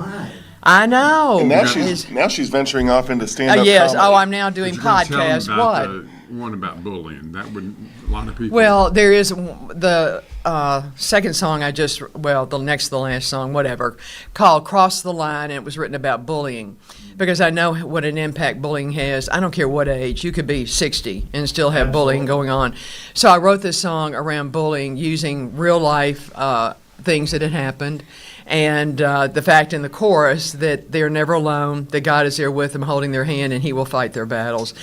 I know. And now she's venturing off into stand-up yes. comedy. Oh, I'm now doing podcasts. What? One about bullying. That would a lot of people. Well, there is the second song the next to the last song, whatever, called "Cross the Line," and it was written about bullying, because I know what an impact bullying has. I don't care what age. You could be 60 and still have bullying going on. So I wrote this song around bullying using real life things that had happened. And the fact in the chorus that they're never alone, that God is there with them, holding their hand, and He will fight their battles.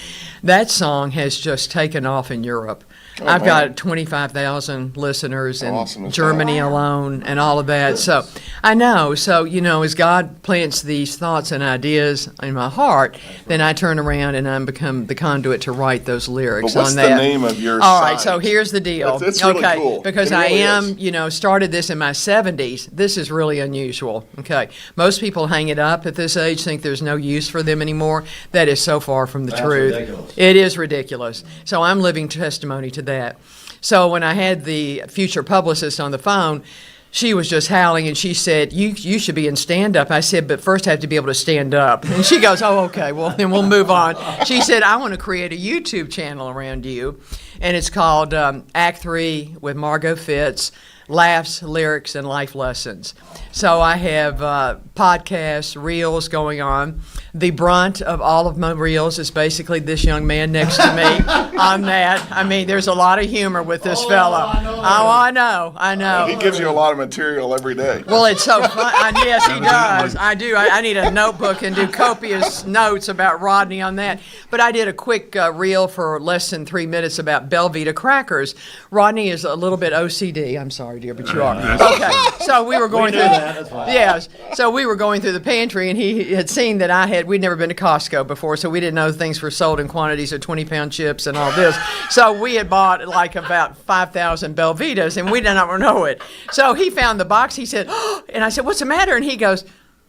That song has just taken off in Europe. I've got 25,000 listeners in Germany alone and all of that. So I know. So, as God plants these thoughts and ideas in my heart, then I turn around and I become the conduit to write those lyrics But what's on that. the name of your All right, site? so here's the deal. That's really cool. Because It really I is. am, started this in my 70s. This is really unusual. Okay. Most people hang it up at this age, think there's no use for them anymore. That is so far from the truth. Ridiculous. It is ridiculous. So I'm living testimony to that. So when I had the future publicist on the phone, she was just howling, and she said, you should be in stand-up. I said, but first I have to be able to stand up. And she goes, oh, okay, well, then we'll move on. She said, I want to create a YouTube channel around you, and it's called Act 3 with Margot Fitz, Laughs, Lyrics, and Life Lessons. So I have podcasts, reels going on. The brunt of all of my reels is basically this young man next to me on that. I mean, there's a lot of humor with this fella. I know. He gives you a lot of material every day. Well, it's so fun. Yes, he does. I do. I need a notebook and do copious notes about Rodney on that. But I did a quick reel for less than 3 minutes about Belvita crackers. Rodney is a little bit OCD. I'm sorry, dear, but you are. Okay. So we were going through yes. So we were going through the pantry, and he had seen that we'd never been to Costco before, so we didn't know things were sold in quantities of 20-pound chips and all this. So we had bought like about 5,000 Belvitas, and we did not know it. So he found the box. He said, oh, and I said, what's the matter? And he goes,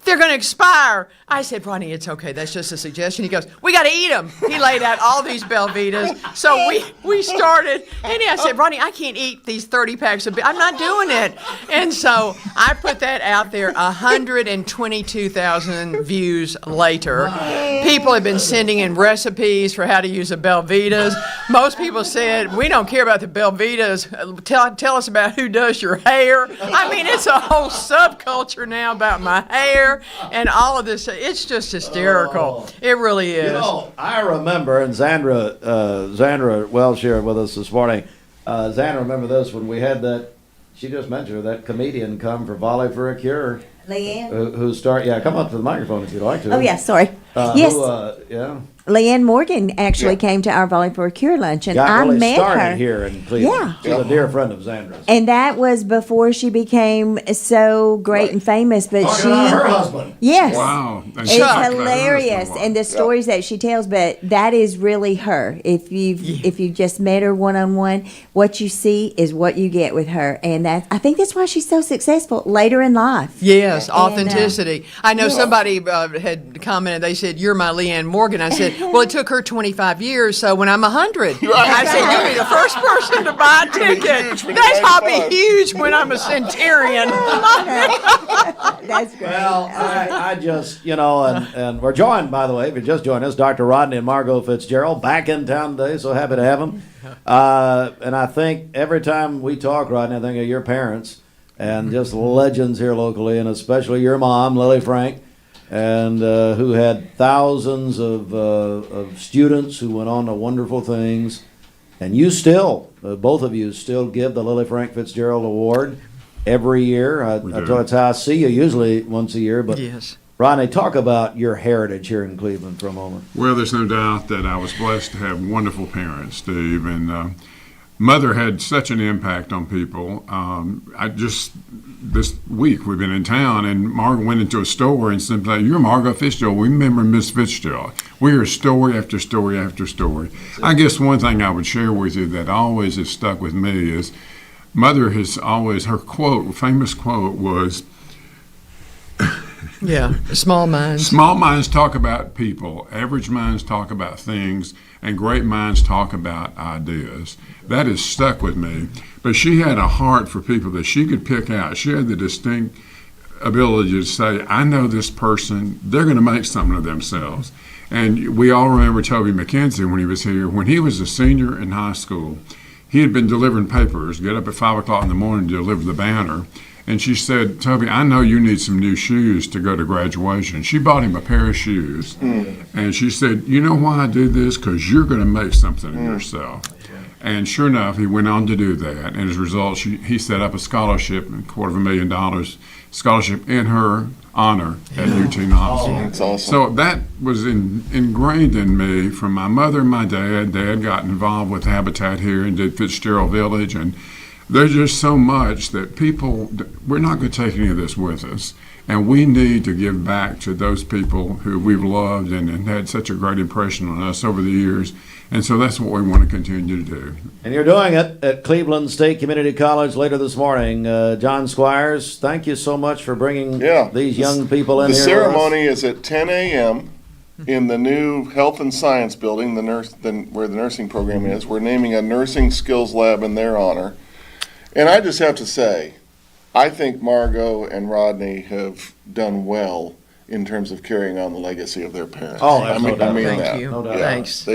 they're going to expire. I said, Ronnie, it's okay. That's just a suggestion. He goes, we got to eat them. He laid out all these Belvitas. So we started. And I said, Ronnie, I can't eat these 30 packs of I'm not doing it. And so I put that out there 122,000 views later. People have been sending in recipes for how to use the Belvitas. Most people said, we don't care about the Belvitas. Tell us about who does your hair. I mean, it's a whole subculture now about my hair and all of this. It's just hysterical. It really is. I remember, and Zandra Wells shared with us this morning. Zandra, remember this when we had that. She just mentioned that comedian come for Volley for a Cure. Leanne. Who come up to the microphone if you'd like to. Oh yeah, sorry. Yes. Leanne Morgan actually Yeah. came to our Volley for a Cure lunch, and Got I really met started her here in Cleveland. Yeah. She's a dear friend of Zandra's. And that was before she became so great and famous. But Talking she, about her husband. yes, Wow. And it's she talked about her hilarious, husband. and the stories that she tells. But that is really her. If you've just met her one on one, what you see is what you get with her, and I think that's why she's so successful later in life. Yes, And, authenticity. I know somebody had commented, they said, you're my Leanne Morgan. I said, well, it took her 25 years, so when I'm 100, I said, you'll be the first person to buy a ticket. I'll be huge when I'm a centurion. That's great. Well, I just, and we're joined, by the way, if you just joined us, Dr. Rodney and Margot Fitzgerald back in town today, so happy to have them. And I think every time we talk, Rodney, I think of your parents and just legends here locally, and especially your mom, Lily Frank, and who had thousands of students who went on to wonderful things. And you still, both of you still give the Lily Frank Fitzgerald Award every year. I thought it's how I see you, usually once a year. But yes. Ronnie, talk about your heritage here in Cleveland for a moment. Well, there's no doubt that I was blessed to have wonderful parents, Steve, and Mother had such an impact on people. This week we've been in town, and Margaret went into a store and said, "You're Margaret Fitzgerald. We remember Miss Fitzgerald." We hear story after story after story. I guess one thing I would share with you that always has stuck with me is Mother has always, her famous quote was, Yeah, small minds. Small minds talk about people, average minds talk about things, and great minds talk about ideas. That has stuck with me. But she had a heart for people that she could pick out. She had the distinct ability to say, I know this person, they're going to make something of themselves. And we all remember Toby McKenzie when he was here. When he was a senior in high school, he had been delivering papers, get up at 5 o'clock in the morning to deliver the banner. And she said, Toby, I know you need some new shoes to go to graduation. She bought him a pair of shoes. And she said, you know why I do this? Because you're going to make something of yourself. And sure enough, he went on to do that. And as a result, he set up a scholarship, $250,000 scholarship in her honor at UT Knoxville. That's awesome. So that was ingrained in me from my mother and my dad. Dad got involved with Habitat here and did Fitzgerald Village. And there's just so much that we're not going to take any of this with us. And we need to give back to those people who we've loved and had such a great impression on us over the years. And so that's what we want to continue to do. And you're doing it at Cleveland State Community College later this morning. John Squires, thank you so much for bringing these young people in here. The here ceremony is at 10 a.m. in the new Health and Science building, where the nursing program is. We're naming a nursing skills lab in their honor. And I just have to say, I think Margot and Rodney have done well in terms of carrying on the legacy of their parents. Oh, I mean Thank that. you. No doubt. Thanks.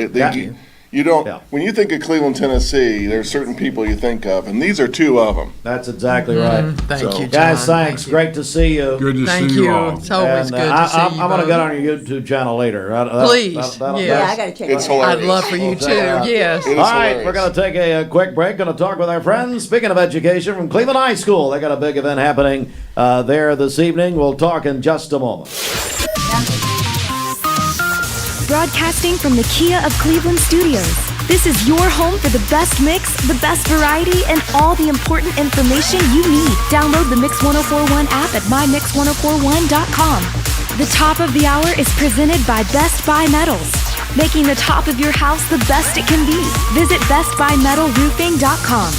You don't. When you think of Cleveland, Tennessee, there's certain people you think of, and these are two of them. That's exactly right. Thank you, John. Guys, thanks. Great to see you. Good to Thank see you. you all. It's always And, good to see you. I'm going to get on your YouTube channel later. Please. Yeah, I got to check It's it out. hilarious. I'd love for you too. Yes. It is All right, hilarious. we're going to take a quick break. Going to talk with our friends. Speaking of education, from Cleveland High School, they got a big event happening there this evening. We'll talk in just a moment. Broadcasting from the Kia of Cleveland studios. This is your home for the best mix, the best variety, and all the important information you need. Download the Mix 1041 app at mymix1041.com. The top of the hour is presented by Best Buy Metals, making the top of your house the best it can be. Visit bestbuymetalroofing.com.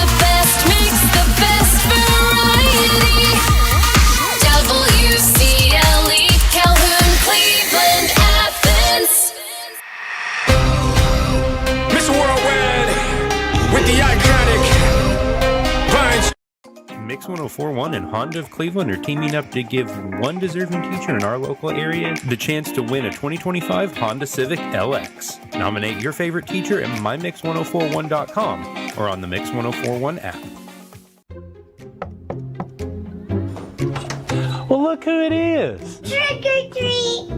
The best mix, the best variety. WCLE, Calhoun, Cleveland, Athens. Mr. Worldwide with the iconic Vines. Mix 1041 and Honda of Cleveland are teaming up to give one deserving teacher in our local area the chance to win a 2025 Honda Civic LX. Nominate your favorite teacher at mymix1041.com or on the Mix 1041 app. Well, look who it is. Trick or treat.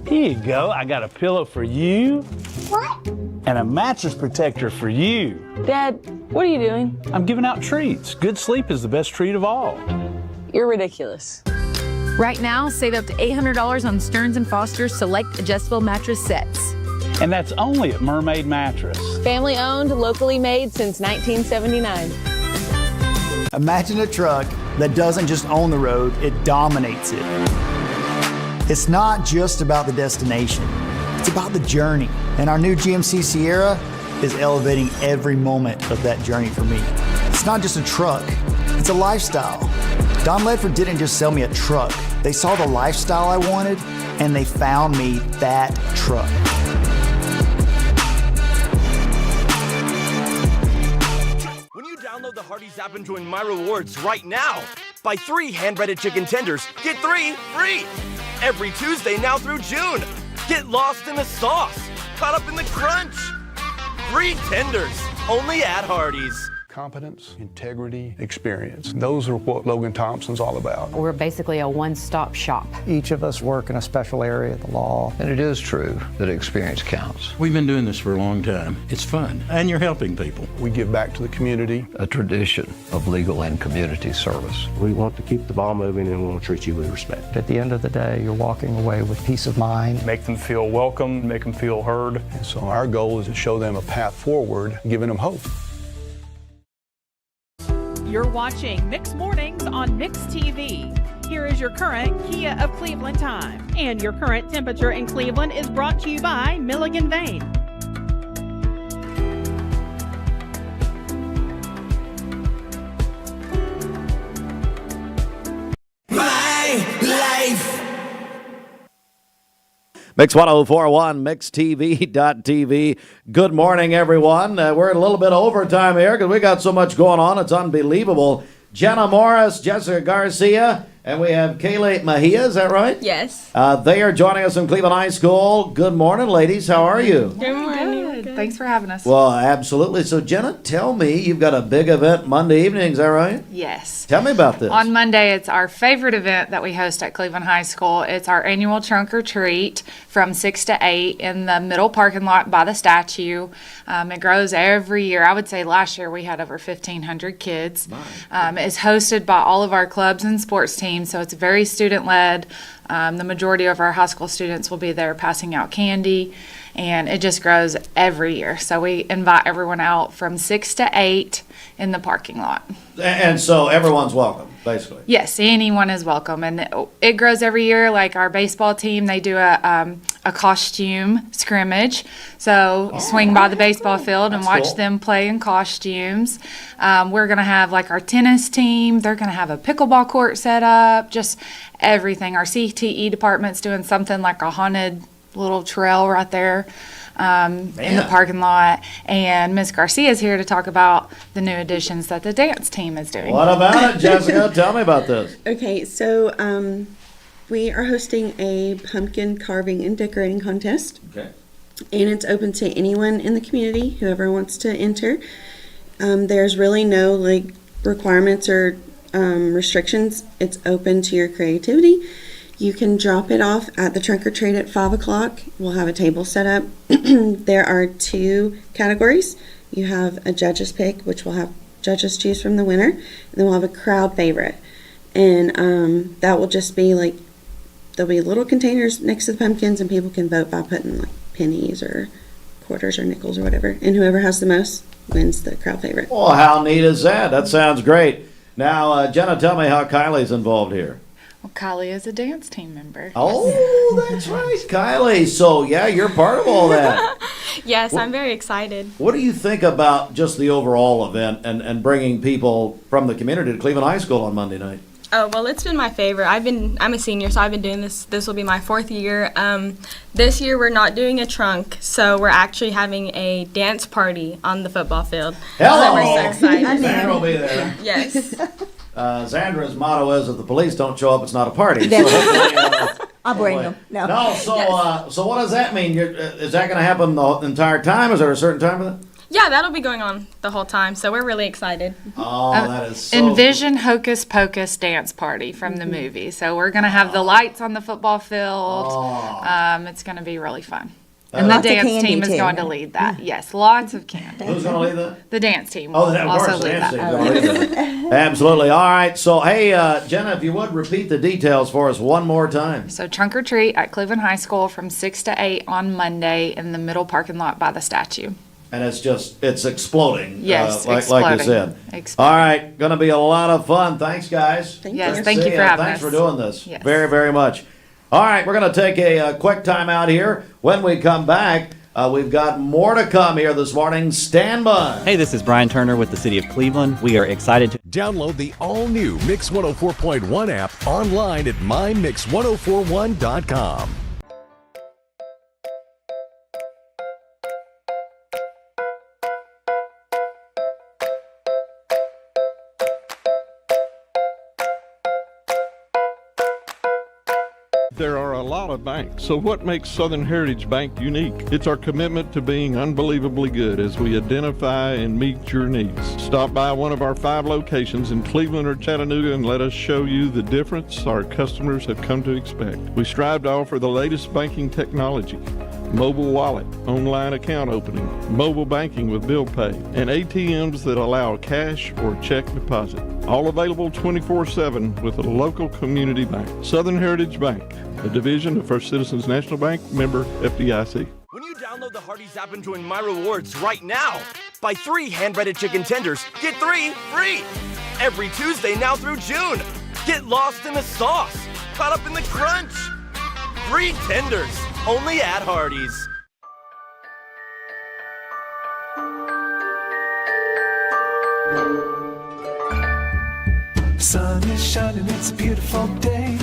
Here you go. I got a pillow for you. What? And a mattress protector for you. Dad, what are you doing? I'm giving out treats. Good sleep is the best treat of all. You're ridiculous. Right now, save up to $800 on Stearns & Foster's select adjustable mattress sets. And that's only at Mermaid Mattress. Family owned, locally made since 1979. Imagine a truck that doesn't just own the road, it dominates it. It's not just about the destination, it's about the journey. And our new GMC Sierra is elevating every moment of that journey for me. It's not just a truck, it's a lifestyle. Don Ledford didn't just sell me a truck. They saw the lifestyle I wanted, and they found me that truck. When you download the Hardee's app and join My Rewards right now, buy 3 hand-breaded chicken tenders, get 3 free. Every Tuesday now through June. Get lost in the sauce, caught up in the crunch. Free tenders, only at Hardee's. Competence, integrity, experience. Those are what Logan Thompson's all about. We're basically a one-stop shop. Each of us work in a special area of the law. And it is true that experience counts. We've been doing this for a long time. It's fun, and you're helping people. We give back to the community. A tradition of legal and community service. We want to keep the ball moving and we want to treat you with respect. At the end of the day, you're walking away with peace of mind. Make them feel welcome, make them feel heard. And so our goal is to show them a path forward, giving them hope. You're watching Mix Mornings on Mix TV. Here is your current Kia of Cleveland time. And your current temperature in Cleveland is brought to you by Milligan Vane. My life. Mix 1041, mixtv.tv. Good morning, everyone. We're in a little bit of overtime here because we got so much going on. It's unbelievable. Jenna Morris, Jessica Garcia, And we have Kayla Mejia, is that right? Yes. They are joining us from Cleveland High School. Good morning, ladies. How are you? Good morning. Good. Thanks for having us. Well, absolutely. So, Jenna, tell me, you've got a big event Monday evening, is that right? Yes. Tell me about this. On Monday, it's our favorite event that we host at Cleveland High School. It's our annual trunk or treat from 6 to 8 in the middle parking lot by the statue. It grows every year. I would say last year we had over 1,500 kids. It's hosted by all of our clubs and sports teams, so it's very student-led. The majority of our high school students will be there passing out candy, and it just grows every year. So we invite everyone out from 6 to 8 in the parking lot. And so everyone's welcome, basically. Yes, anyone is welcome, and it grows every year. Like our baseball team, they do a costume scrimmage. So swing by the baseball field and watch cool. them play in costumes. We're gonna have like our tennis team. They're gonna have a pickleball court set up. Just everything. Our CTE department's doing something like a haunted little trail right there. In the parking lot, and Miss Garcia is here to talk about the new additions that the dance team is doing. What about it, Jessica? Tell me about this. Okay, so we are hosting a pumpkin carving and decorating contest. Okay. And it's open to anyone in the community, whoever wants to enter. There's really no requirements or restrictions. It's open to your creativity. You can drop it off at the trunk or treat at 5 o'clock. We'll have a table set up. There are 2 categories. You have a judge's pick, which will have judges choose from the winner. And then we'll have a crowd favorite. And that will just be there'll be little containers next to the pumpkins, and people can vote by putting pennies or quarters or nickels or whatever. And whoever has the most wins the crowd favorite. Well, how neat is that? That sounds great. Now, Jenna, tell me how Kylie's involved here. Well, Kylie is a dance team member. Oh, that's right, Kylie. So, yeah, you're part of all that. Yes, I'm very excited. What do you think about just the overall event and bringing people from the community to Cleveland High School on Monday night? Oh, well, it's been my favorite. I'm a senior, so I've been doing this. This will be my 4th year. This year we're not doing a trunk, so we're actually having a dance party on the football field. Hello! So we're so excited. Sandra will be there. Yes. Zandra's motto is, if the police don't show up, it's not a party. I'll bring them. No. No, so what does that mean? Is that going to happen the entire time? Is there a certain time for that? Yeah, that'll be going on the whole time, so we're really excited. Oh, that is so Envision Hocus Pocus dance party from the movie. So we're going to have the lights on the football field. It's going to be really fun. And the dance team is going to lead that. Yes, lots of candy. Who's going to lead that? The dance team Oh, will of also course, the lead dance that. team's going to lead that. Absolutely. All right. So, hey, Jenna, if you would repeat the details for us one more time. So trunk or treat at Cleveland High School from 6 to 8 on Monday in the middle parking lot by the statue. And it's exploding. Yes, like you said. Exploding. All right. Going to be a lot of fun. Thanks, guys. Thank you for having Thanks us. for doing this. Yes. Very, very much. All right. We're going to take a quick time out here. When we come back, we've got more to come here this morning. Stand by. Hey, this is Brian Turner with the City of Cleveland. We are excited to Download the all-new Mix 104.1 app online at mymix1041.com. There are a lot of banks, so what makes Southern Heritage Bank unique? It's our commitment to being unbelievably good as we identify and meet your needs. Stop by one of our 5 locations in Cleveland or Chattanooga and let us show you the difference our customers have come to expect. We strive to offer the latest banking technology, mobile wallet, online account opening, mobile banking with bill pay, and ATMs that allow cash or check deposit. All available 24/7 with a local community bank. Southern Heritage Bank, a division of First Citizens National Bank, member FDIC. When you download the Hardee's app and join My Rewards right now, buy 3 hand-breaded chicken tenders, get 3 free. Every Tuesday now through June. Get lost in the sauce, caught up in the crunch. Free tenders, only at Hardee's. Sun is shining, it's a beautiful day.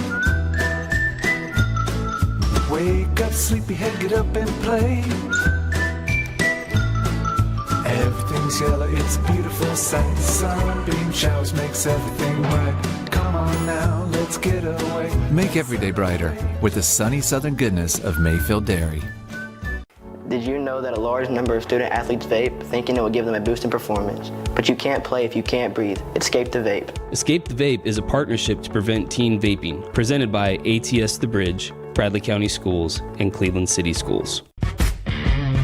Wake up, sleepyhead, get up and play. Everything's yellow, it's a beautiful sight. Sunbeam showers makes everything right. Come on, on now, let's get away. Make every day brighter with the sunny southern goodness of Mayfield Dairy. Did you know that a large number of student athletes vape, thinking it will give them a boost in performance? But you can't play if you can't breathe. Escape the vape. Escape the Vape is a partnership to prevent teen vaping, presented by ATS The Bridge, Bradley County Schools, and Cleveland City Schools.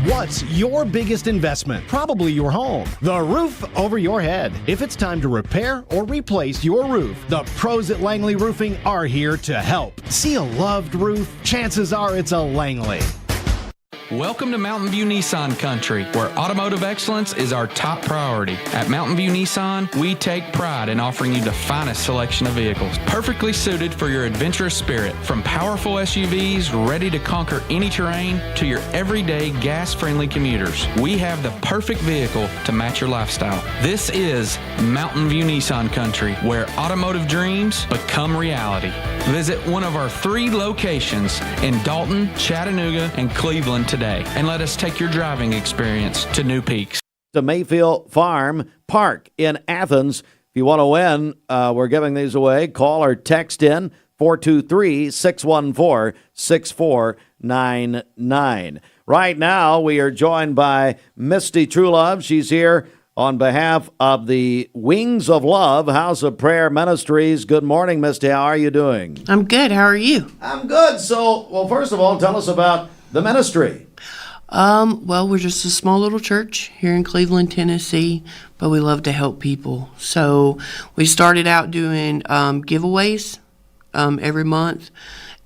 What's your biggest investment? Probably your home. The roof over your head. If it's time to repair or replace your roof, the pros at Langley Roofing are here to help. See a loved roof? Chances are it's a Langley. Welcome to Mountain View Nissan Country, where automotive excellence is our top priority. At Mountain View Nissan, we take pride in offering you the finest selection of vehicles, perfectly suited for your adventurous spirit. From powerful SUVs ready to conquer any terrain to your everyday gas-friendly commuters, we have the perfect vehicle to match your lifestyle. This is Mountain View Nissan Country, where automotive dreams become reality. Visit one of our 3 locations in Dalton, Chattanooga, and Cleveland today, and let us take your driving experience to new peaks. The Mayfield Farm Park in Athens. If you want to win, we're giving these away. Call or text in 423-614-6499. Right now, we are joined by Misty Truelove. She's here on behalf of the Wings of Love House of Prayer Ministries. Good morning, Misty. How are you doing? I'm good. How are you? I'm good. So, well, first of all, tell us about the ministry. Well, we're just a small little church here in Cleveland, Tennessee, but we love to help people. So we started out doing giveaways every month,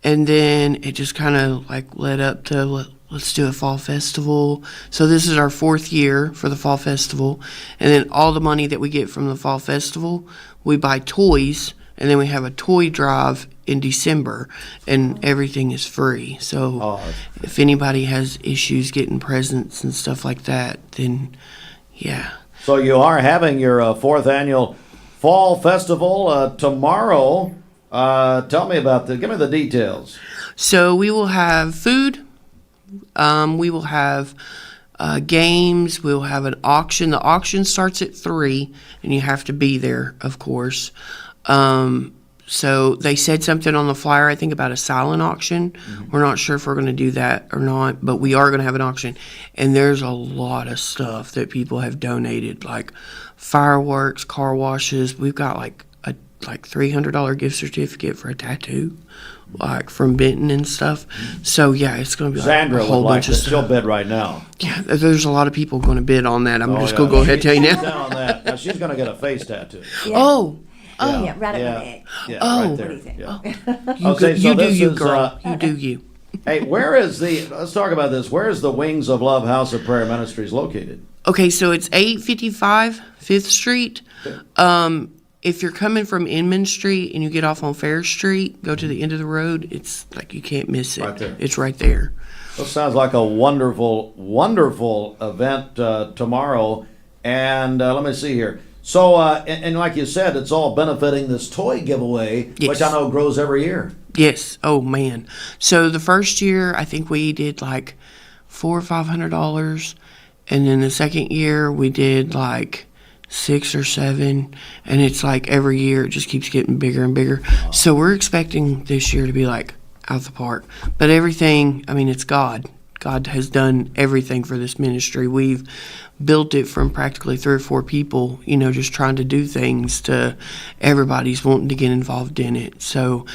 and then it just kind of like led up to let's do a fall festival. So this is our 4th year for the fall festival, and then all the money that we get from the fall festival, we buy toys, and then we have a toy drive in December, and everything is free. So if anybody has issues getting presents and stuff like that, then yeah. So you are having your 4th annual fall festival tomorrow. Tell me about give me the details. So we will have food. We will have games. We'll have an auction. The auction starts at 3, and you have to be there, of course. So they said something on the flyer, I think, about a silent auction. We're not sure if we're going to do that or not, but we are going to have an auction. And there's a lot of stuff that people have donated, like fireworks, car washes. We've got like a $300 gift certificate for a tattoo, like from Benton and stuff. So yeah, it's going to be like Sandra a whole bunch of stuff. She'll bid right now. Yeah, there's a lot of people going to bid on that. I'm just going to go ahead and tell you now. She's down on that. Now she's going to get a face tattoo. Yeah. Oh, yeah, right up my neck. Yeah, oh, right there. What do you think? Yeah. You do you, girl. You do you. Hey, let's talk about this. Where is the Wings of Love House of Prayer Ministries located? Okay, so it's 855 5th Street. If you're coming from Inman Street and you get off on Fair Street, go to the end of the road, it's like you can't miss it. Right there. It's right there. Well, sounds like a wonderful, wonderful event tomorrow. And let me see here. So, and like you said, it's all benefiting this toy giveaway, which I know grows every year. Yes. Oh, man. So the first year, I think we did like $400 or $500. And then the second year, we did like 6 or 7. And it's like every year, it just keeps getting bigger and bigger. So we're expecting this year to be like out the park. But everything, I mean, it's God. God has done everything for this ministry. We've built it from practically 3 or 4 people, just trying to do things, to everybody's wanting to get involved in it. So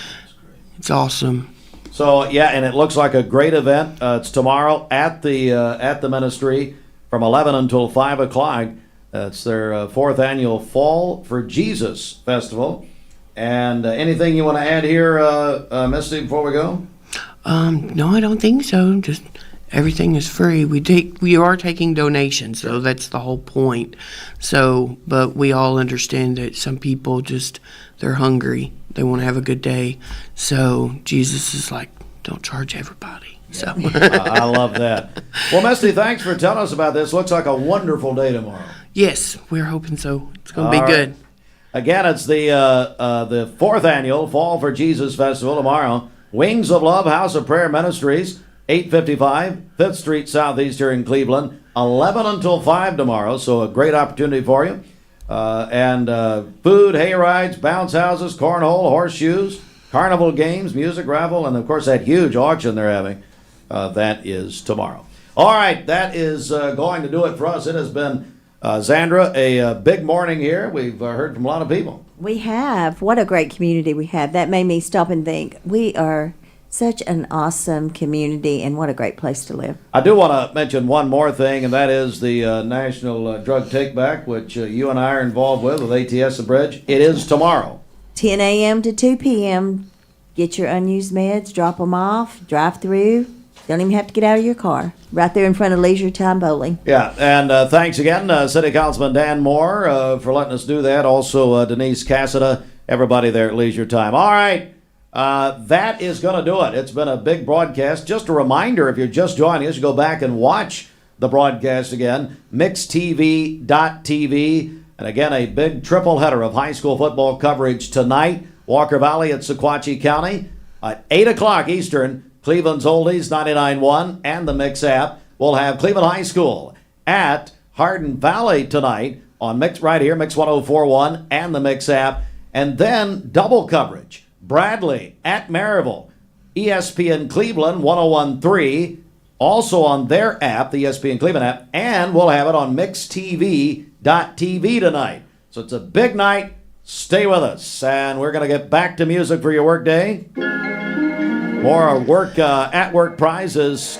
it's awesome. So yeah, and it looks like a great event. It's tomorrow at the ministry from 11 until 5 o'clock. It's their 4th annual Fall for Jesus Festival. And anything you want to add here, Misty, before we go? No, I don't think so. Just everything is free. We are taking donations, so that's the whole point. So, but we all understand that some people they're hungry. They want to have a good day. So Jesus is like, don't charge everybody. So I love that. Well, Misty, thanks for telling us about this. Looks like a wonderful day tomorrow. Yes, we're hoping so. It's going to be good. Again, it's the 4th annual Fall for Jesus Festival tomorrow. Wings of Love House of Prayer Ministries, 855 5th Street Southeast here in Cleveland, 11 until 5 tomorrow, so a great opportunity for you. And food, hay rides, bounce houses, cornhole, horseshoes, carnival games, music raffle, and of course that huge auction they're having. That is tomorrow. All right, that is going to do it for us. It has been, Zandra, a big morning here. We've heard from a lot of people. We have. What a great community we have. That made me stop and think. We are such an awesome community, and what a great place to live. I do want to mention one more thing, and that is the National Drug Takeback, which you and I are involved with ATS The Bridge. It is tomorrow. 10 a.m. to 2 p.m. Get your unused meds, drop them off, drive through. Don't even have to get out of your car. Right there in front of Leisure Time Bowling. Yeah, and thanks again, City Councilman Dan Moore, for letting us do that. Also, Denise Cassida, everybody there at Leisure Time. All right, that is going to do it. It's been a big broadcast. Just a reminder, if you're just joining us, you go back and watch the broadcast again, mixtv.tv. And again, a big triple header of high school football coverage tonight. Walker Valley at Sequatchie County at 8 o'clock Eastern. Cleveland's Oldies 99.1 and the Mix app. We'll have Cleveland High School at Hardin Valley tonight on Mix right here, Mix 104.1 and the Mix app. And then double coverage. Bradley at Maryville, ESPN Cleveland 101.3, also on their app, the ESPN Cleveland app, and we'll have it on mixtv.tv tonight. So it's a big night. Stay with us, and we're going to get back to music for your work day. More work at work prizes.